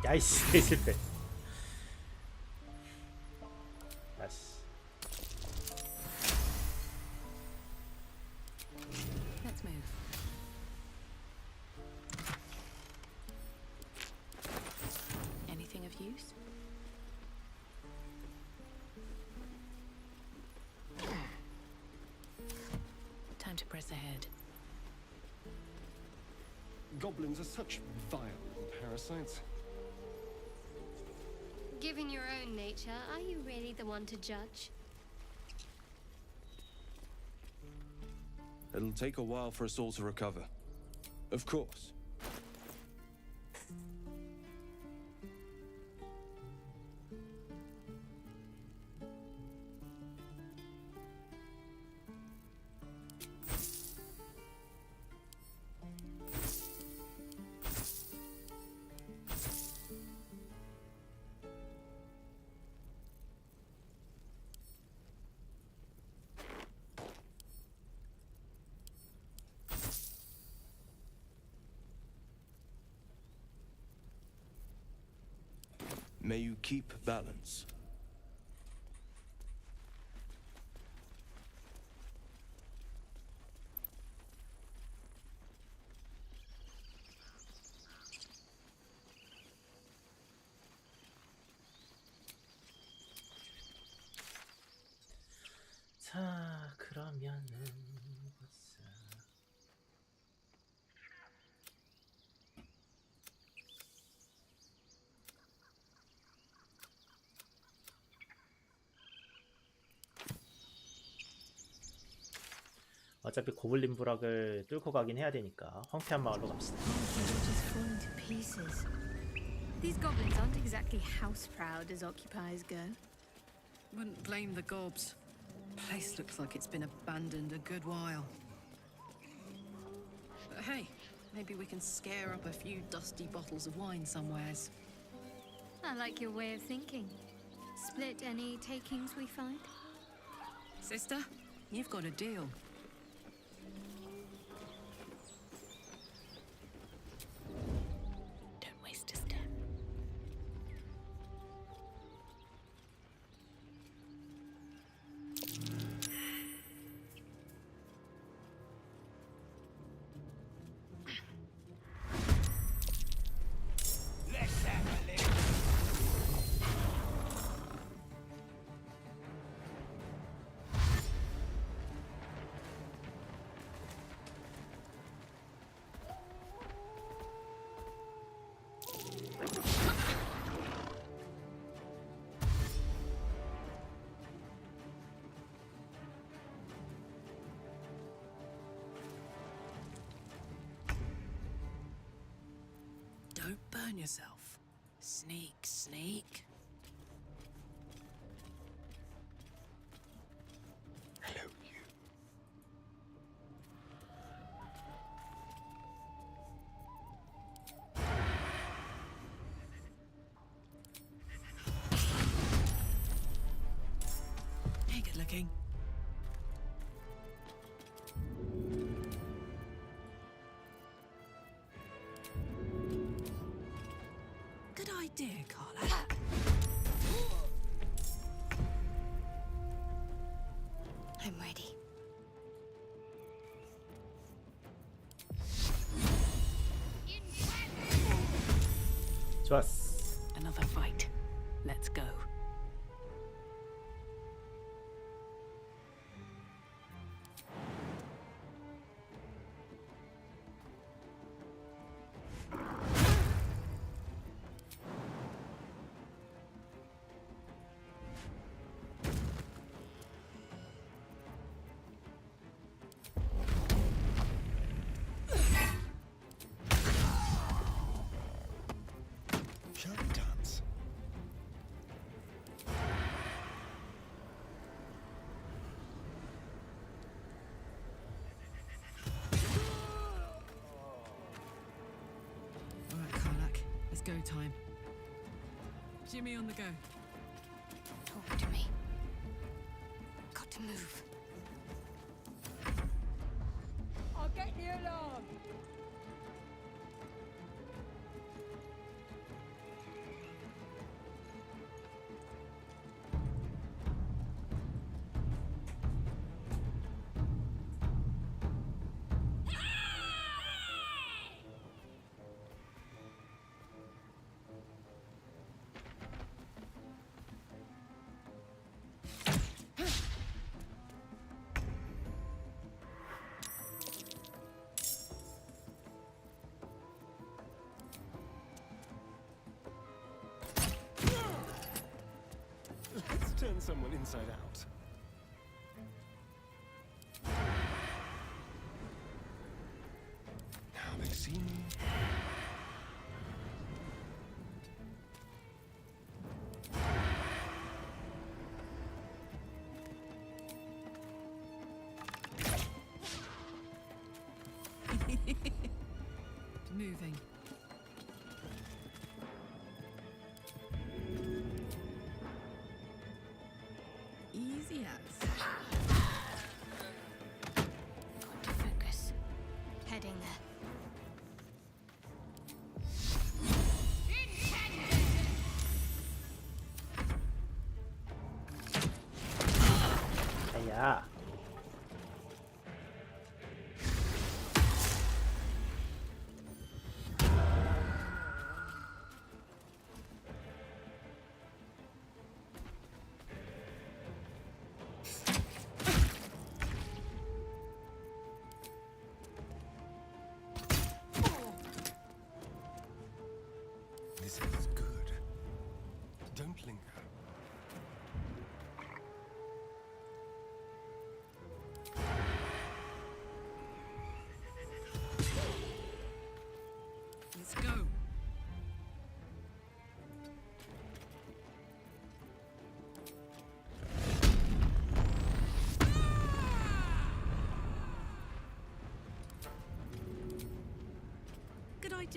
야이씨, 실패. 아씨. Let's move. Anything of use? Time to press ahead. Goblins are such vile parasites. Given your own nature, are you really the one to judge? It'll take a while for us all to recover. Of course. May you keep balance. 자, 그러면은 어차피 고블린 부락을 뚫고 가긴 해야 되니까 황폐한 마을로 갑시다. Just falling to pieces. These goblins aren't exactly house proud as occupiers go. Wouldn't blame the gobs. Place looks like it's been abandoned a good while. But hey, maybe we can scare up a few dusty bottles of wine somewheres. I like your way of thinking. Split any takings we find? Sister, you've got a deal. Don't waste a step. Don't burn yourself. Sneak, sneak. Hello, you. Hey, good looking. Good idea, Carla. I'm ready. 좋았어. Another fight. Let's go. Shall we dance? All right, Karlak. Let's go time. Jimmy on the go. Talk to me. Got to move. I'll get the alarm. Let's turn someone inside out. Now they see me. Moving. Easy as. Got to focus. Heading there. 아야. This is good. Don't linger.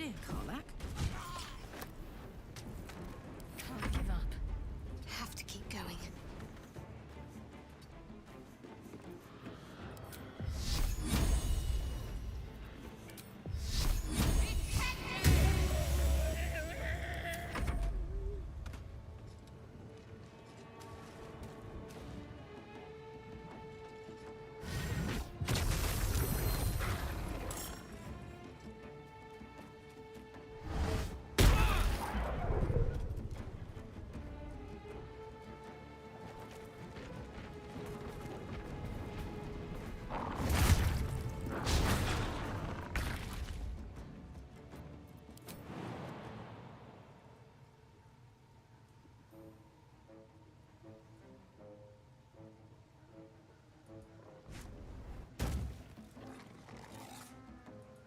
idea, Karlak. Can't give up. Have to keep going.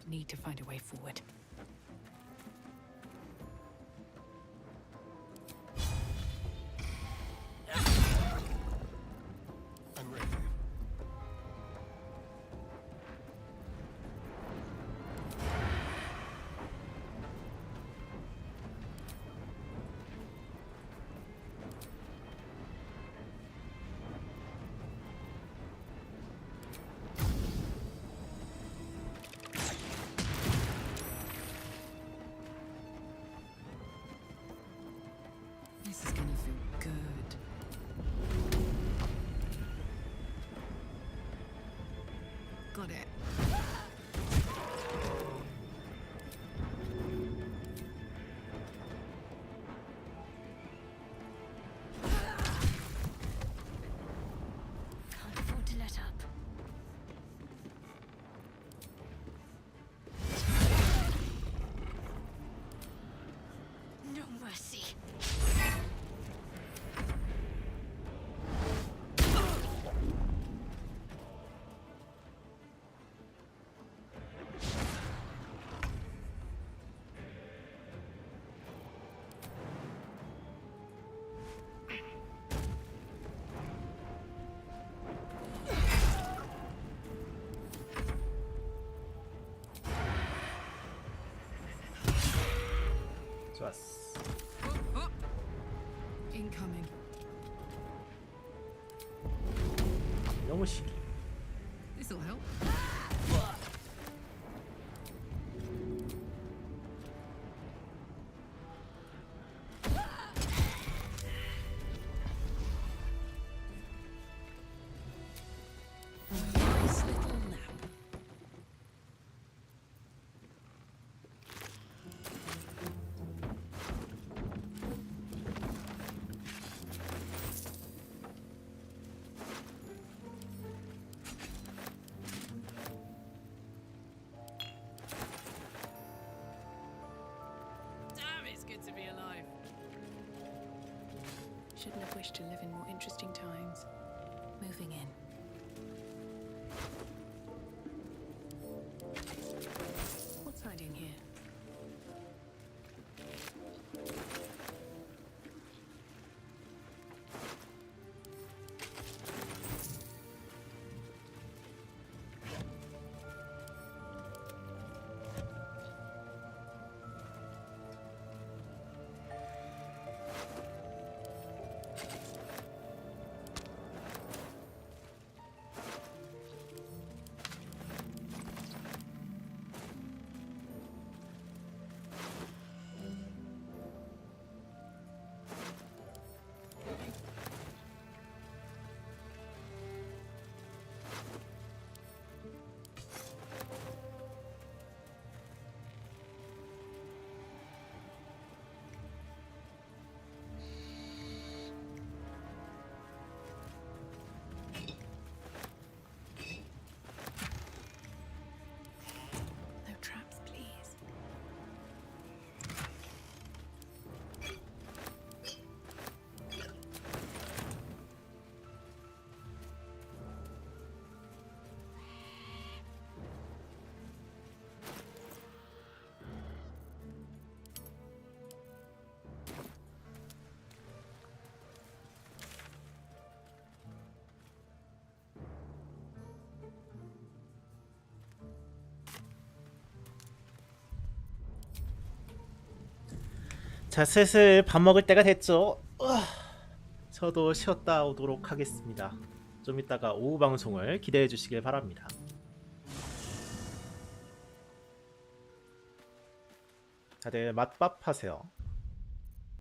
Need to find a way forward. I'm ready. This is gonna feel good. Got it. Can't afford to let up. No mercy. 좋았어. Incoming. 너무 시. This'll help. Nice little nap. Damn, it's good to be alive. Shouldn't have wished to live in more interesting times. Moving in. What's hiding here? 자, 슬슬 밥 먹을 때가 됐죠. 저도 쉬었다 오도록 하겠습니다. 좀 이따가 오후 방송을 기대해 주시길 바랍니다. 다들 맛밥 하세요.